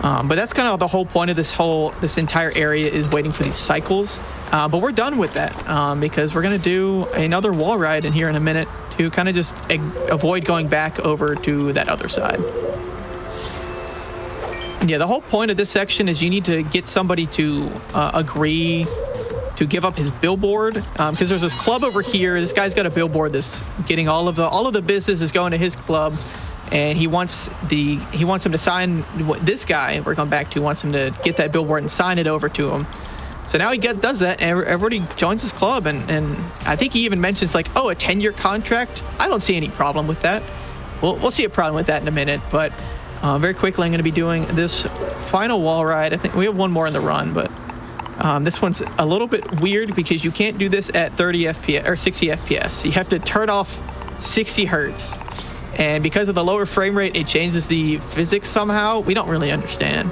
But that's kind of the whole point of this entire area, is waiting for these cycles. But we're done with that because we're going to do another wall ride in here in a minute to kind of just avoid going back over to that other side. Yeah, the whole point of this section is you need to get somebody to agree to give up his billboard, because there's this club over here. This guy's got a billboard that's getting all of the business is going to his club, and he wants him to sign. This guy we're going back to wants him to get that billboard and sign it over to him. So now he does that, and everybody joins his club, and I think he even mentions like, oh, a 10-year contract. I don't see any problem with that. We'll see a problem with that in a minute, but very quickly I'm going to be doing this final wall ride. I think we have one more in the run, but this one's a little bit weird because you can't do this at 30 FPS or 60 FPS. You have to turn off 60 hertz. And because of the lower frame rate, it changes the physics somehow. We don't really understand.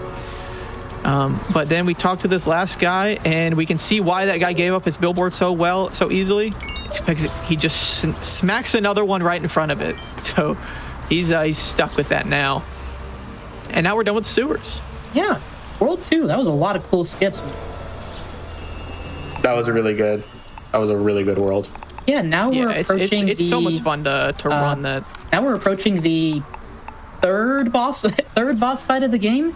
But then we talk to this last guy, and we can see why that guy gave up his billboard so easily. It's because he just smacks another one right in front of it. So he's stuck with that now. And now we're done with the sewers. Yeah, World 2. That was a lot of cool skips. That was a really good world. Yeah, now we're approaching it's so much fun to run that. Now we're approaching the third boss fight of the game.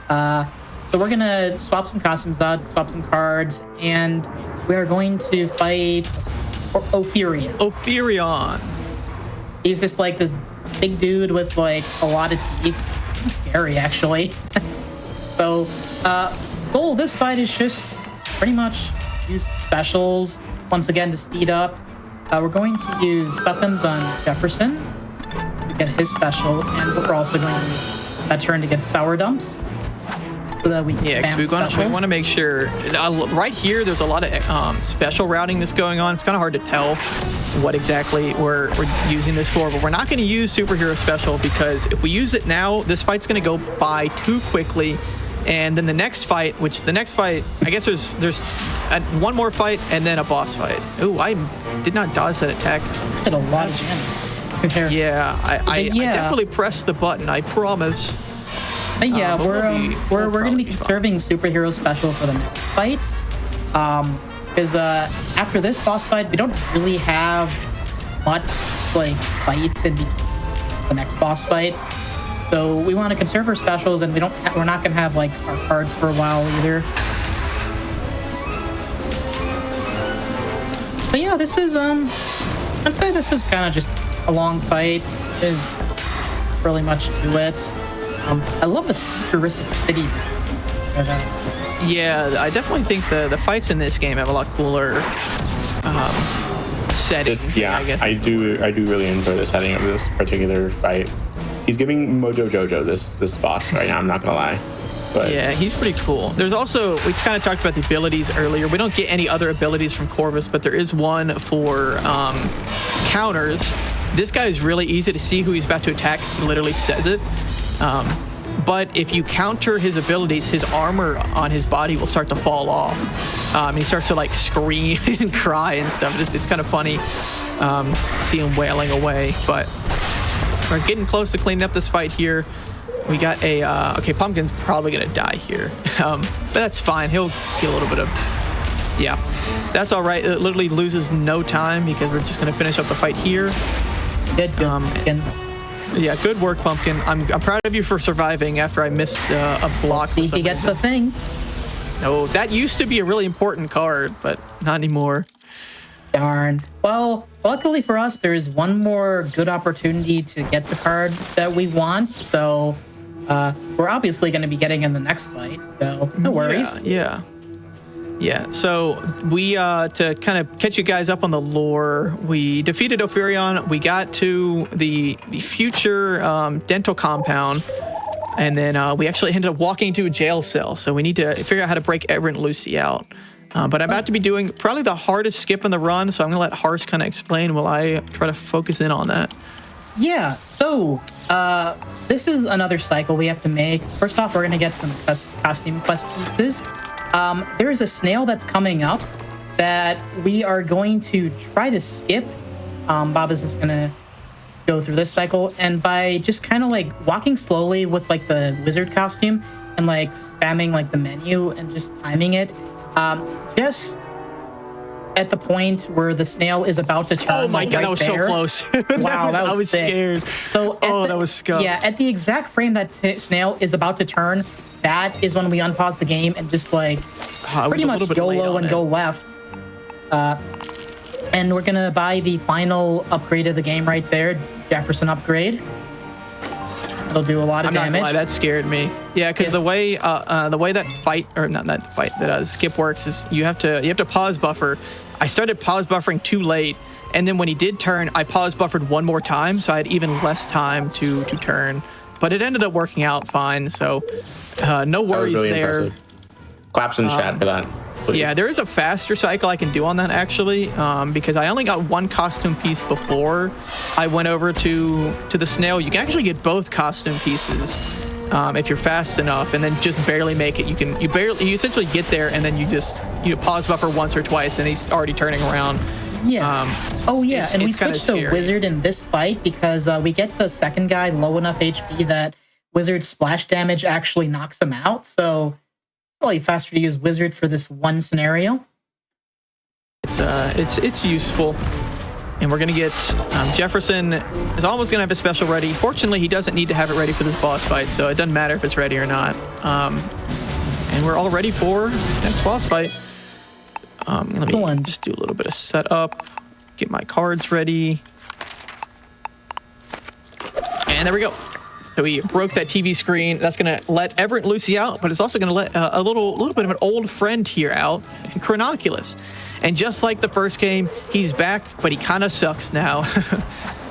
So we're gonna swap some costumes out, swap some cards, and we're going to fight Ophirion. Ophirion. He's just like this big dude with like a lot of teeth. He's scary, actually. So, goal of this fight is just pretty much use specials once again to speed up. We're going to use Suckums on Jefferson to get his special, and we're also going to use that turn to get Sour Dumps. So that we can we want to make sure. Right here, there's a lot of special routing that's going on. It's kind of hard to tell what exactly we're using this for, but we're not going to use superhero special because if we use it now, this fight's going to go by too quickly. And then the next fight, I guess there's one more fight and then a boss fight. Ooh, I did not dodge that attack. Did a lot of damage. Yeah, I definitely pressed the button. I promise. But yeah, we're going to be conserving superhero special for the next fight. Because after this boss fight, we don't really have much like fights in between the next boss fight. So we want to conserve our specials, and we're not going to have like our cards for a while either. But yeah, this is I'd say this is kind of just a long fight. There's really much to it. I love the futuristic city. Yeah, I definitely think the fights in this game have a lot cooler settings. I guess I do really enjoy the setting of this particular fight. He's giving Mojo Jojo this boss right now. I'm not gonna lie. But yeah, he's pretty cool. There's also, we kind of talked about the abilities earlier. We don't get any other abilities from Corvus, but there is one for counters. This guy is really easy to see who he's about to attack. He literally says it. But if you counter his abilities, his armor on his body will start to fall off. And he starts to like scream and cry and stuff. It's kind of funny to see him wailing away. But we're getting close to cleaning up this fight here. We got a okay, Pumpkin's probably gonna die here, but that's fine. He'll get a little bit of, yeah, that's all right. It literally loses no time because we're just gonna finish up the fight here. Good, Pumpkin. Yeah, good work, Pumpkin. I'm proud of you for surviving after I missed a block. See, he gets the thing. No, that used to be a really important card, but not anymore. Darn. Well, luckily for us, there is one more good opportunity to get the card that we want. So we're obviously going to be getting in the next fight. So no worries. Yeah. So we, to kind of catch you guys up on the lore, we defeated Ophirion. We got to the future dental compound. And then we actually ended up walking to a jail cell. So we need to figure out how to break Everett and Lucy out. But I'm about to be doing probably the hardest skip in the run, so I'm going to let Harsh kind of explain while I try to focus in on that. Yeah, so this is another cycle we have to make. First off, we're going to get some costume quest pieces. There is a snail that's coming up that we are going to try to skip. Bob is just going to go through this cycle, and by just kind of like walking slowly with like the wizard costume and like spamming like the menu and just timing it, just at the point where the snail is about to turn. Oh my god, right that was there. so close. Wow, that was I was sick. scared. So that was scuffed. Yeah, at the exact frame that snail is about to turn, that is when we unpause the game and just like pretty much YOLO and go left. And we're gonna buy the final upgrade of the game right there, Jefferson upgrade. It'll do a lot of damage. Not gonna lie, that scared me. Yeah, because the way that fight, or not that fight, that skip works is you have to pause buffer. I started pause buffering too late, and then when he did turn, I pause buffered one more time, so I had even less time to turn. But it ended up working out fine, so no worries really there. impressive. Claps in chat for that, please. Yeah, there is a faster cycle I can do on that actually, because I only got one costume piece before I went over to the snail. You can actually get both costume pieces if you're fast enough, and then just barely make it. You essentially get there, and then you pause buffer once or twice, and he's already turning around. Yeah. And we switched to wizard in this fight because we get the second guy low enough HP that wizard splash damage actually knocks him out. So slightly faster to use wizard for this one scenario. It's useful, and we're gonna get Jefferson is almost gonna have a special ready. Fortunately, he doesn't need to have it ready for this boss fight, so it doesn't matter if it's ready or not. And we're all ready for next boss fight. Let me just do a little bit of setup, get my cards ready, and there we go. So we broke that TV screen. That's going to let Everett and Lucy out, but it's also going to let a little bit of an old friend here out, Chronoculus. And just like the first game, he's back, but he kind of sucks now.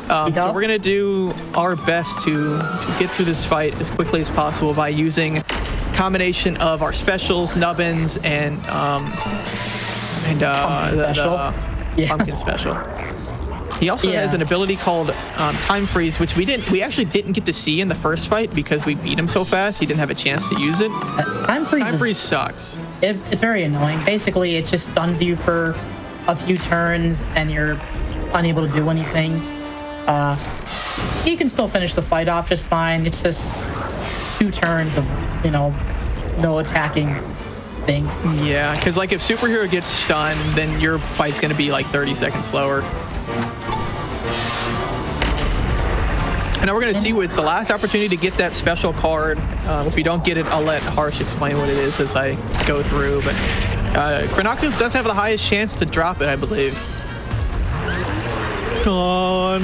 So we're going to do our best to get through this fight as quickly as possible by using a combination of our specials, nubbins, and the pumpkin special. He also has an ability called Time Freeze, which we actually didn't get to see in the first fight because we beat him so fast. He didn't have a chance to use it. Time Freeze sucks. It's very annoying. Basically, it just stuns you for a few turns, and you're unable to do anything. You can still finish the fight off just fine. It's just 2 turns of no attacking things. Yeah, because like if superhero gets stunned, then your fight's gonna be like 30 seconds slower. And now we're going to see it's the last opportunity to get that special card. If we don't get it, I'll let Harsh explain what it is as I go through. But Chronoculus does have the highest chance to drop it, I believe. Come on.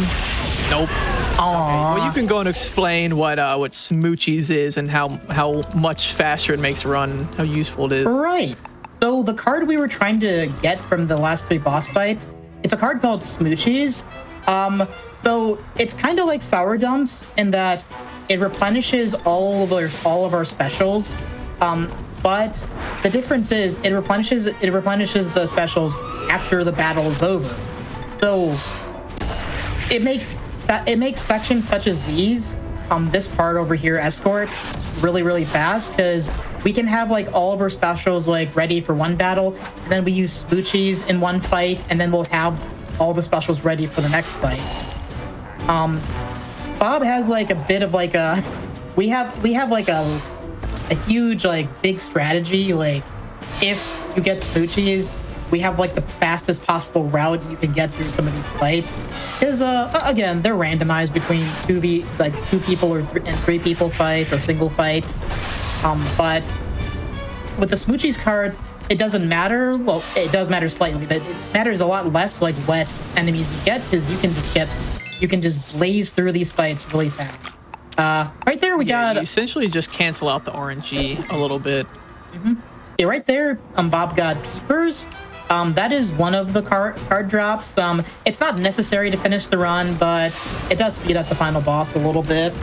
Nope. Okay, well, you can go and explain what Smoochies is and how much faster it makes run, how useful it is. Right. So the card we were trying to get from the last 3 boss fights, it's a card called Smoochies. So it's kind of like Sour Dumps in that it replenishes all of our specials. But the difference is it replenishes the specials after the battle is over. So it makes sections such as these, this part over here, Escort, really, really fast, because we can have like all of our specials like ready for one battle, and then we use Smoochies in one fight, and then we'll have all the specials ready for the next fight. Bob has like a bit of like a we have like a huge like big strategy. Like if you get Smoochies, we have like the fastest possible route you can get through some of these fights, because again, they're randomized between 2 people or 3 people fights or single fights. But with the Smoochies card, it doesn't matter. Well, it does matter slightly, but it matters a lot less like what enemies you get, because you can just blaze through these fights really fast. Right there, we got you essentially just cancel out the RNG a little bit. Mm-hmm. Yeah, right there, Bob got Peepers. That is one of the card drops. It's not necessary to finish the run, but it does speed up the final boss a little bit.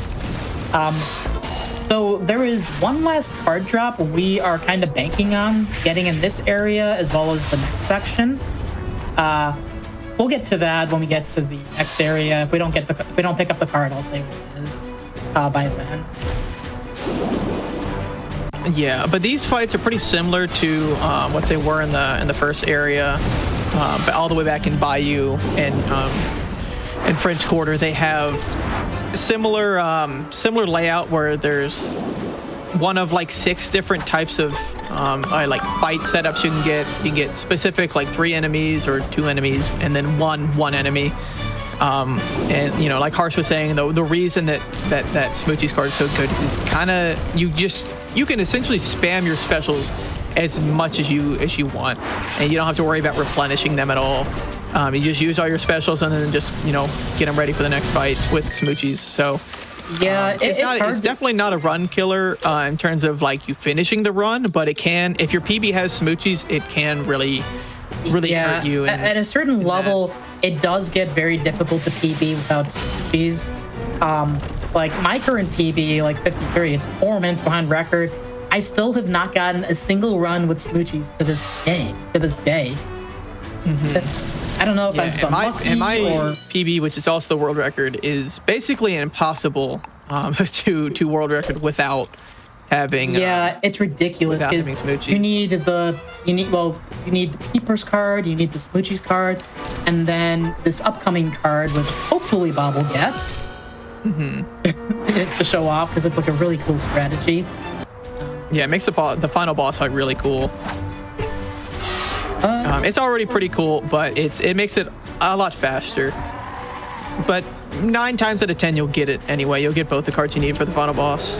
So there is one last card drop we are kind of banking on getting in this area as well as the next section. We'll get to that when we get to the next area. If we don't pick up the card, I'll say what it is by then. Yeah, but these fights are pretty similar to what they were in the first area, but all the way back in Bayou. And and French Quarter, they have similar layout where there's one of like 6 different types of like fight setups you can get. You can get specific like 3 enemies or 2 enemies, and then one enemy. And you know, like Harsh was saying, the reason that Smoochie's card is so good is kind of you can essentially spam your specials as much as you want, and you don't have to worry about replenishing them at all. You just use all your specials and then just, you know, get them ready for the next fight with Smoochies. So yeah, it's definitely not a run killer in terms of like you finishing the run, but it can, if your PB has Smoochies, it can really hurt you. At a certain level, it does get very difficult to PB without Smoochies. Like my current PB, like 53, it's 4 minutes behind record. I still have not gotten a single run with Smoochies to this day. I don't know if I'm unlucky and my or PB, which is also the world record, is basically impossible to world record without having. Yeah, it's ridiculous because you need the Peepers card, you need the Smoochies card, and then this upcoming card, which hopefully Bob will get to show off because it's like a really cool strategy. Yeah, it makes the final boss fight really cool. It's already pretty cool, but it makes it a lot faster. But 9 times out of 10, you'll get it anyway. You'll get both the cards you need for the final boss.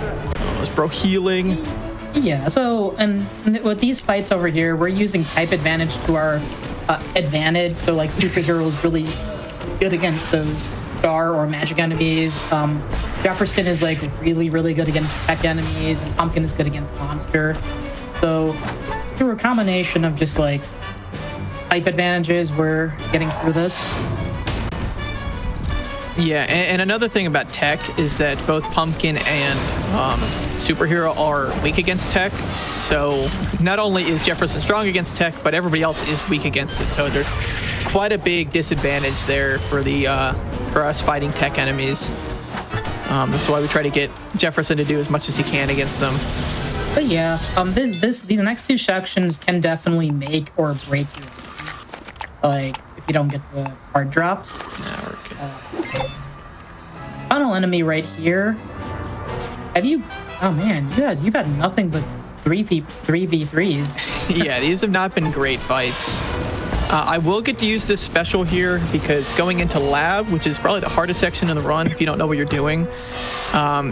It's bro healing. Yeah, so, and with these fights over here, we're using type advantage to our advantage. So, like, Superhero is really good against those star or magic enemies. Jefferson is, like, really, really good against tech enemies, and Pumpkin is good against monster. So, through a combination of just, like, type advantages, we're getting through this. Yeah, and another thing about tech is that both Pumpkin and Superhero are weak against tech. So not only is Jefferson strong against tech, but everybody else is weak against it. So there's quite a big disadvantage there for us fighting tech enemies. That's why we try to get Jefferson to do as much as he can against them. But yeah, these next 2 sections can definitely make or break you. Like, if you don't get the card drops. No, we're good. Final enemy right here. Oh man, you've had nothing but 3v3s. Yeah, these have not been great fights. I will get to use this special here because going into lab, which is probably the hardest section in the run if you don't know what you're doing,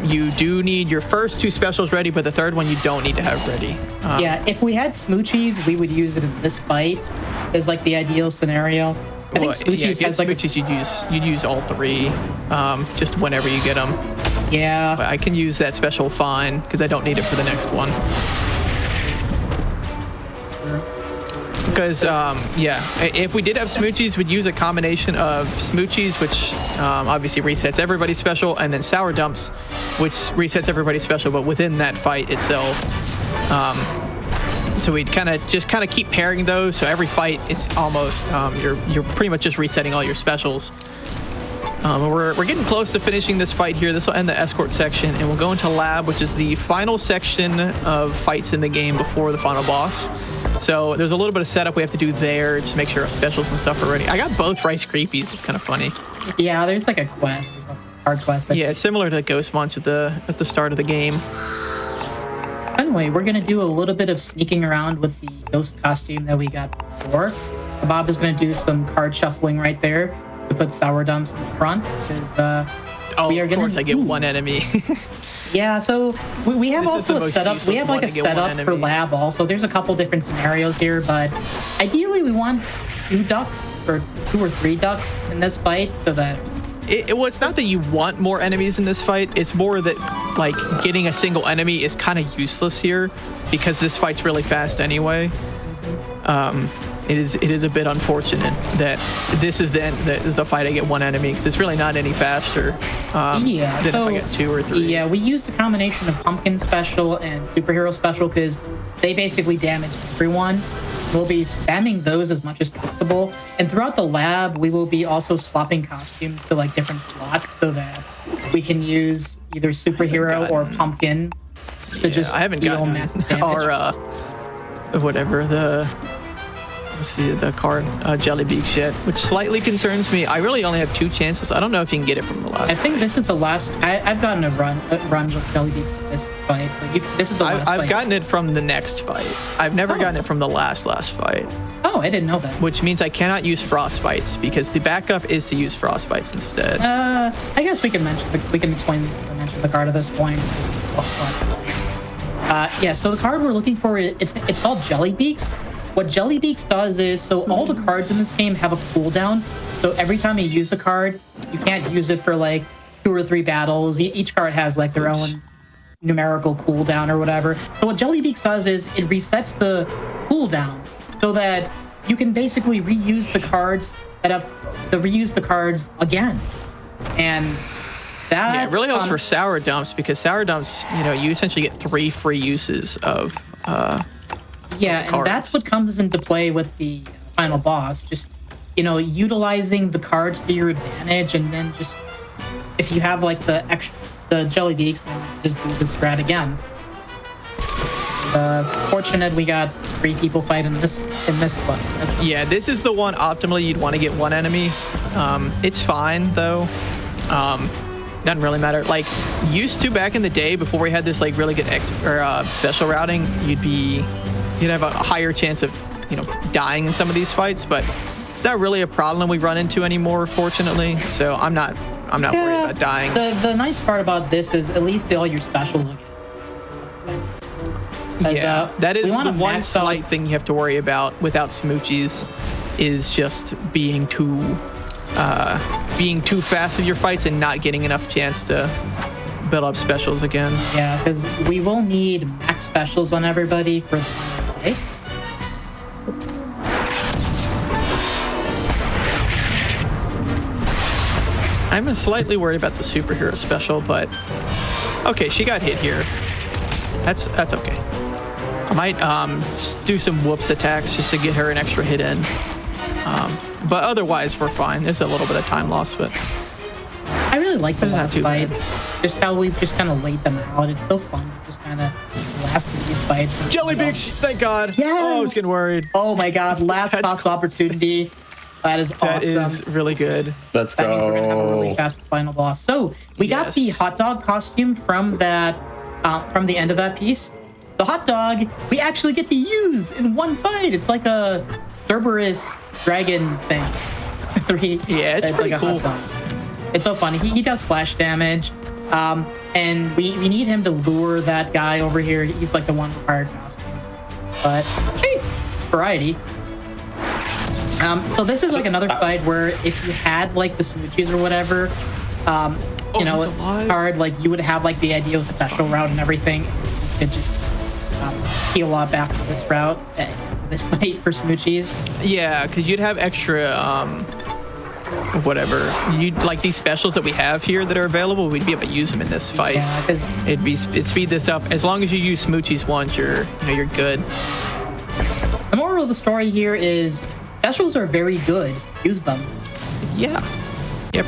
you do need your first 2 specials ready, but the third one you don't need to have ready. Yeah, if we had Smoochies, we would use it in this fight as like the ideal scenario. I think Smoochies has like Smoochies you'd use all 3 just whenever you get them. Yeah. But I can use that special fine because I don't need it for the next one. Because, if we did have Smoochies, we'd use a combination of Smoochies, which obviously resets everybody's special, and then Sour Dumps, which resets everybody's special, but within that fight itself. So we'd kind of keep pairing those. So every fight, it's almost you're pretty much just resetting all your specials. We're getting close to finishing this fight here. This will end the escort section, and we'll go into lab, which is the final section of fights in the game before the final boss. So there's a little bit of setup we have to do there, just make sure our specials and stuff are ready. I got both Rice Creepies. It's kind of funny. Yeah, there's like a quest. There's a hard quest. Yeah, it's similar to the Ghost Munch at the start of the game. Anyway, we're going to do a little bit of sneaking around with the ghost costume that we got before. Bob is going to do some card shuffling right there to put Sour Dumps in the front. Of course, I get one enemy. Yeah, so we have also a setup. We have like a setup for lab also. There's a couple different scenarios here, but ideally we want 2 ducks or 2 or 3 ducks in this fight so that... It's not that you want more enemies in this fight. It's more that like getting a single enemy is kind of useless here because this fight's really fast anyway. It is a bit unfortunate that this is the fight I get 1 enemy because it's really not any faster than if I get 2 or 3. Yeah, we used a combination of Pumpkin Special and Superhero Special because they basically damage everyone. We'll be spamming those as much as possible. And throughout the lab, we will be also swapping costumes to like different slots so that we can use either Superhero or Pumpkin to just I haven't deal gotten massive damage. Or whatever Let's see the card, Jellybeak shit, which slightly concerns me. I really only have 2 chances. I don't know if you can get it from the last. I think this is the last. I've gotten a run with Jellybeaks in this fight. So this is the last fight. I've gotten it from the next fight. I've never gotten it from the last fight. Oh, I didn't know that. Which means I cannot use Frostbites because the backup is to use Frostbites instead. I guess we can mention the card at this point. Yeah, so the card we're looking for, it's called Jellybeaks. What Jellybeaks does is, so all the cards in this game have a cooldown. So every time you use a card, you can't use it for like 2 or 3 battles. Each card has like their own numerical cooldown or whatever. So what Jellybeaks does is it resets the cooldown so that you can basically reuse the cards again. And that, yeah, it really helps for sour dumps because sour dumps, you essentially get 3 free uses of and that's what comes into play with the final boss. Just utilizing the cards to your advantage, and then just if you have like the Jellybeaks, then just do the strat again. Fortunate we got 3 people fighting this one. Yeah, this is the one optimally you'd want to get 1 enemy. It's fine though. Doesn't really matter. Like, used to back in the day before we had this like really good special routing, you'd have a higher chance of dying in some of these fights, but it's not really a problem we run into anymore, fortunately. So I'm not worried about dying. The nice part about this is at least all your specials look. That is the one slight thing you have to worry about without smoochies, is just being too fast with your fights and not getting enough chance to build up specials again. Yeah, because we will need max specials on everybody for the fights. I'm slightly worried about the superhero special, but okay, she got hit here. That's okay. I might do some whoops attacks just to get her an extra hit in. But otherwise, we're fine. There's a little bit of time loss, but I really like the last fights. Just how we've just kind of laid them out. It's so fun to just kind of last these fights. Jellybeaks, thank God. Yes. Oh, I was getting worried. Oh my God, last boss opportunity. That is awesome. That is really good. Let's go. That means we're gonna have a really fast final boss. So we got the hot dog costume from that, from the end of that piece. The hot dog we actually get to use in one fight. It's like a Cerberus dragon thing. Yeah, it's pretty like cool. It's so funny. He does splash damage. And we need him to lure that guy over here. He's like the one required costume. But hey, variety. So this is like another fight where if you had like the smoochies or whatever, card, like you would have like the ideal special route and everything. You could just heal up after this route, this fight for smoochies. Yeah, because you'd have extra whatever you'd like these specials that we have here that are available. We'd be able to use them in this fight. Yeah, it'd speed this up. As long as you use smoochies once, you're good. The moral of the story here is specials are very good. Use them. Yeah,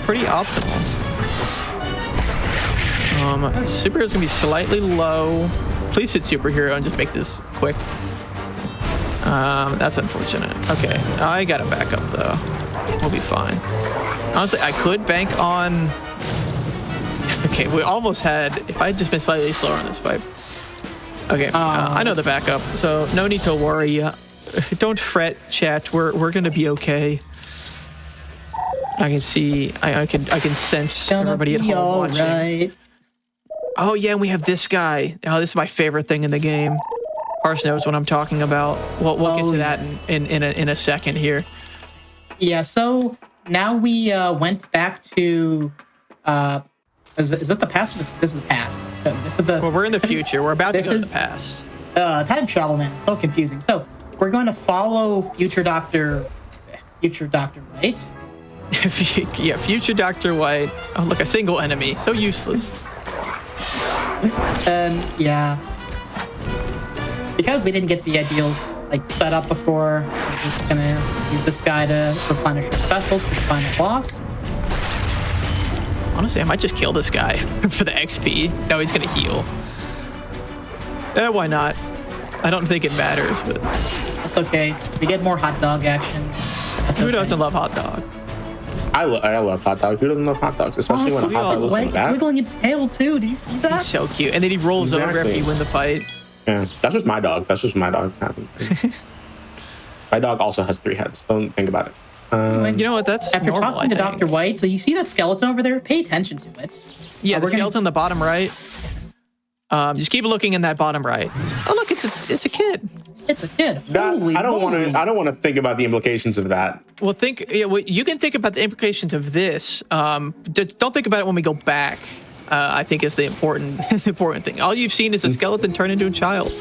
pretty optimal. Superhero's gonna be slightly low. Please hit superhero and just make this quick. That's unfortunate. Okay, I got a backup though. We'll be fine. Honestly, I could bank on. Okay, we almost had. If I had just been slightly slower on this fight. Okay, I know the backup, so no need to worry. Don't fret, chat. We're gonna be okay. I can see. I can sense everybody at home watching. Right. Oh yeah, and we have this guy. Oh, this is my favorite thing in the game. Parse knows what I'm talking about. We'll get to that in a second here. Yeah. So now we went back to. Is it the past? This is the past. This is the. Well, we're in the future. We're about to go to the past. Time travel, man. It's so confusing. So we're going to follow Future Doctor White. Yeah, Future Dr. White. Oh, look, a single enemy. So useless. And yeah, because we didn't get the ideals like set up before, we're just gonna use this guy to replenish our specials for the final boss. Honestly, I might just kill this guy for the XP. No, he's gonna heal. Why not? I don't think it matters, but That's okay. We get more hot dog action. That's Who okay. doesn't love hot dog? I love hot dogs. Who doesn't love hot dogs? Especially when a hot dog it's looks like that. wiggling its tail too. Do you see that? He's so cute. And then he rolls over after Exactly. you win the fight. Yeah, that's just my dog. My dog also has 3 heads. Don't think about it. You know what? That's After normal, talking to I think. Dr. White, so you see that skeleton over there? Pay attention to it. Yeah, the we're gonna- skeleton on the bottom right. Just keep looking in that bottom right. Oh, look, it's a kid. It's a kid. That, Holy I don't moly. want to think about the implications of that. Well, you can think about the implications of this. Don't think about it when we go back. I think is the important thing. All you've seen is a skeleton turn into a child.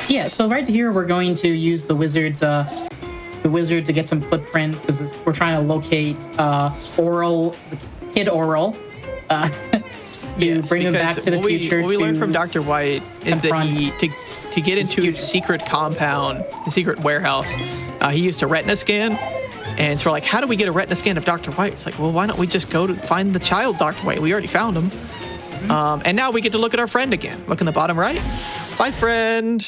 Yeah, so right here we're going to use the wizard to get some footprints because we're trying to locate Kid Oral. Bring him back to the future. What we learned from Dr. White is that confront to get into his secret compound, the secret warehouse, he used a retina scan. And so we're like, how do we get a retina scan of Dr. White? It's like, well, why don't we just go to find the child Dr. White? We already found him. And now we get to look at our friend again. Look in the bottom right. Bye, friend.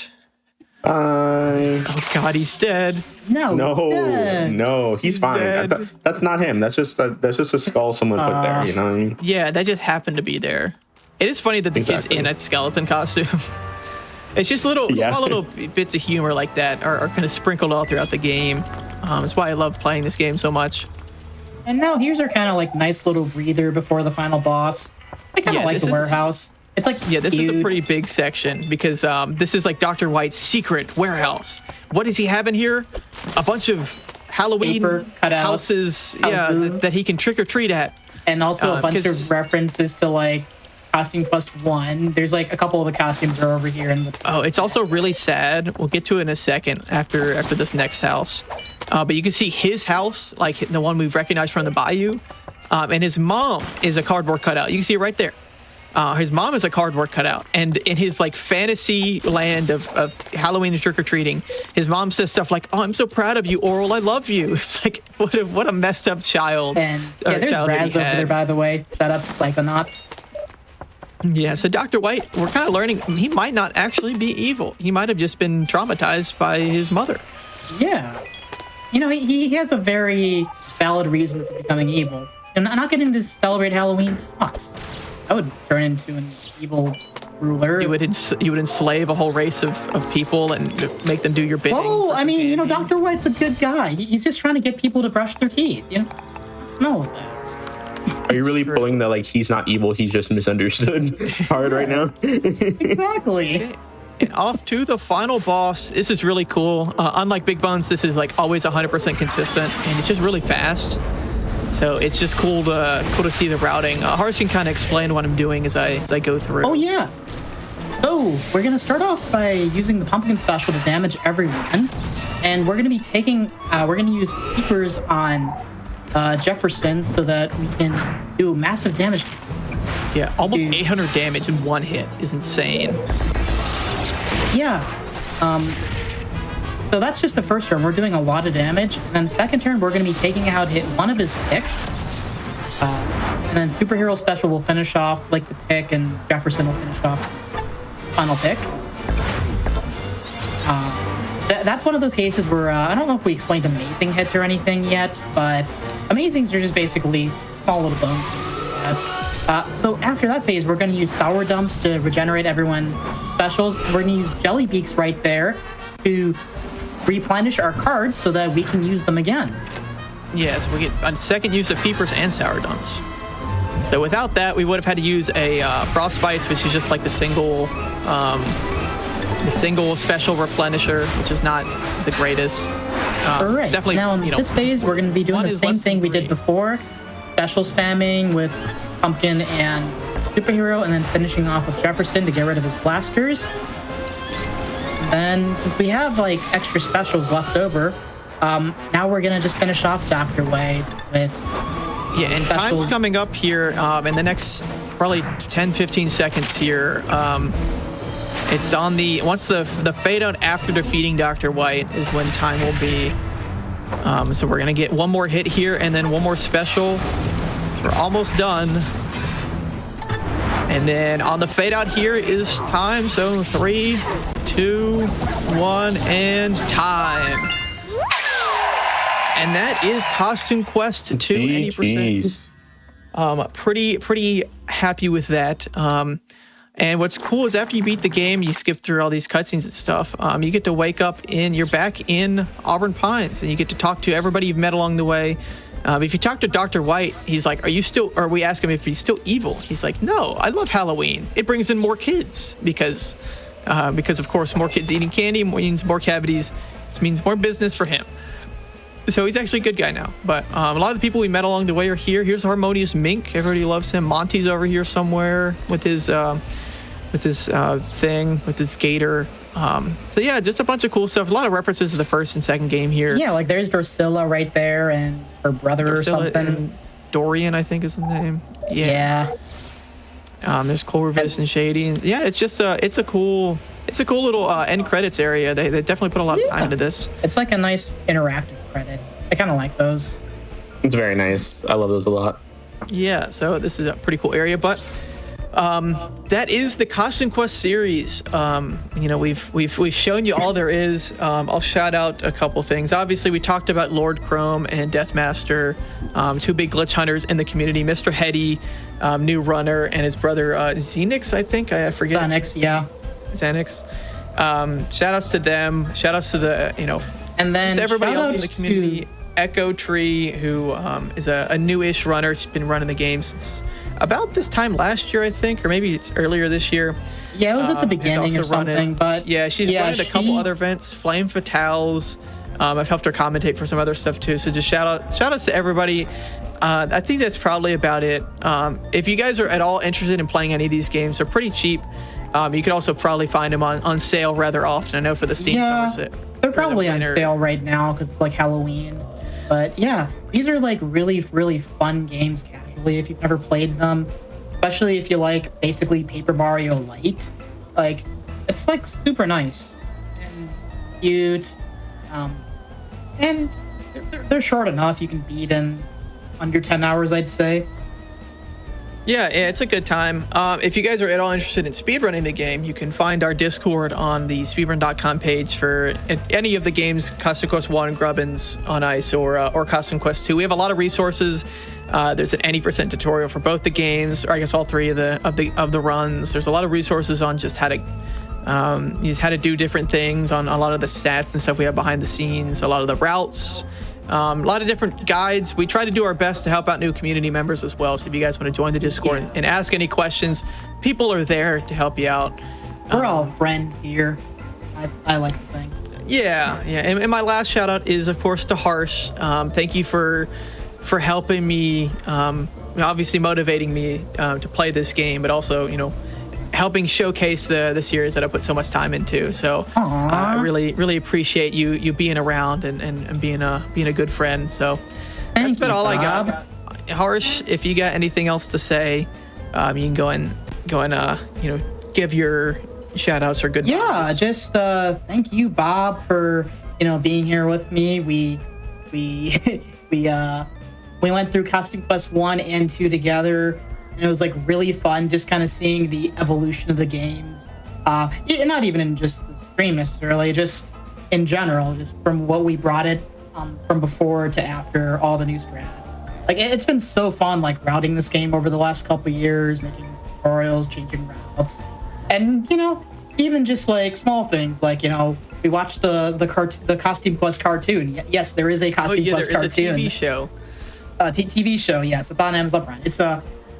Bye. Oh, God, he's dead. No, he's fine. Dead. That's not him. That's just a skull someone put there. You know what I mean? Yeah, that just happened to be there. It is funny that the kid's in a skeleton costume. It's just small little bits of humor like that are kind of sprinkled all throughout the game. That's why I love playing this game so much. And now here's our kind of like nice little breather before the final boss. I kind of like the warehouse. It's like this is a pretty big section because this is like Dr. White's secret warehouse. What does he have in here? A bunch of Halloween Paper cutouts, houses. That he can trick or treat at. And also a bunch of references to like Costume Quest 1. There's like a couple of the costumes are over here in the it's also really sad. We'll get to it in a second after this next house. But you can see his house, like the one we've recognized from the bayou. And his mom is a cardboard cutout. You can see it right there. His mom is a cardboard cutout. And in his like fantasy land of Halloween and trick-or-treating, his mom says stuff like, "Oh, I'm so proud of you, Oral. I love you." It's like, what a messed up child. And there's Raz over there, by the way. Shout out to Psychonauts. Yeah, so Dr. White, we're kind of learning he might not actually be evil. He might have just been traumatized by his mother. Yeah. You know, he has a very valid reason for becoming evil. And not getting to celebrate Halloween sucks. I would turn into an evil ruler. You would enslave a whole race of people and make them do your bidding. Oh, I mean, Dr. White's a good guy. He's just trying to get people to brush their teeth. Smell of that. Are you really pulling the like he's not evil, he's just misunderstood card right now? Exactly. Okay. And off to the final boss. This is really cool. Unlike Big Bones, this is like always 100% consistent, and it's just really fast. So it's just cool to see the routing. Harsh can kind of explain what I'm doing as I go through. Oh yeah. So we're gonna start off by using the pumpkin special to damage everyone, and we're gonna use peepers on Jefferson so that we can do massive damage. Yeah, almost 800 damage in one hit is insane. Yeah. So that's just the first turn. We're doing a lot of damage. And then second turn, we're going to be taking out hit one of his picks. And then Superhero Special will finish off like the pick, and Jefferson will finish off final pick. That's one of those cases where I don't know if we explained amazing hits or anything yet, but amazings are just basically small little bones. So after that phase, we're going to use Sour Dumps to regenerate everyone's specials. We're going to use Jelly Beaks right there to replenish our cards so that we can use them again. Yes, we get a second use of Peepers and Sour Dumps. So without that, we would have had to use a Frostbites, which is just like the single special replenisher, which is not the greatest. All right. Definitely. Now in this phase, we're going to be doing the same thing we did before. Special spamming with Pumpkin and Superhero, and then finishing off with Jefferson to get rid of his blasters. And then, since we have like extra specials left over, now we're gonna just finish off Dr. White with and specials. time's coming up here in the next probably 10-15 seconds here. It's on once the fade out after defeating Dr. White is when time will be. So we're gonna get one more hit here and then one more special. We're almost done. And then on the fade out here is time. So 3, 2, 1, and time. And that is Costume Quest 2, 80%. Pretty happy with that. And what's cool is after you beat the game, you skip through all these cutscenes and stuff. You get to wake up you're back in Auburn Pines, and you get to talk to everybody you've met along the way. If you talk to Dr. White, he's like, or we ask him if he's still evil. He's like, no, I love Halloween. It brings in more kids because of course, more kids eating candy means more cavities. This means more business for him. So he's actually a good guy now. But a lot of the people we met along the way are here. Here's Harmonious Mink. Everybody loves him. Monty's over here somewhere with his gator. So yeah, just a bunch of cool stuff. A lot of references to the first and second game here. Yeah, like there's Drusilla right there and her brother or something. Dorian, I think is his name. Yeah. There's Clovervis and Shady. And yeah, it's just it's a cool little end credits area. They definitely put a lot of time into this. It's like a nice interactive credits. I kind of like those. It's very nice. I love those a lot. Yeah, so this is a pretty cool area, but that is the Costume Quest series. We've shown you all there is. I'll shout out a couple things. Obviously, we talked about Lord Chrome and Deathmaster, two big glitch hunters in the community. Mr. Hetty, new runner, and his brother Xenix, I think. I forget. Xenix, yeah. Xenix. Shout outs to them. Shout outs to the and then everybody else in the community. Echo Tree, who is a newish runner. She's been running the game since about this time last year, I think, or maybe it's earlier this year. Yeah, it was at the beginning or something, but yeah, she's running a couple other events, Flame Fatales. I've helped her commentate for some other stuff too. So just shout outs to everybody. I think that's probably about it. If you guys are at all interested in playing any of these games, they're pretty cheap. You could also probably find them on sale rather often. I know for the Steam summer. They're probably on sale right now because it's like Halloween. But yeah, these are like really, really fun games casually if you've never played them. Especially if you like basically Paper Mario Light. Like, it's like super nice and cute. And they're short enough. You can beat in under 10 hours, I'd say. Yeah, it's a good time. If you guys are at all interested in speedrunning the game, you can find our Discord on the speedrun.com page for any of the games, Costume Quest 1, Grubbins on Ice, or Costume Quest 2. We have a lot of resources. There's an 80% tutorial for both the games, or I guess all three of the runs. There's a lot of resources on just how to do different things, on a lot of the stats and stuff we have behind the scenes, a lot of the routes. A lot of different guides. We try to do our best to help out new community members as well. So if you guys want to join the Discord and ask any questions, people are there to help you out. We're all friends here. I like to think. Yeah. And my last shout out is, of course, to Harsh. Thank you for helping me, obviously motivating me to play this game, but also, helping showcase the series that I put so much time into. So I really appreciate you being around and being a good friend. So that's been all Bob. I got. Harsh, if you got anything else to say, you can go and give your shout outs or good Yeah, just thank you, Bob, for being here with me. We went through Costume Quest 1 and 2 together. And it was like really fun just kind of seeing the evolution of the games. Not even in just the stream necessarily, just in general, just from what we brought it from before to after all the new strats. Like, it's been so fun, like, routing this game over the last couple years, making tutorials, changing routes. And, even just like small things, like, we watched the Costume Quest cartoon. Yes, there is a Costume Quest cartoon. There is a TV show. TV show, yes. It's on Amazon Prime. It's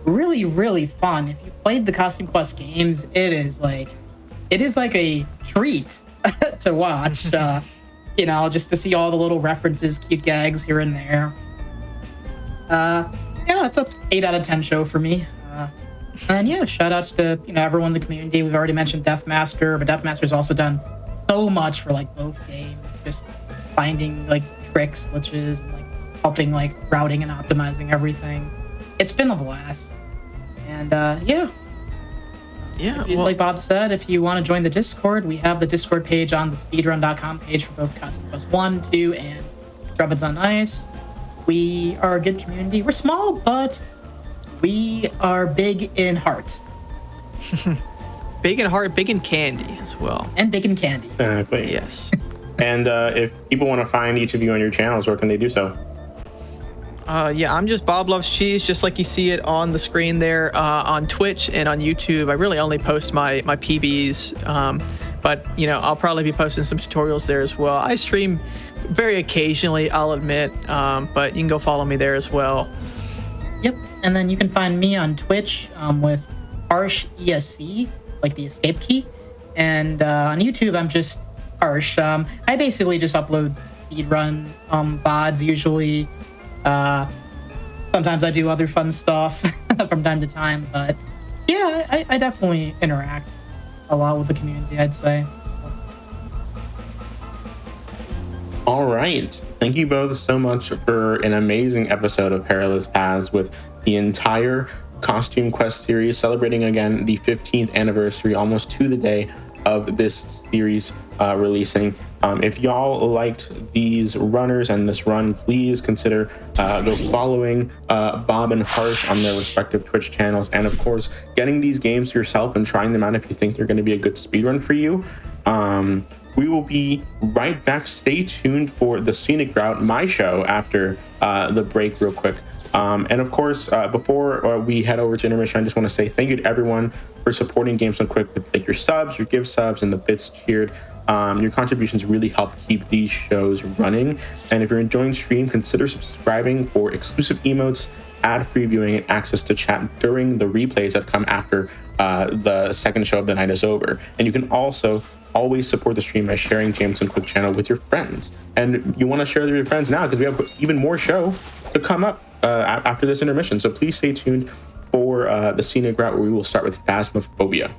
really, really fun. If you played the Costume Quest games, it is like a treat to watch. Just to see all the little references, cute gags here and there. It's a 8 out of 10 show for me. And shout outs to everyone in the community. We've already mentioned Deathmaster, but Deathmaster's also done so much for like both games, just finding like tricks, glitches, and like helping like routing and optimizing everything. It's been a blast. And like Bob said, if you want to join the Discord, we have the Discord page on the speedrun.com page for both Costume Quest 1, 2, and Grubbins on Ice. We are a good community. We're small, but we are big in heart. Bacon Heart, Bacon Candy as well. And Bacon Candy. Exactly. Yes. And if people want to find each of you on your channels, where can they do so? Yeah, I'm just Bob Loves Cheese, just like you see it on the screen there on Twitch and on YouTube. I really only post my PBs, but you know, I'll probably be posting some tutorials there as well. I stream very occasionally, I'll admit, but you can go follow me there as well. Yep, and then you can find me on Twitch with Harsh ESC, like the escape key, and on YouTube I'm just Harsh. I basically just upload speedrun VODs usually. Sometimes I do other fun stuff from time to time, but yeah, I definitely interact a lot with the community, I'd say. All right. Thank you both so much for an amazing episode of Perilous Paths with the entire Costume Quest series, celebrating again the 15th anniversary, almost to the day of this series releasing. If y'all liked these runners and this run, please consider go following Bob and Harsh on their respective Twitch channels, and of course getting these games yourself and trying them out if you think they're going to be a good speedrun for you. We will be right back. Stay tuned for the Scenic Route, my show, after the break real quick. And of course, before we head over to intermission, I just want to say thank you to everyone for supporting Games Done Quick with like your subs, your give subs, and the bits cheered. Your contributions really help keep these shows running. And if you're enjoying stream, consider subscribing for exclusive emotes, ad-free viewing, and access to chat during the replays that come after the second show of the night is over. And you can also always support the stream by sharing James and Quick channel with your friends. And you want to share with your friends now because we have even more show to come up after this intermission. So please stay tuned for the Scenic Route, where we will start with Phasmophobia.